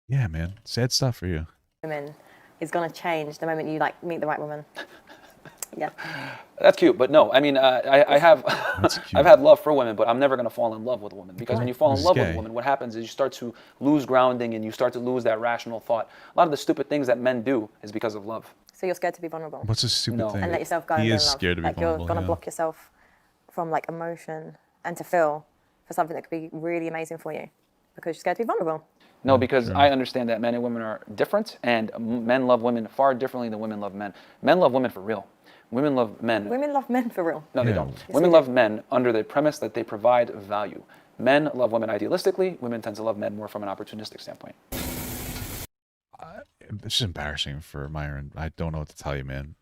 Yeah, man. Sad stuff for you. women is going to change the moment you like meet the right woman. Yeah. That's cute, but no. I mean, I have I've had love for women, but I'm never going to fall in love with a woman because when you fall in love with a woman, what happens is you start to lose grounding and you start to lose that rational thought. A lot of the stupid things that men do is because of love. So you're scared to be vulnerable. What's a stupid thing? And let yourself go. He and is love. scared to be vulnerable. You're going to block yourself from like emotion and to feel for something that could be really amazing for you because you're scared to be vulnerable. No, because I understand that men and women are different, and men love women far differently than women love men. Men love women for real. Women love men. Women love men for real. No, they don't. Women love men under the premise that they provide value. Men love women idealistically. Women tend to love men more from an opportunistic standpoint. It's just embarrassing for Myron. I don't know what to tell you, man.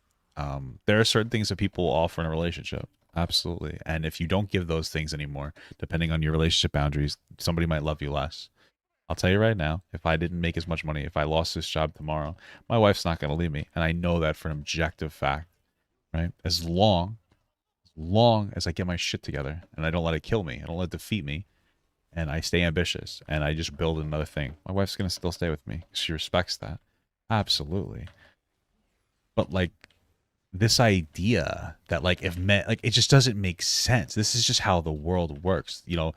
There are certain things that people offer in a relationship. Absolutely. And if you don't give those things anymore, depending on your relationship boundaries, somebody might love you less. I'll tell you right now, if I didn't make as much money, if I lost this job tomorrow, my wife's not going to leave me. And I know that for an objective fact, right? As long as I get my shit together and I don't let it kill me, I don't let it defeat me, and I stay ambitious and I just build another thing, my wife's going to still stay with me. She respects that. Absolutely. But like this idea that like if men, like it just doesn't make sense. This is just how the world works. You know,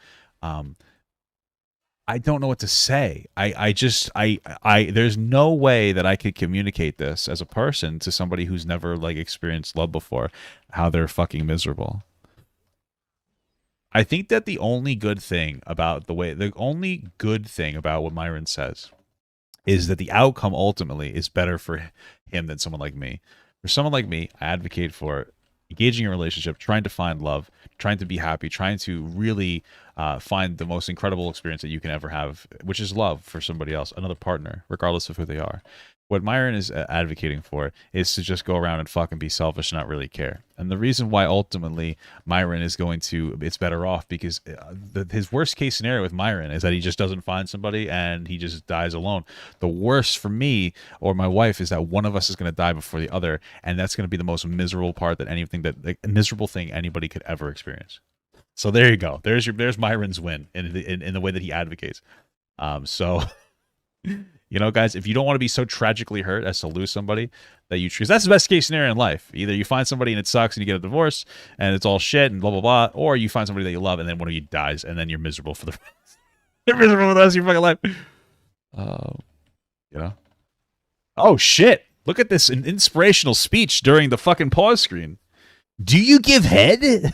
I don't know what to say. There's no way that I could communicate this as a person to somebody who's never like experienced love before, how they're fucking miserable. I think that the only good thing about what Myron says is that the outcome ultimately is better for him than someone like me. For someone like me, I advocate for engaging in a relationship, trying to find love, trying to be happy, trying to really find the most incredible experience that you can ever have, which is love for somebody else, another partner, regardless of who they are. What Myron is advocating for is to just go around and fucking be selfish and not really care. And the reason why ultimately Myron is it's better off because his worst case scenario with Myron is that he just doesn't find somebody and he just dies alone. The worst for me or my wife is that one of us is going to die before the other, and that's going to be the most miserable part miserable thing anybody could ever experience. So there you go. There's Myron's win in the way that he advocates. So. You know, guys, if you don't want to be so tragically hurt as to lose somebody that you choose, that's the best case scenario in life. Either you find somebody and it sucks and you get a divorce and it's all shit and blah, blah, blah, or you find somebody that you love and then one of you dies and then you're miserable for the rest of your fucking life. You know? Oh, shit. Look at this inspirational speech during the fucking pause screen. Do you give head?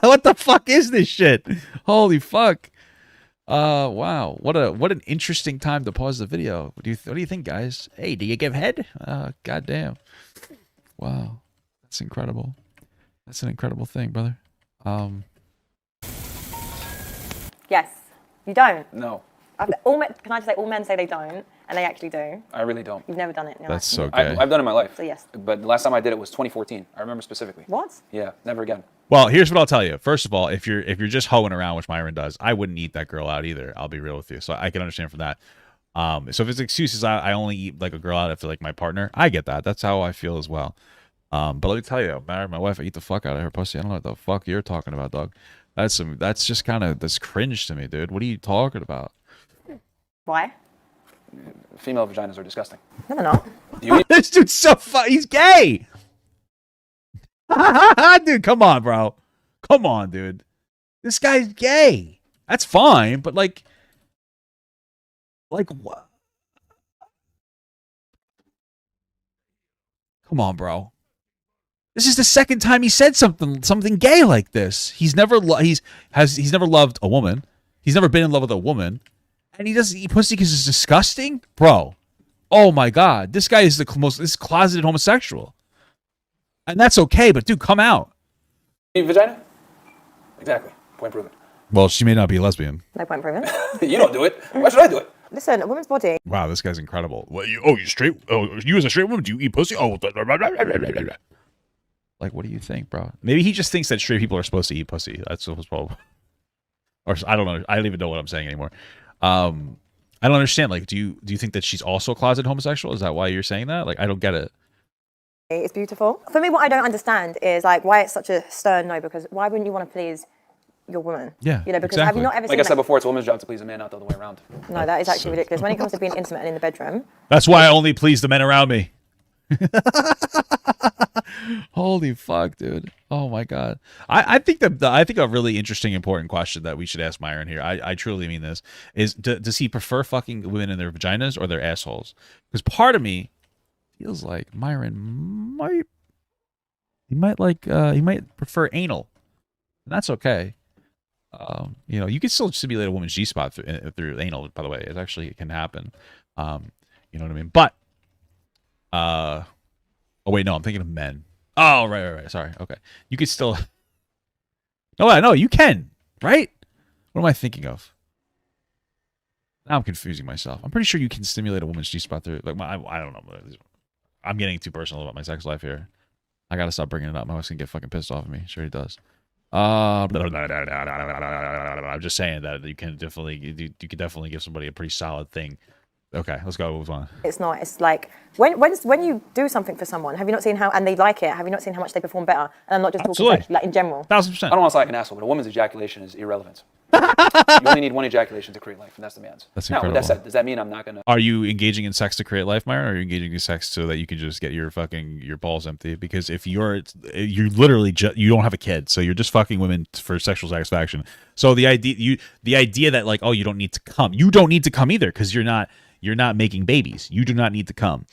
What the fuck is this shit? Holy fuck. Wow. What an interesting time to pause the video. What do you think, guys? Hey, do you give head? Goddamn. Wow. That's incredible. That's an incredible thing, brother. Yes. You don't? No, All men, can I just say all men say they don't, and they actually do. I really don't. You've never done it in your life. That's so gay. I've done it in my life. So yes. But the last time I did it was 2014. I remember specifically. What? Yeah, never again. Well, here's what I'll tell you. First of all, if you're just hoeing around, which Myron does, I wouldn't eat that girl out either. I'll be real with you. So I can understand from that. So if it's excuses, I only eat like a girl out after like my partner. I get that. That's how I feel as well. But let me tell you, married my wife, I eat the fuck out of her pussy. I don't know what the fuck you're talking about, dog. That's just kind of that's cringe to me, dude. What are you talking about? Why? Female vaginas are disgusting. No, they're not. This dude's so he's gay. Dude, come on, bro. Come on, dude. This guy's gay. That's fine, but like what? Come on, bro. This is the second time he said something gay like this. He's never never loved a woman. He's never been in love with a woman, and he doesn't eat pussy because it's disgusting, bro. Oh my god, this guy is this closeted homosexual, and that's okay. But dude, come out. Vagina? Exactly. Point proven. Well, she may not be a lesbian. No point proven. You don't do it. Why should I do it? Listen, a woman's body. Wow, this guy's incredible. What, you straight? Oh, you as a straight woman, do you eat pussy? Oh, like, what do you think, bro? Maybe he just thinks that straight people are supposed to eat pussy. That's what's problem. Or I don't know. I don't even know what I'm saying anymore. I don't understand. Like, do you think that she's also a closet homosexual? Is that why you're saying that? Like, I don't get it. It's beautiful. For me, what I don't understand is like why it's such a stern no. Because why wouldn't you want to please your woman? Yeah, you know, because exactly. have you not ever seen Like I said before, it's a woman's job to please a man, not the other way around. No, that is actually ridiculous. When it comes to being intimate and in the bedroom. That's why I only please the men around me. Holy fuck, dude. Oh my god. I think a really interesting, important question that we should ask Myron here, I truly mean this, is does he prefer fucking women in their vaginas or their assholes? Because part of me feels like Myron might prefer anal. And that's okay. You know, you can still simulate a woman's G-spot through anal, by the way. It can happen. You know what I mean? But oh wait, no, I'm thinking of men. Oh, right. Sorry. Okay. You could still No, you can, right? What am I thinking of? Now I'm confusing myself. I'm pretty sure you can stimulate a woman's G-spot through like I don't know. I'm getting too personal about my sex life here. I gotta stop bringing it up. My wife's gonna get fucking pissed off at me. Sure he does. I'm just saying that you can definitely give somebody a pretty solid thing. Okay, let's go. Move on. It's not. It's like when you do something for someone, have you not seen how and they like it? Have you not seen how much they perform better? And I'm not just talking like in general. 1000%. I don't want to sound like an asshole, but a woman's ejaculation is irrelevant. You only need one ejaculation to create life, and that's the man's. That's incredible. Now, with that said, does that mean I'm not gonna? Are you engaging in sex to create life, Myron, or are you engaging in sex so that you can just get your balls empty? Because if you're literally you don't have a kid, so you're just fucking women for sexual satisfaction. So the idea that like, oh, you don't need to come either because you're not making babies. You do not need to come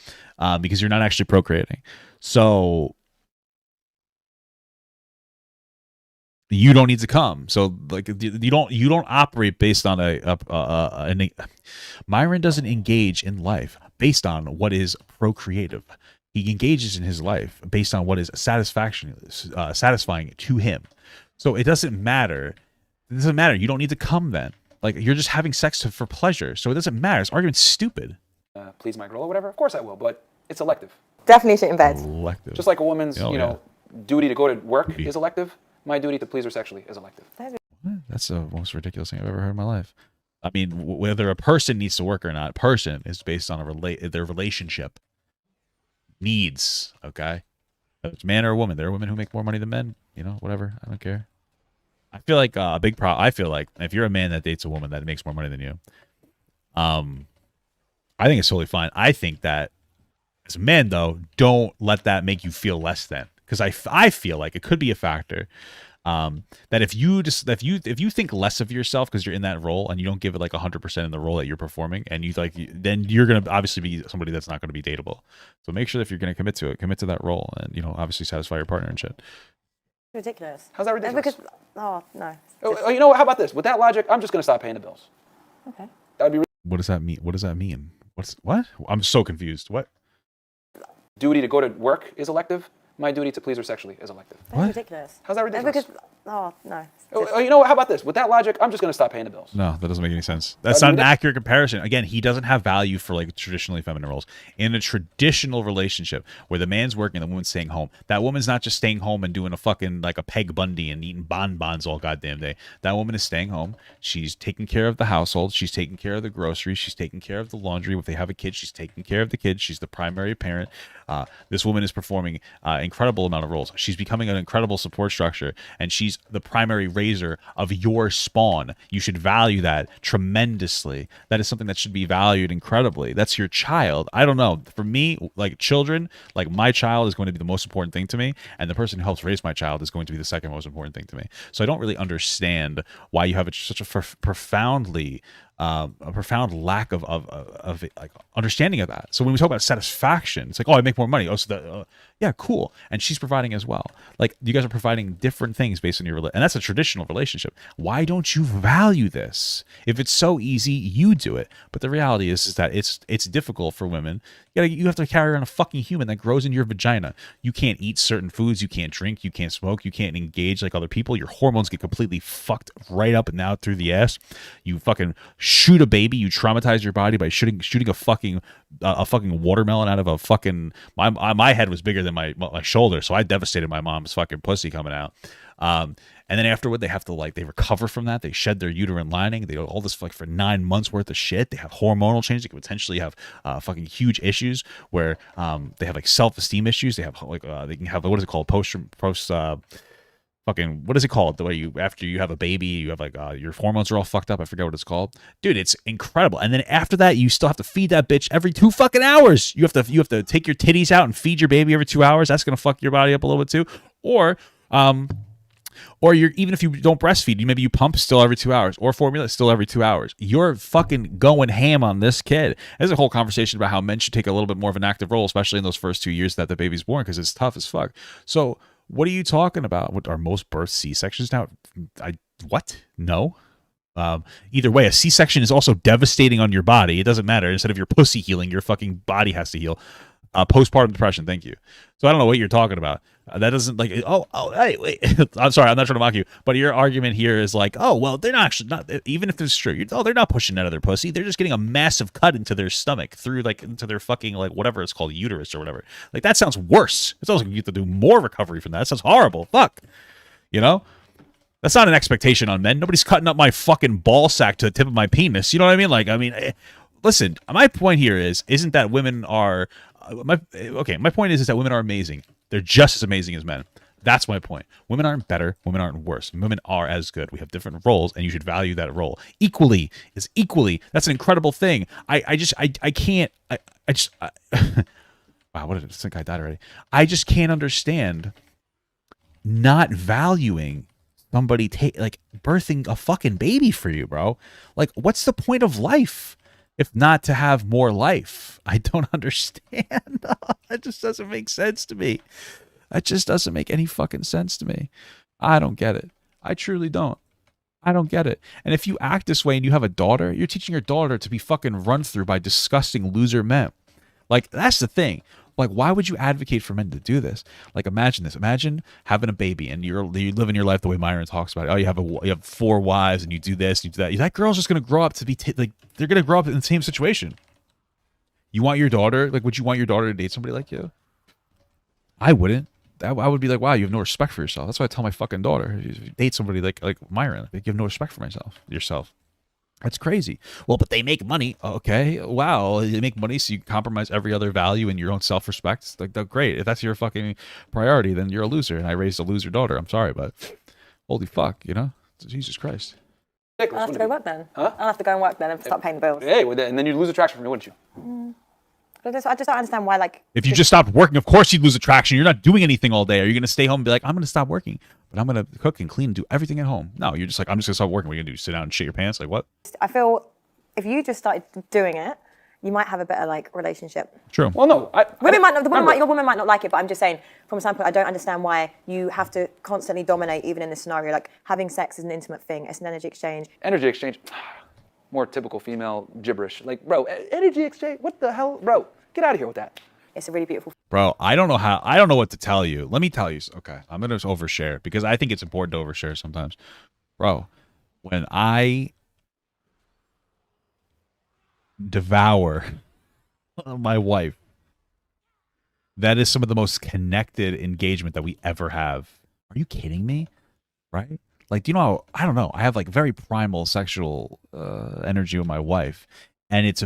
because you're not actually procreating. So you don't need to come. So like you don't operate based on Myron doesn't engage in life based on what is procreative. He engages in his life based on what is satisfying to him. So it doesn't matter. You don't need to come then. Like you're just having sex for pleasure. So it doesn't matter. This argument's stupid. Please my girl or whatever. Of course I will, but it's elective. Definitely shit in bed. Elective. Just like a woman's, duty to go to work is elective. My duty to please her sexually is elective. That's the most ridiculous thing I've ever heard in my life. I mean, whether a person needs to work or not, person is based on their relationship needs. Okay, whether it's man or a woman. There are women who make more money than men. You know, whatever. I don't care. I feel like a big problem. I feel like if you're a man that dates a woman that makes more money than you, I think it's totally fine. I think that as men, though, don't let that make you feel less than. Because I feel like it could be a factor that if you think less of yourself because you're in that role and you don't give it like 100% in the role that you're performing, and then you're gonna obviously be somebody that's not gonna be dateable. So make sure that if you're gonna commit to that role, and obviously satisfy your partner and shit. Ridiculous. How's that ridiculous? Because no. Oh, you know what? How about this? With that logic, I'm just gonna stop paying the bills. Okay. That'd be What does that mean? What does that mean? What? I'm so confused. What? duty to go to work is elective. My duty to please her sexually is elective. That's ridiculous. How's that ridiculous? Because, oh, no. Oh, you know what? How about this? With that logic, I'm just going to stop paying the bills. No, that doesn't make any sense. That's not an accurate comparison. Again, he doesn't have value for like traditionally feminine roles. In a traditional relationship where the man's working and the woman's staying home, that woman's not just staying home and doing a fucking like a Peg Bundy and eating bonbons all goddamn day. That woman is staying home. She's taking care of the household. She's taking care of the groceries. She's taking care of the laundry. If they have a kid, she's taking care of the kid. She's the primary parent. This woman is performing incredible amount of roles. She's becoming an incredible support structure, and she's the primary raiser of your spawn. You should value that tremendously. That is something that should be valued incredibly. That's your child. I don't know. For me, like children, like my child is going to be the most important thing to me, and the person who helps raise my child is going to be the second most important thing to me. So I don't really understand why you have such a profound lack of like understanding of that. So when we talk about satisfaction, it's like, oh, I make more money. Oh, so that, yeah, cool. And she's providing as well. Like you guys are providing different things based on your and that's a traditional relationship. Why don't you value this? If it's so easy, you do it. But the reality is that it's difficult for women. You have to carry around a fucking human that grows in your vagina. You can't eat certain foods. You can't drink. You can't smoke. You can't engage like other people. Your hormones get completely fucked right up and out through the ass. You fucking shoot a baby. You traumatize your body by shooting a fucking watermelon out of a fucking. My head was bigger than my shoulder, so I devastated my mom's fucking pussy coming out. And then afterward, they have to they recover from that. They shed their uterine lining. They do all this for 9 months worth of shit. They have hormonal changes. They could potentially have fucking huge issues where they have self-esteem issues. They have they can have what is it called post fucking what is it called? The way you after you have a baby, you have your hormones are all fucked up. I forget what it's called. Dude, it's incredible. And then after that, you still have to feed that bitch every 2 fucking hours. You have to take your titties out and feed your baby every 2 hours. That's gonna fuck your body up a little bit too. Or you're even if you don't breastfeed, maybe you pump still every 2 hours, or formula still every 2 hours. You're fucking going ham on this kid. There's a whole conversation about how men should take a little bit more of an active role, especially in those first 2 years that the baby's born, because it's tough as fuck. So what are you talking about? What are most birth C-sections now? What? No. Either way, a C-section is also devastating on your body. It doesn't matter. Instead of your pussy healing, your fucking body has to heal. Postpartum depression. Thank you. So I don't know what you're talking about. That doesn't hey, wait. I'm sorry. I'm not trying to mock you, but your argument here is they're not even if it's true. They're not pushing out of their pussy. They're just getting a massive cut into their stomach through into their fucking whatever it's called, uterus or whatever. That sounds worse. It sounds like you have to do more recovery from that. That sounds horrible. Fuck. That's not an expectation on men. Nobody's cutting up my fucking ball sack to the tip of my penis. You know what I mean? Listen, my point here isn't that women are my point is that women are amazing. They're just as amazing as men. That's my point. Women aren't better. Women aren't worse. Women are as good. We have different roles, and you should value that role equally. That's an incredible thing. I can't. Wow, what did it think I died already? I just can't understand not valuing somebody birthing a fucking baby for you, bro. What's the point of life if not to have more life? I don't understand. That just doesn't make sense to me. That just doesn't make any fucking sense to me. I don't get it. I truly don't. I don't get it. And if you act this way and you have a daughter, you're teaching your daughter to be fucking run through by disgusting loser men. That's the thing. Why would you advocate for men to do this? Imagine this. Imagine having a baby and you're living your life the way Myron talks about it. Oh, you have 4 wives and you do this, and you do that. That girl's just gonna grow up to be they're gonna grow up in the same situation. You want your daughter would you want your daughter to date somebody like you? I wouldn't. I would be wow, you have no respect for yourself. That's why I tell my fucking daughter, if you date somebody like Myron, you have no respect for yourself. That's crazy. Well, but they make money. Okay. Wow. They make money, so you compromise every other value in your own self-respect. Great. If that's your fucking priority, then you're a loser. And I raised a loser daughter. I'm sorry, but holy fuck, Jesus Christ. I'll have to go work then. Huh? I'll have to go and work then and start paying the bills. Hey, and then you'd lose attraction from me, wouldn't you? I just don't understand why, if you just stopped working, of course you'd lose attraction. You're not doing anything all day. Are you going to stay home and be I'm going to stop working, but I'm going to cook and clean and do everything at home? No, you're just I'm just going to stop working. What are you going to do? Sit down and shit your pants? What? I feel if you just started doing it, you might have a better relationship. True. Well, no. Your woman might not like it, but I'm just saying, from a standpoint, I don't understand why you have to constantly dominate, even in this scenario. Having sex is an intimate thing. It's an energy exchange. Energy exchange. more typical female gibberish. Like, bro, energy exchange. What the hell, bro? Get out of here with that. It's a really beautiful. Bro, I don't know what to tell you. Let me tell you. Okay, I'm gonna overshare because I think it's important to overshare sometimes. Bro, when I devour my wife, that is some of the most connected engagement that we ever have. Are you kidding me? Right? Like, do you know how, I don't know, I have like very primal sexual energy with my wife, and it's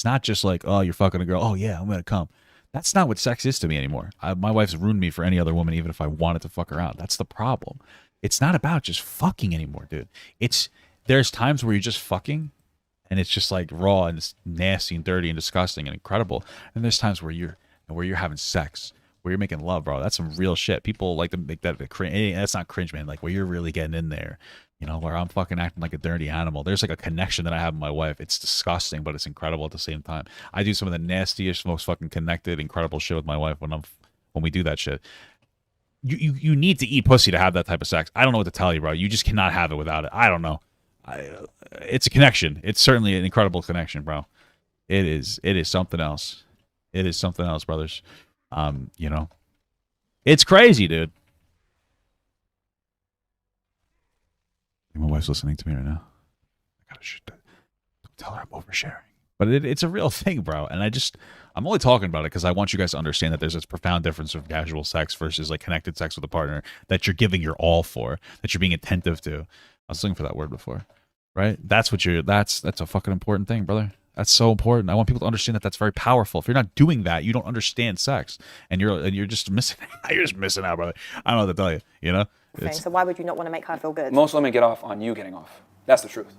not just like, oh, you're fucking a girl, oh yeah, I'm gonna come. That's not what sex is to me anymore. My wife's ruined me for any other woman, even if I wanted to fuck her out. That's the problem. It's not about just fucking anymore, dude. There's times where you're just fucking, and it's just like raw and it's nasty and dirty and disgusting and incredible. And there's times where you're having sex, where you're making love, bro. That's some real shit. People like to make that cringe. That's not cringe, man. Like where you're really getting in there, you know, where I'm fucking acting like a dirty animal. There's like a connection that I have with my wife. It's disgusting, but it's incredible at the same time. I do some of the nastiest, most fucking connected, incredible shit with my wife when we do that shit. You need to eat pussy to have that type of sex. I don't know what to tell you, bro. You just cannot have it without it. I don't know. It's a connection. It's certainly an incredible connection, bro. It is something else. It is something else, brothers. You know, it's crazy, dude. My wife's listening to me right now. I gotta don't tell her I'm oversharing. But it's a real thing, bro. And I'm only talking about it because I want you guys to understand that there's this profound difference of casual sex versus like connected sex with a partner that you're giving your all for, that you're being attentive to. I was looking for that word before, right? That's a fucking important thing, brother. That's so important. I want people to understand that that's very powerful. If you're not doing that, you don't understand sex, and you're just missing. You're just missing out, brother. I don't know what to tell you. You know. So why would you not want to make her feel good? Most women get off on you getting off. That's the truth.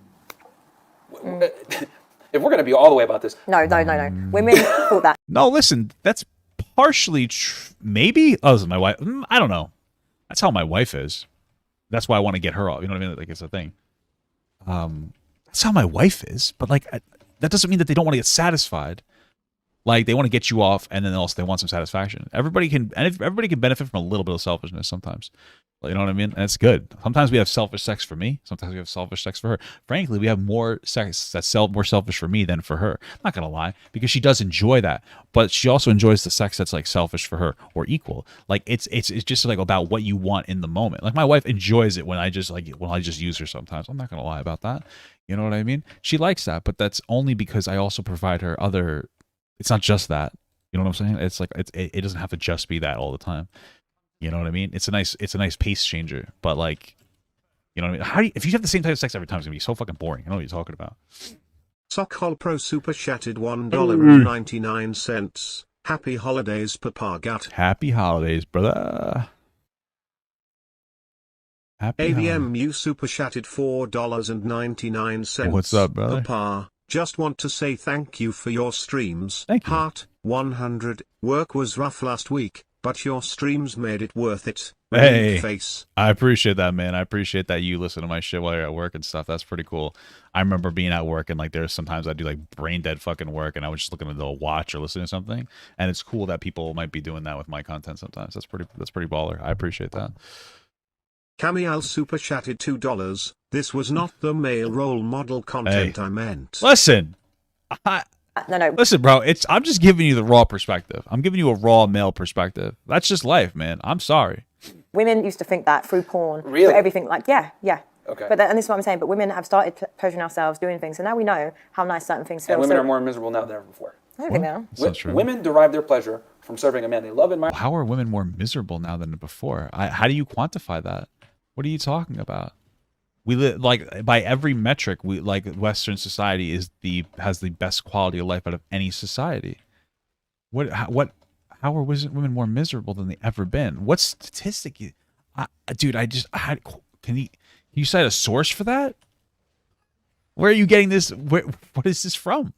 If we're gonna be all the way about this, no. Women thought that. No, listen. That's partially maybe. Oh, this is my wife. I don't know. That's how my wife is. That's why I want to get her off. You know what I mean? Like it's a thing. That's how my wife is. But like. That doesn't mean that they don't want to get satisfied. Like they want to get you off, and then also they want some satisfaction. Everybody can benefit from a little bit of selfishness sometimes. You know what I mean? And it's good. Sometimes we have selfish sex for me. Sometimes we have selfish sex for her. Frankly, we have more sex that's more selfish for me than for her. I'm not gonna lie, because she does enjoy that, but she also enjoys the sex that's like selfish for her or equal. Like it's just like about what you want in the moment. Like my wife enjoys it when I just use her sometimes. I'm not gonna lie about that. You know what I mean? She likes that, but that's only because I also provide her other. It's not just that. You know what I'm saying? It's like it doesn't have to just be that all the time. You know what I mean? It's a nice pace changer, but like, you know what I mean? If you have the same type of sex every time, it's gonna be so fucking boring. I know what you're talking about. Sockhole Pro super chatted $1.99. Happy holidays, Papa Gut. Happy holidays, brother. Happy AVMU super chatted $4.99. What's up, brother? Papa, just want to say thank you for your streams. Thank you. Heart 100. Work was rough last week, but your streams made it worth it. Hey, face. I appreciate that, man. I appreciate that you listen to my shit while you're at work and stuff. That's pretty cool. I remember being at work and like there's sometimes I do like brain dead fucking work and I was just looking at the watch or listening to something. And it's cool that people might be doing that with my content sometimes. That's pretty baller. I appreciate that. Camiel super chatted $2. This was not the male role model content I meant. Listen. No. Listen, bro, I'm just giving you the raw perspective. I'm giving you a raw male perspective. That's just life, man. I'm sorry. Women used to think that through porn, really? through everything. Like, yeah. Okay. And this is what I'm saying. But women have started pleasuring ourselves doing things, so now we know how nice certain things feel. And women are more miserable now than ever before. I don't think they are. That's true. Women derive their pleasure from serving a man they love and admire. How are women more miserable now than before? How do you quantify that? What are you talking about? We live like by every metric. We like Western society has the best quality of life out of any society. How are women more miserable than they ever been? What statistic? Can you cite a source for that? Where are you getting this? What is this from?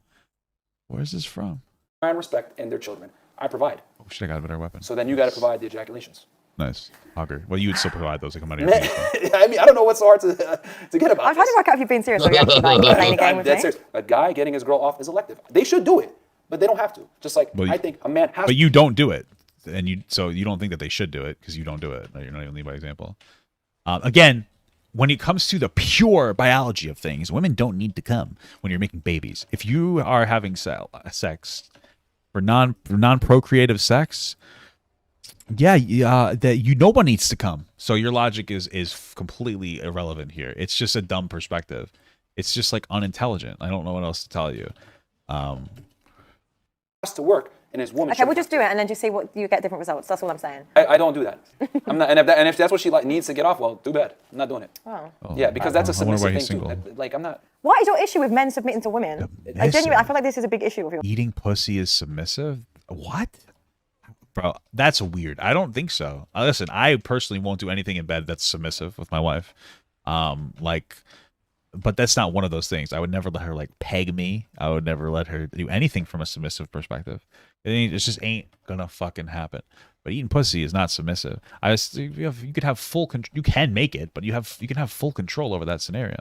Where is this from? And respect in their children. I provide. Oh shit! I got a better weapon. So then you got to provide the ejaculations. Nice. Hogger. Well, you would still provide those that come out of your penis. I mean, I don't know what's so hard to get about. I've had to work out if you've been serious or you're actually like playing a game with me. Serious. A guy getting his girl off is elective. They should do it, but they don't have to. Just like I think a man has. But you don't do it, and you don't think that they should do it because you don't do it. You're not even leading by example. Again, when it comes to the pure biology of things, women don't need to come when you're making babies. If you are having sex for non-procreative sex, that no one needs to come. So your logic is completely irrelevant here. It's just a dumb perspective. It's just like unintelligent. I don't know what else to tell you. Has to work. And his woman. Okay, we'll just do it and then just see what you get different results. That's all I'm saying. I don't do that. I'm not. And if that's what she needs to get off, well, too bad. I'm not doing it. Oh. Yeah, because that's a submissive thing single. too. Like I'm not. What is your issue with men submitting to women? I genuinely, I feel like this is a big issue with you. Eating pussy is submissive? What? Bro, that's weird. I don't think so. Listen, I personally won't do anything in bed that's submissive with my wife. But that's not one of those things. I would never let her like peg me. I would never let her do anything from a submissive perspective. It just ain't gonna fucking happen. But eating pussy is not submissive. You could have full control. You can make it, but you can have full control over that scenario.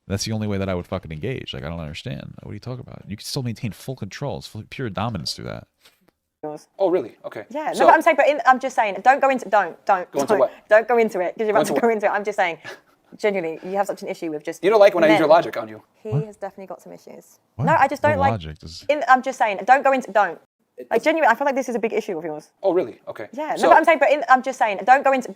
That's the only way that I would fucking engage. Like, I don't understand. What are you talking about? You can still maintain full control. It's pure dominance through that. Oh, really? Okay. Yeah, no, but I'm saying, I'm just saying, don't go into it because you're about to go into it. I'm just saying, genuinely, you have such an issue with just. You don't like when I use your logic on you. He has definitely got some issues. What? No, I just don't like. I'm just saying, don't. Like, genuinely, I feel like this is a big issue of yours. Oh, really? Okay. Yeah, no, but I'm saying, I'm just saying, don't go into it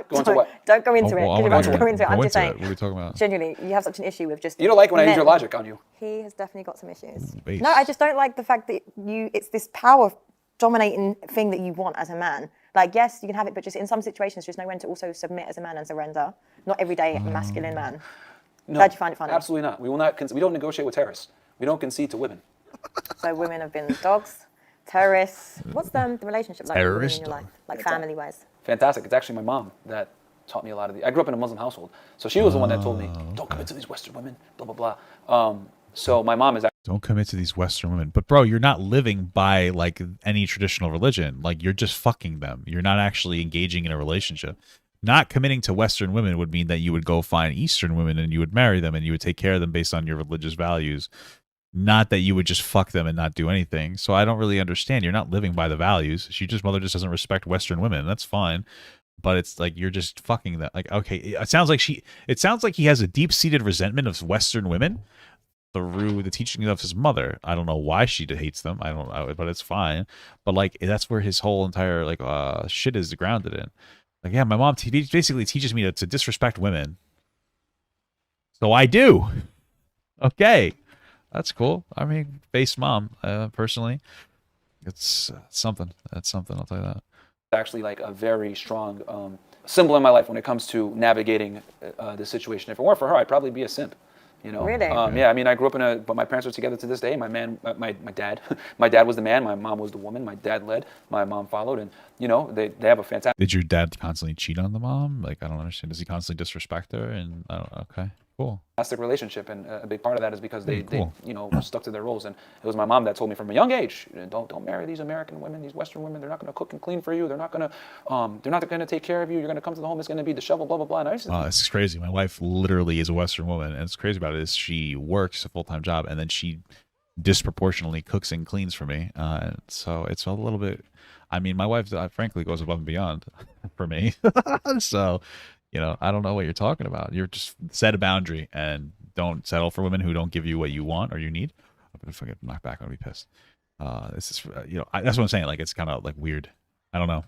because you're about to go into it. I'm just saying. What are we talking about? Genuinely, you have such an issue with just. You don't like when I use your logic on you. He has definitely got some issues. No, I just don't like the fact that it's this power dominating thing that you want as a man. Like, yes, you can have it, but just in some situations, just know when to also submit as a man and surrender. Not everyday masculine man. No, glad you find it funny. Absolutely not. We will not. We don't negotiate with terrorists. We don't concede to women. So women have been dogs, terrorists. What's the relationship like with women in your life, like family-wise? Fantastic. It's actually my mom that taught me a lot of I grew up in a Muslim household, so she was the one that told me, "Don't commit to these Western women." Blah blah blah. So my mom is. Don't commit to these Western women. But bro, you're not living by like any traditional religion. Like, you're just fucking them. You're not actually engaging in a relationship. Not committing to Western women would mean that you would go find Eastern women and you would marry them and you would take care of them based on your religious values. Not that you would just fuck them and not do anything. So I don't really understand. You're not living by the values. Mother just doesn't respect Western women. That's fine. But it's like you're just fucking that. Like, okay, it sounds like he has a deep-seated resentment of Western women through the teaching of his mother. I don't know why she hates them. I don't know, but it's fine. But like, that's where his whole entire like shit is grounded in. Like, yeah, my mom basically teaches me to disrespect women. So I do. Okay. That's cool. I mean, face mom, personally. It's something. That's something, I'll tell you that. Actually like a very strong symbol in my life when it comes to navigating the situation. If it weren't for her, I'd probably be a simp. You know, really? Yeah. I mean, I grew up but my parents are together to this day. My dad, my dad was the man. My mom was the woman. My dad led. My mom followed, and you know, they have a fantastic. Did your dad constantly cheat on the mom? Like, I don't understand. Does he constantly disrespect her? And okay, cool. Fantastic relationship, and a big part of that is because they you know stuck to their roles. And it was my mom that told me from a young age, don't marry these American women, these Western women. They're not going to cook and clean for you. They're not going to take care of you. You're going to come to the home. It's going to be disheveled. Blah blah blah. And I used to, this is crazy. My wife literally is a Western woman, and what's crazy about it is she works a full-time job, and then she disproportionately cooks and cleans for me. So it's a little bit. I mean, my wife, frankly, goes above and beyond for me. So, you know, I don't know what you're talking about. You're just set a boundary and don't settle for women who don't give you what you want or you need. If I get knocked back, I'll be pissed. This is, you know, that's what I'm saying. Like, it's kind of like weird. I don't know.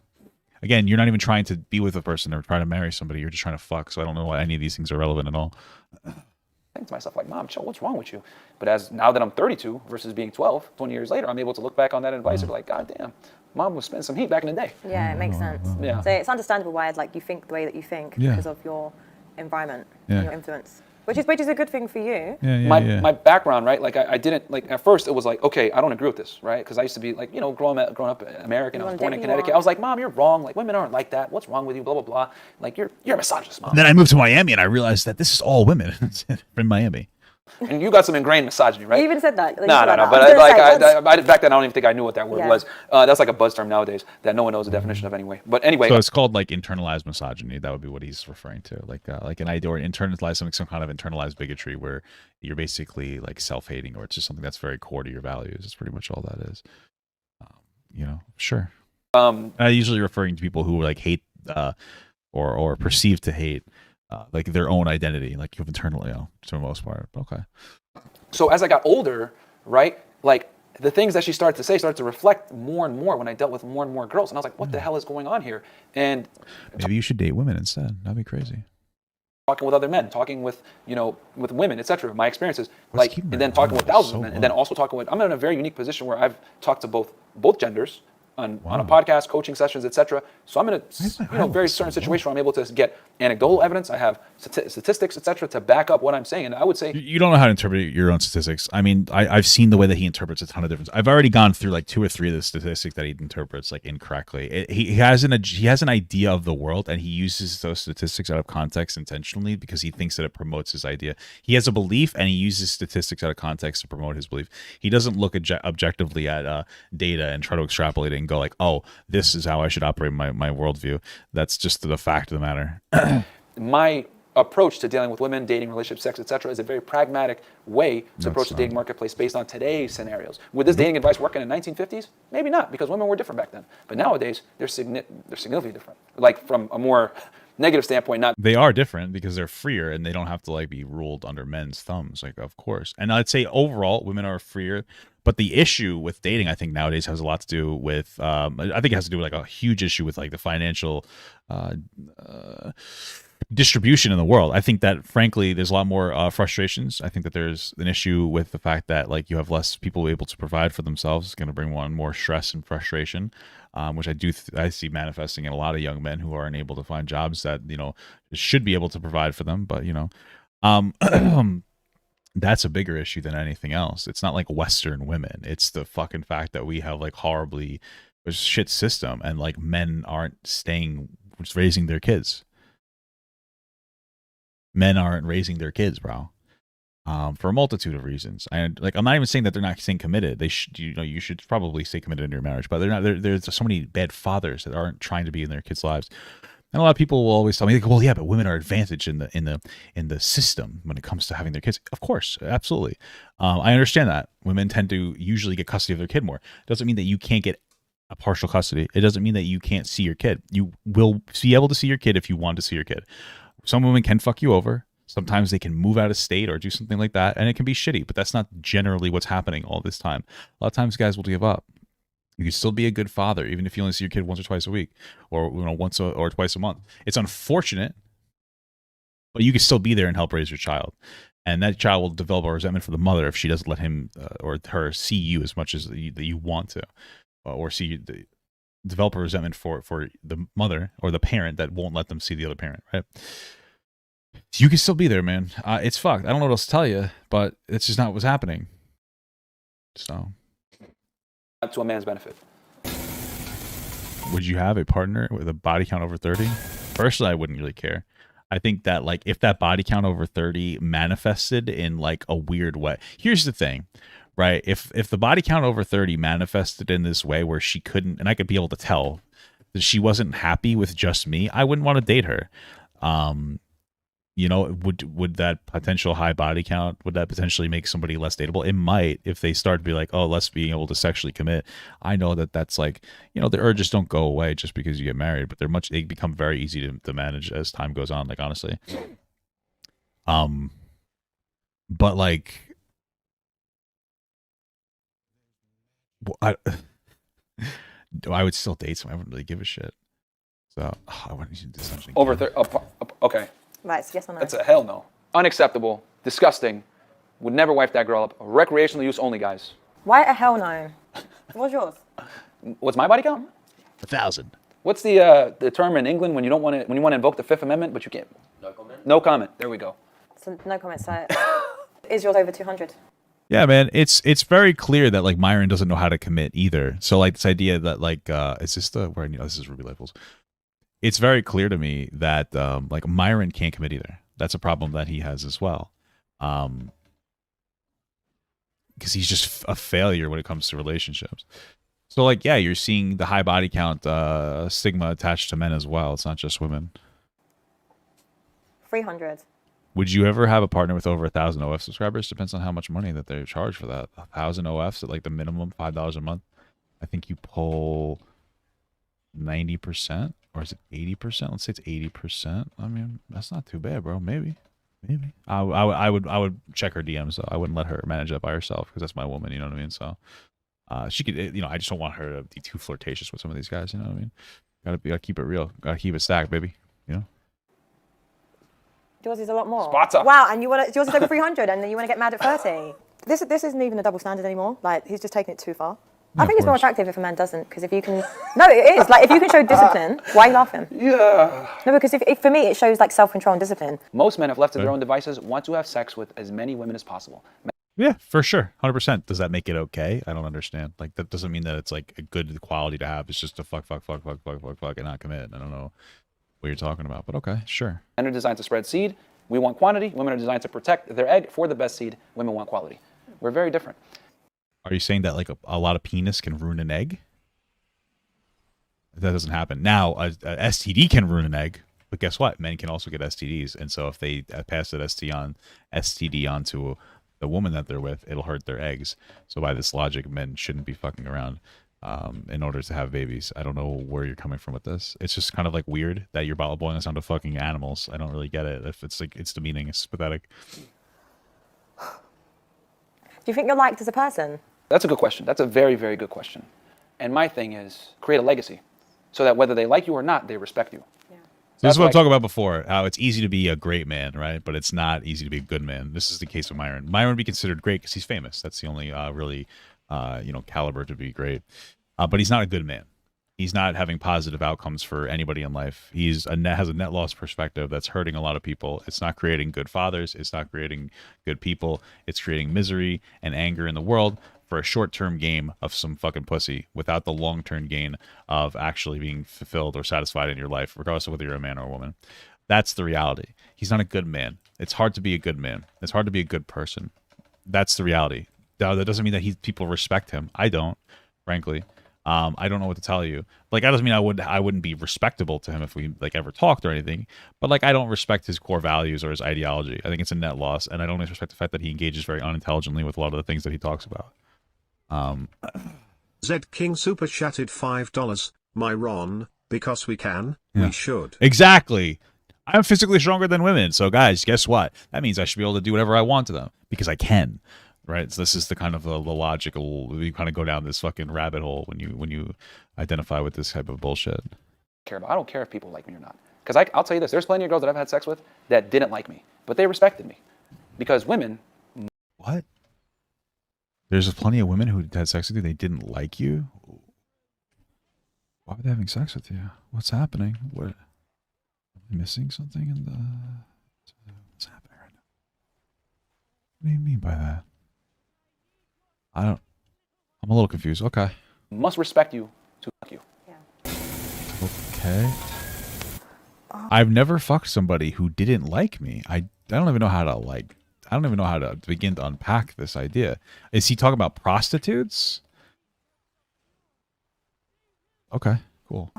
Again, you're not even trying to be with a person or try to marry somebody. You're just trying to fuck. So I don't know why any of these things are relevant at all. I think to myself, like, Mom, chill, what's wrong with you? But now that I'm 32 versus being 12, 20 years later, I'm able to look back on that advice and be like, God damn, Mom was spending some heat back in the day. Yeah, it makes sense. Yeah. So it's understandable why like you think the way that you think because of your environment and your influence. Which is a good thing for you. My background, right? Like I didn't like at first it was like, okay, I don't agree with this, right? Because I used to be like, you know, growing up American. I was born in Connecticut. I was like, Mom, you're wrong. Like, women aren't like that. What's wrong with you? Blah blah blah. Like, you're a misogynist, Mom. And then I moved to Miami and I realized that this is all women in Miami. And you got some ingrained misogyny, right? You even said that. No. But back then, I don't even think I knew what that word was. That's like a buzz term nowadays that no one knows the definition of anyway. But anyway. So it's called like internalized misogyny. That would be what he's referring to. Like an idea or internalized some kind of internalized bigotry where you're basically like self-hating or it's just something that's very core to your values. It's pretty much all that is. You know, sure. I usually referring to people who like hate or perceive to hate like their own identity, like you have internally, to the most part. Okay. So as I got older, right, like the things that she started to say started to reflect more and more when I dealt with more and more girls. And I was like, what the hell is going on here? And maybe you should date women instead. That'd be crazy. Talking with other men, talking with, with women, etc. My experiences, and then talking with thousands of men, and then also talking with, I'm in a very unique position where I've talked to both genders on a podcast, coaching sessions, etc. So I'm in a very certain situation where I'm able to get anecdotal evidence. I have statistics, etc., to back up what I'm saying. And I would say you don't know how to interpret your own statistics. I mean, I've seen the way that he interprets a ton of different. I've already gone through like 2 or 3 of the statistics that he interprets like incorrectly. He has an idea of the world, and he uses those statistics out of context intentionally because he thinks that it promotes his idea. He has a belief, and he uses statistics out of context to promote his belief. He doesn't look objectively at data and try to extrapolate it and go like, oh, this is how I should operate my worldview. That's just the fact of the matter. My approach to dealing with women, dating, relationships, sex, etc., is a very pragmatic way to approach the dating marketplace based on today's scenarios. Would this dating advice work in the 1950s? Maybe not, because women were different back then. But nowadays, they're significantly different. Like from a more negative standpoint, not. They are different because they're freer and they don't have to like be ruled under men's thumbs. Like, of course. And I'd say overall, women are freer. But the issue with dating, I think nowadays has a lot to do with, I think it has to do with like a huge issue with like the financial distribution in the world. I think that frankly, there's a lot more frustrations. I think that there's an issue with the fact that like you have less people able to provide for themselves. It's going to bring more stress and frustration, which I see manifesting in a lot of young men who are unable to find jobs that, should be able to provide for them. But, that's a bigger issue than anything else. It's not like Western women. It's the fucking fact that we have like horribly shit system and like men aren't raising their kids. Men aren't raising their kids, bro. For a multitude of reasons. And like, I'm not even saying that they're not staying committed. They should, you should probably stay committed in your marriage, but they're not. There's so many bad fathers that aren't trying to be in their kids' lives. And a lot of people will always tell me, like, well, yeah, but women are advantaged in the system when it comes to having their kids. Of course, absolutely. I understand that women tend to usually get custody of their kid more. Doesn't mean that you can't get a partial custody. It doesn't mean that you can't see your kid. You will be able to see your kid if you want to see your kid. Some women can fuck you over. Sometimes they can move out of state or do something like that, and it can be shitty. But that's not generally what's happening all this time. A lot of times, guys will give up. You can still be a good father, even if you only see your kid once or twice a week, or once or twice a month. It's unfortunate, but you can still be there and help raise your child. And that child will develop a resentment for the mother if she doesn't let him or her see you as much as you want to, or develop a resentment for the mother or the parent that won't let them see the other parent, right? You can still be there, man. It's fucked. I don't know what else to tell you, but it's just not what's happening. So. To a man's benefit. Would you have a partner with a body count over 30? Personally, I wouldn't really care. I think that like if that body count over 30 manifested in like a weird way. Here's the thing, right? If the body count over 30 manifested in this way where she couldn't, and I could be able to tell that she wasn't happy with just me, I wouldn't want to date her. Would that potential high body count, would that potentially make somebody less dateable? It might, if they start to be like, oh, less being able to sexually commit. I know that's like, the urges don't go away just because you get married, but they become very easy to manage as time goes on, like honestly. But like, I would still date someone. I wouldn't really give a shit. So I wouldn't do something. Over 30. Okay. Right, so yes or no? That's a hell no. Unacceptable. Disgusting. Would never wife that girl up. Recreational use only, guys. Why a hell no? What's yours? What's my body count? 1,000. What's the term in England when you want to invoke the Fifth Amendment, but you can't? No comment. No comment. There we go. So no comment. So is yours over 200? Yeah, man, it's very clear that like Myron doesn't know how to commit either. So like this idea that like is this this is Ruby Levels. It's very clear to me that like Myron can't commit either. That's a problem that he has as well, because he's just a failure when it comes to relationships. So like, yeah, you're seeing the high body count stigma attached to men as well. It's not just women. 300. Would you ever have a partner with over 1,000 OF subscribers? Depends on how much money that they charge for that. 1,000 OFs at like the minimum $5 a month. I think you pull 90%. Or is it 80%? Let's say it's 80%. I mean, that's not too bad, bro. Maybe. I would check her DMs though. I wouldn't let her manage that by herself because that's my woman. You know what I mean? So, she could. You know, I just don't want her to be too flirtatious with some of these guys. You know what I mean? Gotta keep it real. Gotta keep it stacked, baby. You know. Yours is a lot more. Sparta. Wow, and yours is over 300, and then you want to get mad at 30. This isn't even a double standard anymore. Like, he's just taking it too far. Yeah, I think of it's more course. attractive if a man doesn't, because if you can... No, it is. Like, if you can show discipline, why are you laughing? Yeah. No, because if for me, it shows, like, self-control and discipline. Most men, if left to their own devices, want to have sex with as many women as possible. Yeah, for sure. 100%. Does that make it okay? I don't understand. Like, that doesn't mean that it's, like, a good quality to have. It's just to fuck, and not commit. I don't know what you're talking about, but okay, sure. Men are designed to spread seed. We want quantity. Women are designed to protect their egg for the best seed. Women want quality. We're very different. Are you saying that, like, a lot of penis can ruin an egg? That doesn't happen. Now, a STD can ruin an egg, but guess what? Men can also get STDs. And so if they pass that STD on to the woman that they're with, it'll hurt their eggs. So by this logic, men shouldn't be fucking around in order to have babies. I don't know where you're coming from with this. It's just kind of like weird that you're boiling us down to fucking animals. I don't really get it. If it's like, it's demeaning, it's pathetic. Do you think you're liked as a person? That's a good question. That's a very, very good question. And my thing is create a legacy so that whether they like you or not, they respect you. So this is what I'm talking about before, how it's easy to be a great man, right? But it's not easy to be a good man. This is the case with Myron. Myron would be considered great because he's famous. That's the only really, caliber to be great. But he's not a good man. He's not having positive outcomes for anybody in life. Has a net loss perspective that's hurting a lot of people. It's not creating good fathers. It's not creating good people. It's creating misery and anger in the world for a short-term game of some fucking pussy without the long-term gain of actually being fulfilled or satisfied in your life, regardless of whether you're a man or a woman. That's the reality. He's not a good man. It's hard to be a good man. It's hard to be a good person. That's the reality. Now, that doesn't mean that people respect him. I don't, frankly. I don't know what to tell you. Like, that doesn't mean I wouldn't be respectable to him if we like ever talked or anything. But like, I don't respect his core values or his ideology. I think it's a net loss, and I don't respect the fact that he engages very unintelligently with a lot of the things that he talks about. Zed King super chatted $5. Myron, because we can, Yeah. we should. Exactly. I'm physically stronger than women. So guys, guess what? That means I should be able to do whatever I want to them because I can. Right? So this is the kind of the logical, you kind of go down this fucking rabbit hole when you identify with this type of bullshit. I don't care if people like me or not. Because I'll tell you this, there's plenty of girls that I've had sex with that didn't like me, but they respected me. Because women... What? There's plenty of women who had sex with you, they didn't like you? Why were they having sex with you? What's happening? What? Am I missing something in the... What's happening right now? What do you mean by that? I'm a little confused. Okay. must respect you to fuck you. Okay. I've never fucked somebody who didn't like me. I don't even know how to begin to unpack this idea. Is he talking about prostitutes? Okay, cool.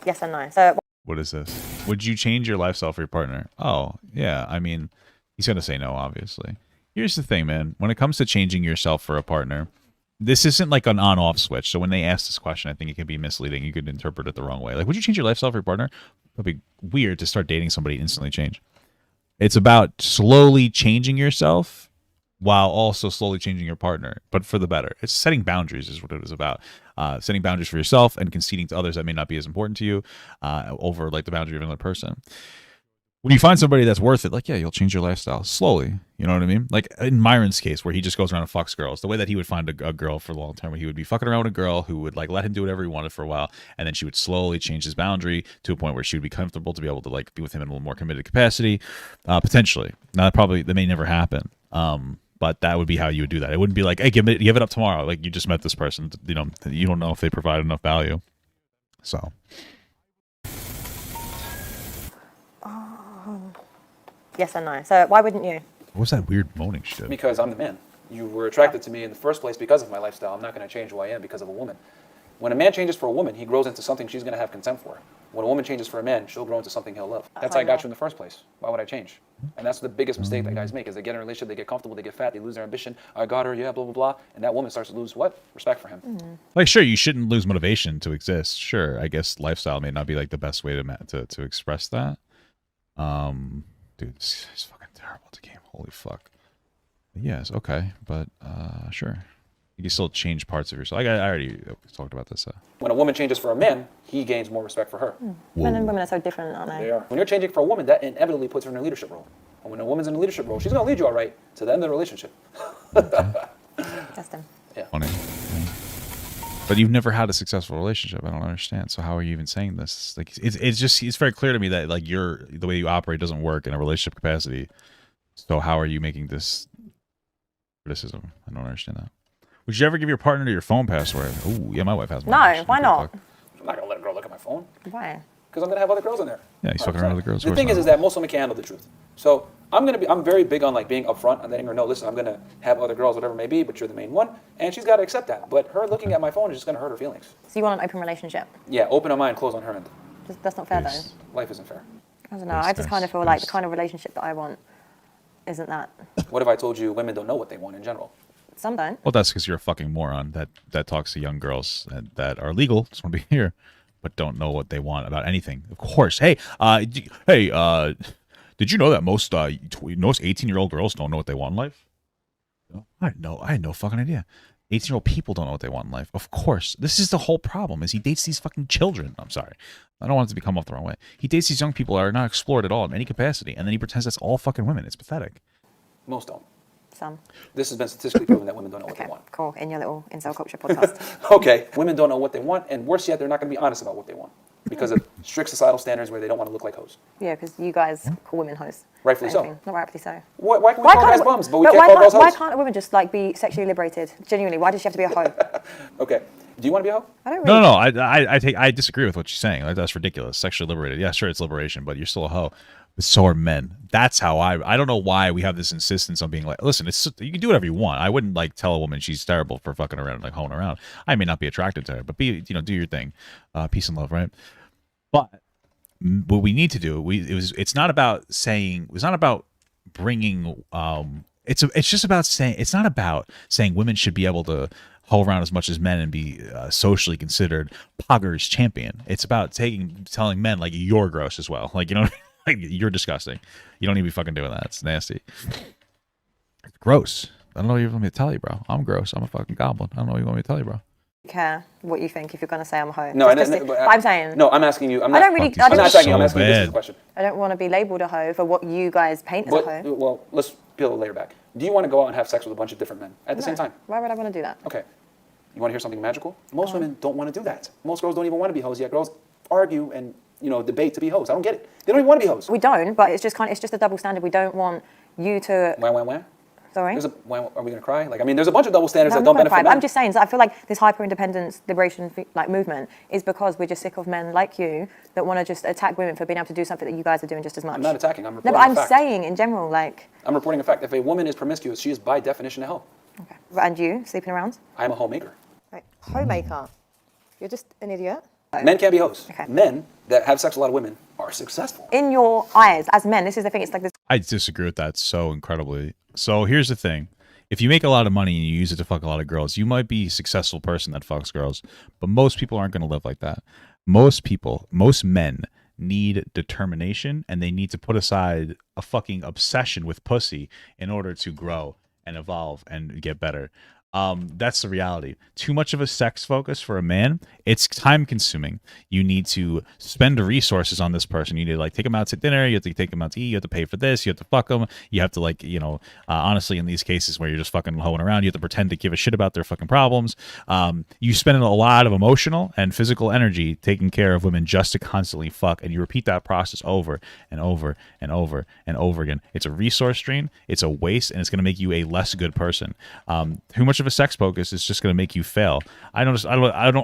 Yes and no. So What is this? Would you change your lifestyle for your partner? Oh, yeah. I mean, he's going to say no, obviously. Here's the thing, man. When it comes to changing yourself for a partner, this isn't like an on-off switch. So when they ask this question, I think it can be misleading. You could interpret it the wrong way. Like, would you change your lifestyle for your partner? It'd be weird to start dating somebody and instantly change. It's about slowly changing yourself while also slowly changing your partner, but for the better. It's setting boundaries is what it is about. Setting boundaries for yourself and conceding to others that may not be as important to you over like the boundary of another person. When you find somebody that's worth it, like, yeah, you'll change your lifestyle slowly. You know what I mean? Like in Myron's case, where he just goes around and fucks girls, the way that he would find a girl for the long term, where he would be fucking around with a girl who would like let him do whatever he wanted for a while, and then she would slowly change his boundary to a point where she would be comfortable to be able to like be with him in a little more committed capacity, potentially. Now, that may never happen. But that would be how you would do that. It wouldn't be like, hey, give it up tomorrow. Like, you just met this person. You know, you don't know if they provide enough value. So. yes and no. So why wouldn't you? What was that weird moaning shit? Because I'm the man. You were attracted to me in the first place because of my lifestyle. I'm not going to change who I am because of a woman. When a man changes for a woman, he grows into something she's going to have contempt for. When a woman changes for a man, she'll grow into something he'll love. That's how I got you in the first place. Why would I change? And that's the biggest mistake that guys make is they get in a relationship, they get comfortable, they get fat, they lose their ambition. I got her, yeah, blah, blah, blah. And that woman starts to lose what? Respect for him. Like, sure, you shouldn't lose motivation to exist. Sure, I guess lifestyle may not be like the best way to express that. Dude, this is fucking terrible at the game. Holy fuck. Yes, okay, but sure. You can still change parts of yourself. Like, I already talked about this. When a woman changes for a man, he gains more respect for her. Men and women are so different, aren't they? They are. When you're changing for a woman, that inevitably puts her in a leadership role. And when a woman's in a leadership role, she's going to lead you all right to the end of the relationship. Justin. Yeah. Funny. Yeah. But you've never had a successful relationship. I don't understand. So how are you even saying this? Like, it's very clear to me that like the way you operate doesn't work in a relationship capacity. So how are you making this criticism? I don't understand that. Would you ever give your partner your phone password? Oh, yeah, my wife has mine. No, why not? I'm not going to let a girl look at my phone. Why? Because I'm going to have other girls in there. Yeah, he's fucking around with the girls. The thing is that most women can't handle the truth. So I'm very big on like being upfront and letting her know, listen, I'm going to have other girls, whatever it may be, but you're the main one. And she's got to accept that. But her looking at my phone is just going to hurt her feelings. So you want an open relationship? Yeah, open on mine, close on her end. That's not fair, though. Life isn't fair. I don't know. I just kind of feel like the kind of relationship that I want isn't that. What if I told you women don't know what they want in general? Some don't. Well, that's because you're a fucking moron that talks to young girls that are legal, just want to be here, but don't know what they want about anything. Of course. Hey, did you know that most 18-year-old girls don't know what they want in life? No, I had no fucking idea. 18-year-old people don't know what they want in life. Of course. This is the whole problem, is he dates these fucking children. I'm sorry. I don't want it to come off the wrong way. He dates these young people that are not explored at all in any capacity, and then he pretends that's all fucking women. It's pathetic. Most don't. Some. This has been statistically proven that women don't know what they want. Cool. In your little incel culture podcast. Okay, women don't know what they want, and worse yet, they're not going to be honest about what they want because of strict societal standards where they don't want to look like hoes. Yeah, because you guys call women hoes. Rightfully so. Not rightfully so. Why can we call guys bums, but we can't call girls hoes? Why can't a woman just like be sexually liberated? Genuinely, why does she have to be a hoe? Okay, do you want to be a hoe? I don't really. No. I disagree with what you're saying. Like, that's ridiculous. Sexually liberated. Yeah, sure, it's liberation, but you're still a hoe. But so are men. That's how I don't know why we have this insistence on being like, listen, you can do whatever you want. I wouldn't like tell a woman she's terrible for fucking around and like hoeing around. I may not be attracted to her, but do your thing. Peace and love, right? But what we need to do, it's not about bringing it's just about saying, it's not about saying women should be able to hoe around as much as men and be socially considered Pogger's champion. It's about telling men like, you're gross as well. Like, you know, like, you're disgusting. You don't need to be fucking doing that. It's nasty. It's gross. I don't know what you want me to tell you, bro. I'm gross. I'm a fucking goblin. I don't know what you want me to tell you, bro. Care what you think if you're going to say I'm a hoe. No, but I'm saying. No, I'm asking you. I'm not asking you. I'm asking you. This is the question. I don't want to be labeled a hoe for what you guys paint as a hoe. Well, let's peel the layer back. Do you want to go out and have sex with a bunch of different men at the same time? Why would I want to do that? Okay. You want to hear something magical? Most women don't want to do that. Most girls don't even want to be hoes yet. Girls argue and debate to be hoes. I don't get it. They don't even want to be hoes. We don't, but it's just a double standard. We don't want you to. Where? Sorry? Are we going to cry? Like, I mean, there's a bunch of double standards that don't benefit men. I'm just saying, I feel like this hyper-independence liberation movement is because we're just sick of men like you that want to just attack women for being able to do something that you guys are doing just as much. I'm not attacking. I'm reporting a fact. No, but I'm saying in general, like. I'm reporting a fact. If a woman is promiscuous, she is by definition a hoe. Okay. And you, sleeping around? I'm a homemaker. Right. Homemaker. You're just an idiot. Men can't be hoes. Okay. Men that have sex with a lot of women are successful. In your eyes, as men, this is the thing. It's like this. I disagree with that so incredibly. So here's the thing. If you make a lot of money and you use it to fuck a lot of girls, you might be a successful person that fucks girls, but most people aren't going to live like that. Most men need determination, and they need to put aside a fucking obsession with pussy in order to grow and evolve and get better. That's the reality. Too much of a sex focus for a man, it's time consuming. You need to spend resources on this person. You need to like take them out to dinner. You have to take them out to eat. You have to pay for this. You have to fuck them. You have to like, honestly, in these cases where you're just fucking hoeing around, you have to pretend to give a shit about their fucking problems. You spend a lot of emotional and physical energy taking care of women just to constantly fuck. And you repeat that process over and over and over and over again. It's a resource drain. It's a waste, and it's going to make you a less good person. Too much of a sex focus is just going to make you fail. I don't.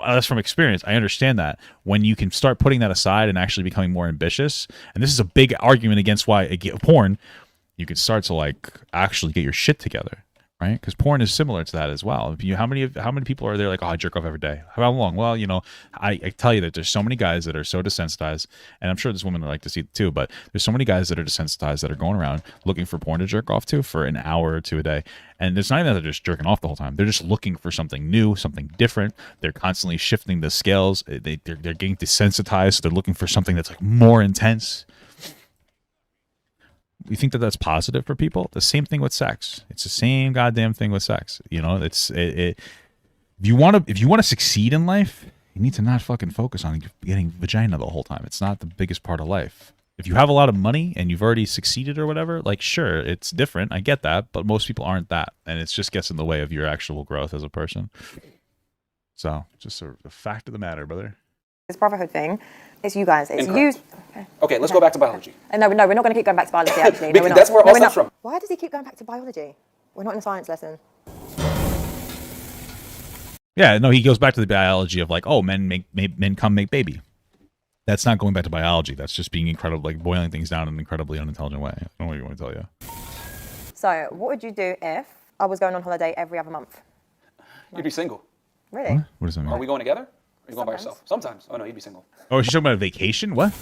That's from experience. I understand that when you can start putting that aside and actually becoming more ambitious, and this is a big argument against why porn, you can start to like actually get your shit together, right? Because porn is similar to that as well. If you, how many people are there like, oh, I jerk off every day? How long? Well, you know, I tell you that there's so many guys that are so desensitized, and I'm sure there's women that like to see it too, but there's so many guys that are desensitized that are going around looking for porn to jerk off to for an hour or two a day. And it's not even that they're just jerking off the whole time. They're just looking for something new, something different. They're constantly shifting the scales. They're getting desensitized. So they're looking for something that's like more intense. You think that that's positive for people? The same thing with sex. It's the same goddamn thing with sex. You know, if you want to succeed in life, you need to not fucking focus on getting vagina the whole time. It's not the biggest part of life. If you have a lot of money and you've already succeeded or whatever, like, sure, it's different. I get that, but most people aren't that, and it just gets in the way of your actual growth as a person. So, just a fact of the matter, brother. This brotherhood thing, it's you guys. It's Incorrect. you. Okay, let's go back to biology. No, we're not going to keep going back to biology, actually. No, we're not. That's where it all stems from. Why does he keep going back to biology? We're not in a science lesson. Yeah, no, he goes back to the biology of like, oh, men come make baby. That's not going back to biology. That's just being incredible, like boiling things down in an incredibly unintelligent way. I don't know what you want to tell you. So, what would you do if I was going on holiday every other month? You'd be single. Really? What does that mean? Are we going together? Or are you going by yourself? Sometimes. Oh no, you'd be single. Oh, she's talking about a vacation? What?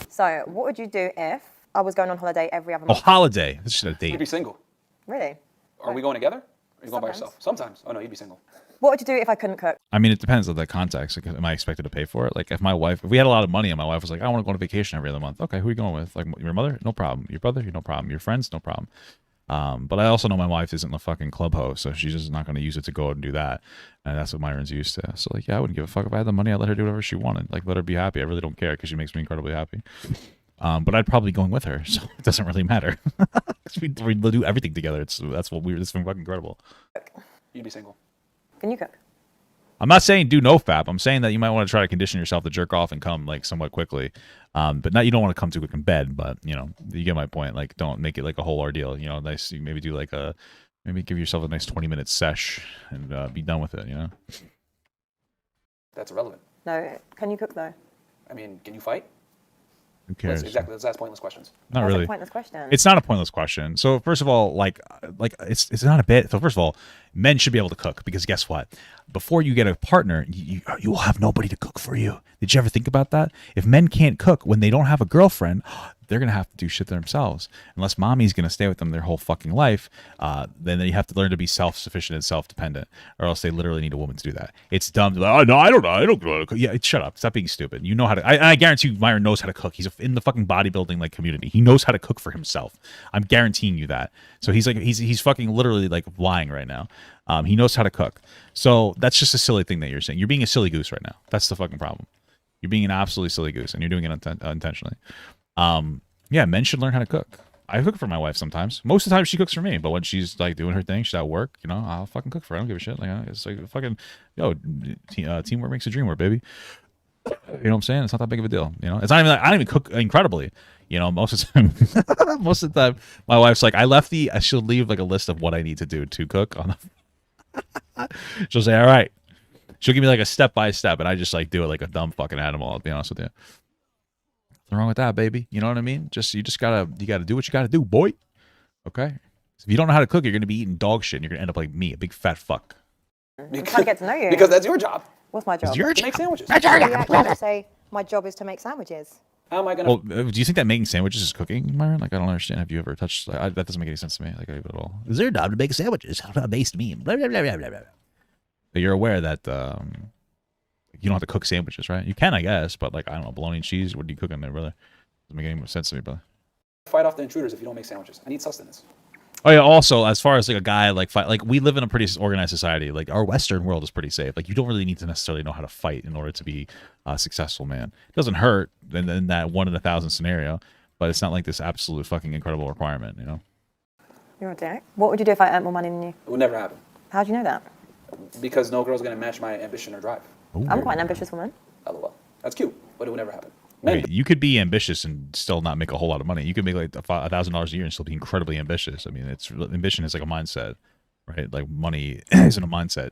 So, what would you do if I was going on holiday every other Oh, month? holiday. This is a You'd date. be single. Really? Are we going together? Or are you going by Sometimes. yourself? Sometimes. Oh no, you'd be single. What would you do if I couldn't cook? I mean, it depends on the context. Like, am I expected to pay for it? Like, if we had a lot of money and my wife was like, I want to go on a vacation every other month. Okay, who are you going with? Like, your mother? No problem. Your brother? No problem. Your friends? No problem. But I also know my wife isn't the fucking club host, so she's just not going to use it to go out and do that. And that's what Myron's used to. So, like, yeah, I wouldn't give a fuck if I had the money. I'd let her do whatever she wanted. Like, let her be happy. I really don't care because she makes me incredibly happy. But I'd probably be going with her, so it doesn't really matter. we do everything together. It's been fucking incredible. You'd be single. Can you cook? I'm not saying do no fap. I'm saying that you might want to try to condition yourself to jerk off and come like somewhat quickly. But not, you don't want to come too quick in bed, but you know, you get my point. Like, don't make it like a whole ordeal. You know, nice. You maybe do like maybe give yourself a nice 20-minute sesh and be done with it. You know. That's irrelevant. No. Can you cook though? I mean, can you fight? Who cares? Exactly. Let's ask pointless questions. Not That's really. a pointless question. It's not a pointless question. So first of all, like it's not a bit. So first of all, men should be able to cook because guess what? Before you get a partner, you will have nobody to cook for you. Did you ever think about that? If men can't cook when they don't have a girlfriend, they're gonna have to do shit themselves. Unless mommy's gonna stay with them their whole fucking life, then you have to learn to be self-sufficient and self-dependent, or else they literally need a woman to do that. It's dumb. To be like, oh no, I don't know. I don't know how to cook. Yeah, shut up. Stop being stupid. You know how to. I guarantee you, Myron knows how to cook. He's in the fucking bodybuilding like community. He knows how to cook for himself. I'm guaranteeing you that. So he's like he's fucking literally like lying right now. He knows how to cook. So that's just a silly thing that you're saying. You're being a silly goose right now. That's the fucking problem. You're being an absolutely silly goose, and you're doing it intentionally. Yeah, men should learn how to cook. I cook for my wife sometimes. Most of the time, she cooks for me. But when she's like doing her thing, she's at work. You know, I'll fucking cook for her. I don't give a shit. Like, it's like fucking teamwork makes a dream work, baby. You know what I'm saying? It's not that big of a deal. You know, it's not even like, I don't even cook incredibly. You know, most of the time, my wife's like, she'll leave like a list of what I need to do to cook on the. She'll say, all right. She'll give me like a step by step, and I just like do it like a dumb fucking animal. I'll be honest with you. Nothing wrong with that, baby. You know what I mean? You gotta do what you gotta do, boy. Okay. So if you don't know how to cook, you're gonna be eating dog shit, and you're gonna end up like me, a big fat fuck. I'm trying to get to know you. Because that's your job. What's my job? It's your To job. make sandwiches. You actually say my job is to make sandwiches. How am I gonna? Well, do you think that making sandwiches is cooking, Myron? Like, I don't understand. Have you ever touched? That doesn't make any sense to me. Like, at all. Is their job to make sandwiches? How based me? Blah blah blah blah blah. But you're aware that you don't have to cook sandwiches, right? You can, I guess, but like I don't know, bologna and cheese. What are you cooking there, brother? Doesn't make any more sense to me, brother. Fight off the intruders if you don't make sandwiches. I need sustenance. Oh yeah. Also, as far as like a guy like fight, like we live in a pretty organized society. Like our Western world is pretty safe. Like you don't really need to necessarily know how to fight in order to be a successful man. It doesn't hurt in that 1 in 1,000 scenario, but it's not like this absolute fucking incredible requirement. You know. You're a dick. What would you do if I earned more money than you? It would never happen. How do you know that? Because no girl's gonna match my ambition or drive. I'm quite an ambitious woman. LOL. That's cute, but it would never happen. Okay, you could be ambitious and still not make a whole lot of money. You could make like $1,000 a year and still be incredibly ambitious. I mean, ambition is like a mindset, right? Like money isn't a mindset.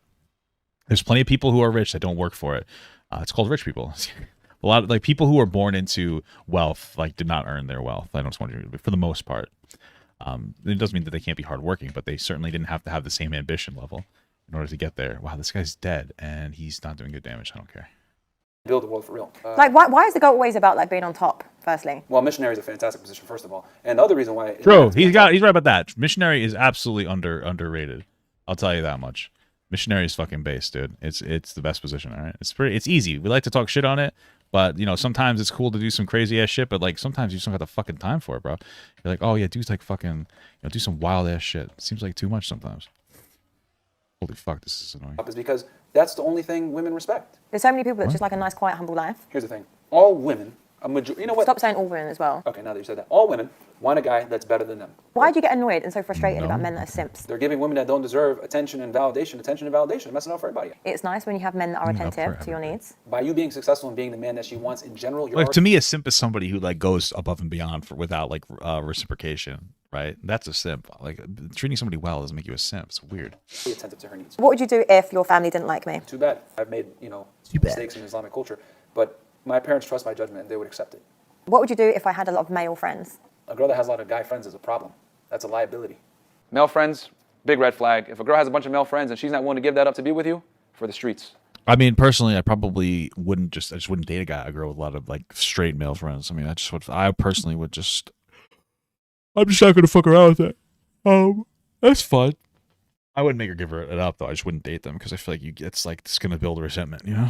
There's plenty of people who are rich that don't work for it. It's called rich people. A lot of like people who are born into wealth like did not earn their wealth. I don't just want you for the most part. It doesn't mean that they can't be hardworking, but they certainly didn't have to have the same ambition level in order to get there. Wow, this guy's dead and he's not doing good damage. I don't care. Build the world for real. Like, why is the goal always about like being on top? Firstly, Well, missionary is a fantastic position, first of all, and the other reason why. True, he's right about that. Missionary is absolutely underrated. I'll tell you that much. Missionary is fucking base, dude. It's the best position. All right, it's easy. We like to talk shit on it, but you know sometimes it's cool to do some crazy ass shit. But like sometimes you just don't have the fucking time for it, bro. You're like, oh yeah, dude's like fucking, do some wild ass shit. It seems like too much sometimes. Holy fuck, this is annoying. Is because that's the only thing women respect. there's so many people that just like a nice, quiet, humble life. Here's the thing: all women, you know what? Stop saying all women as well. Okay, now that you said that, all women want a guy that's better than them. Why do you get annoyed and so frustrated about men that are simps? They're giving women that don't deserve attention and validation, messing up for everybody. It's nice when you have men that are attentive to your needs. By you being successful and being the man that she wants in general, you're Like to me, a simp is somebody who like goes above and beyond without like reciprocation, right? That's a simp. Like treating somebody well doesn't make you a simp. It's weird. attentive to her needs. What would you do if your family didn't like me? Too bad. I've made mistakes in Islamic culture, but my parents trust my judgment and they would accept it. What would you do if I had a lot of male friends? A girl that has a lot of guy friends is a problem. That's a liability. Male friends, big red flag. If a girl has a bunch of male friends and she's not willing to give that up to be with you, for the streets. I mean, personally, I probably wouldn't I just wouldn't date a girl with a lot of like straight male friends. I mean, I personally would just, I'm just not gonna fuck around with it. That's fun. I wouldn't make her give it up though. I just wouldn't date them because I feel like it's gonna build resentment, you know?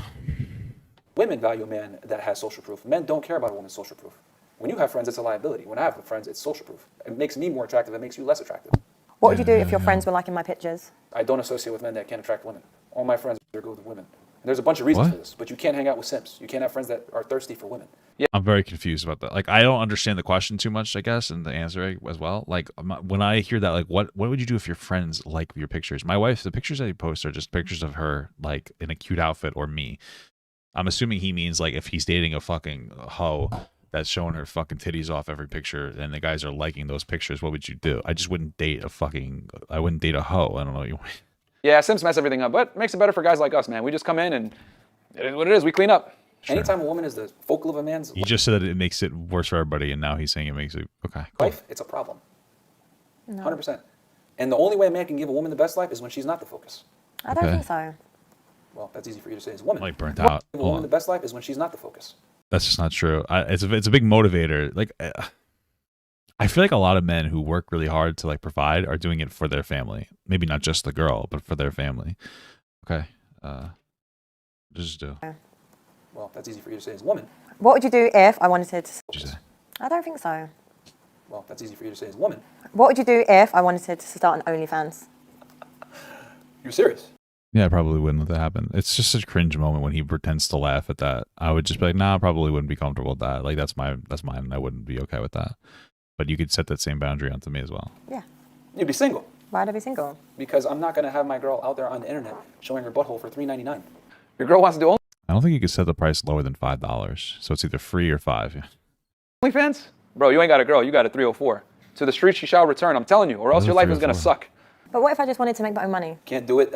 Women value a man that has social proof. Men don't care about a woman's social proof. When you have friends, it's a liability. When I have friends, it's social proof. It makes me more attractive. It makes you less attractive. What would you do if your friends were liking my pictures? I don't associate with men that can't attract women. All my friends are good with women. There's a bunch of reasons for this, but you can't hang out with simps. You can't have friends that are thirsty for women. Yeah. I'm very confused about that. Like, I don't understand the question too much, I guess, and the answer as well. Like, when I hear that, like, what would you do if your friends like your pictures? My wife, the pictures that he posts are just pictures of her, like, in a cute outfit or me. I'm assuming he means, like, if he's dating a fucking hoe that's showing her fucking titties off every picture and the guys are liking those pictures, what would you do? I just wouldn't date I wouldn't date a hoe. I don't know. Yeah, simps mess everything up, but it makes it better for guys like us, man. We just come in and it is what it is. We clean up. Sure. Anytime a woman is the focal of a man's life. He just said that it makes it worse for everybody, and now he's saying it makes it, okay, cool. Life, it's a problem. No. 100%. And the only way a man can give a woman the best life is when she's not the focus. I don't think so. Well, that's easy for you to say as a woman. Like burnt out. Give a woman the best life is when she's not the focus. That's just not true. It's a big motivator. Like, I feel like a lot of men who work really hard to like provide are doing it for their family. Maybe not just the girl, but for their family. Okay. Just do. Well, that's easy for you to say as a woman. What would you do if I wanted to? What'd you say? I don't think so. Well, that's easy for you to say as a woman. What would you do if I wanted to start an OnlyFans? You're serious? Yeah, I probably wouldn't let that happen. It's just such a cringe moment when he pretends to laugh at that. I would just be like, nah, I probably wouldn't be comfortable with that. Like, that's mine, and I wouldn't be okay with that. But you could set that same boundary onto me as well. Yeah. You'd be single. Why'd I be single? Because I'm not going to have my girl out there on the internet showing her butthole for $3.99. Your girl wants to do only. I don't think you could set the price lower than $5. So it's either free or $5. Yeah. OnlyFans? Bro, you ain't got a girl. You got a 304. To the streets she shall return, I'm telling you, or else your life is going to suck. But what if I just wanted to make my own money? Can't do it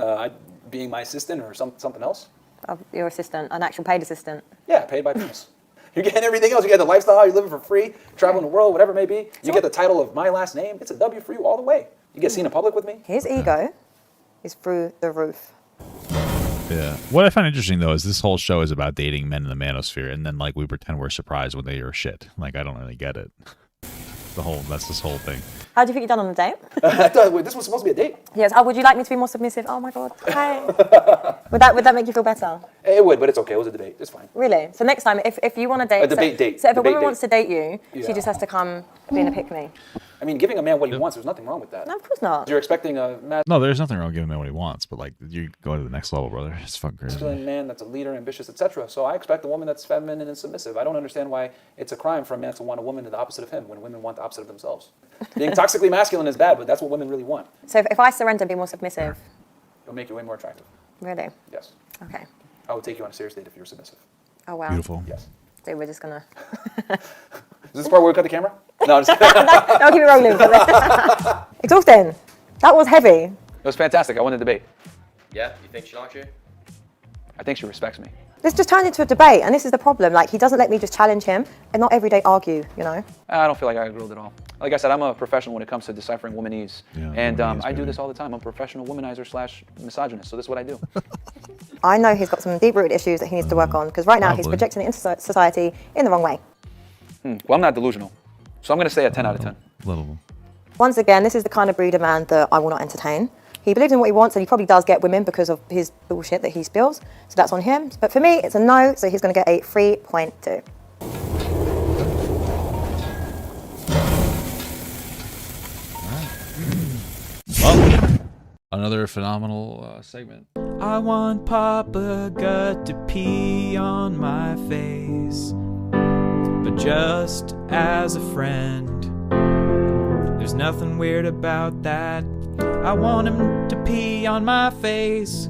being my assistant or something else? Your assistant, an actual paid assistant? Yeah, paid by penis. You're getting everything else. You get the lifestyle, you're living for free, traveling the world, whatever it may be. You get the title of my last name. It's a W for you all the way. You get seen in public with me. His ego is through the roof. Yeah. What I find interesting though is this whole show is about dating men in the manosphere, and then like we pretend we're surprised when they are shit. Like I don't really get it. That's this whole thing. How do you think you done on the date? I thought this was supposed to be a date. Yes. Oh, would you like me to be more submissive? Oh my God. Hi. would that make you feel better? It would, but it's okay. It was a debate. It's fine. Really? So next time, if you want to date, a date. So if a woman wants to date you, she just has to come being a pick-me. I mean, giving a man what he wants, there's nothing wrong with that. No, of course not. You're expecting a No, there's nothing wrong with giving a man what he wants, but like you go to the next level, brother. It's fucking crazy. masculine man that's a leader, ambitious, etc. So I expect a woman that's feminine and submissive. I don't understand why it's a crime for a man to want a woman to the opposite of him when women want the opposite of themselves. Being toxically masculine is bad, but that's what women really want. So if I surrender and be more submissive, it'll make you way more attractive. Really? Yes. Okay. I would take you on a serious date if you're submissive. Oh wow. Beautiful. Yes. So we're just gonna. Is this the part where we cut the camera? No, I'm just kidding. No, keep it rolling. Exhausting. That was heavy. It was fantastic. I won the debate. Yeah? You think she likes you? I think she respects me. This just turned into a debate, and this is the problem. Like, he doesn't let me just challenge him and not every day argue, you know? I don't feel like I got grilled at all. like I said, I'm a professional when it comes to deciphering womanese. Yeah, and womanese, I do baby. this all the time. I'm a professional womanizer / misogynist, so this is what I do. I know he's got some deep-rooted issues that he needs to work on because right now he's Probably. projecting it into society in the wrong way. Well, I'm not delusional. So I'm going to say a 10 out of 10. Little. Once again, this is the kind of breeder man that I will not entertain. He believes in what he wants and he probably does get women because of his bullshit that he spills. So that's on him. But for me, it's a no, so he's going to get a 3.2. Well, another phenomenal segment. I want Papa Gut to pee on my face, but just as a friend. There's nothing weird about that. I want him to pee on my face.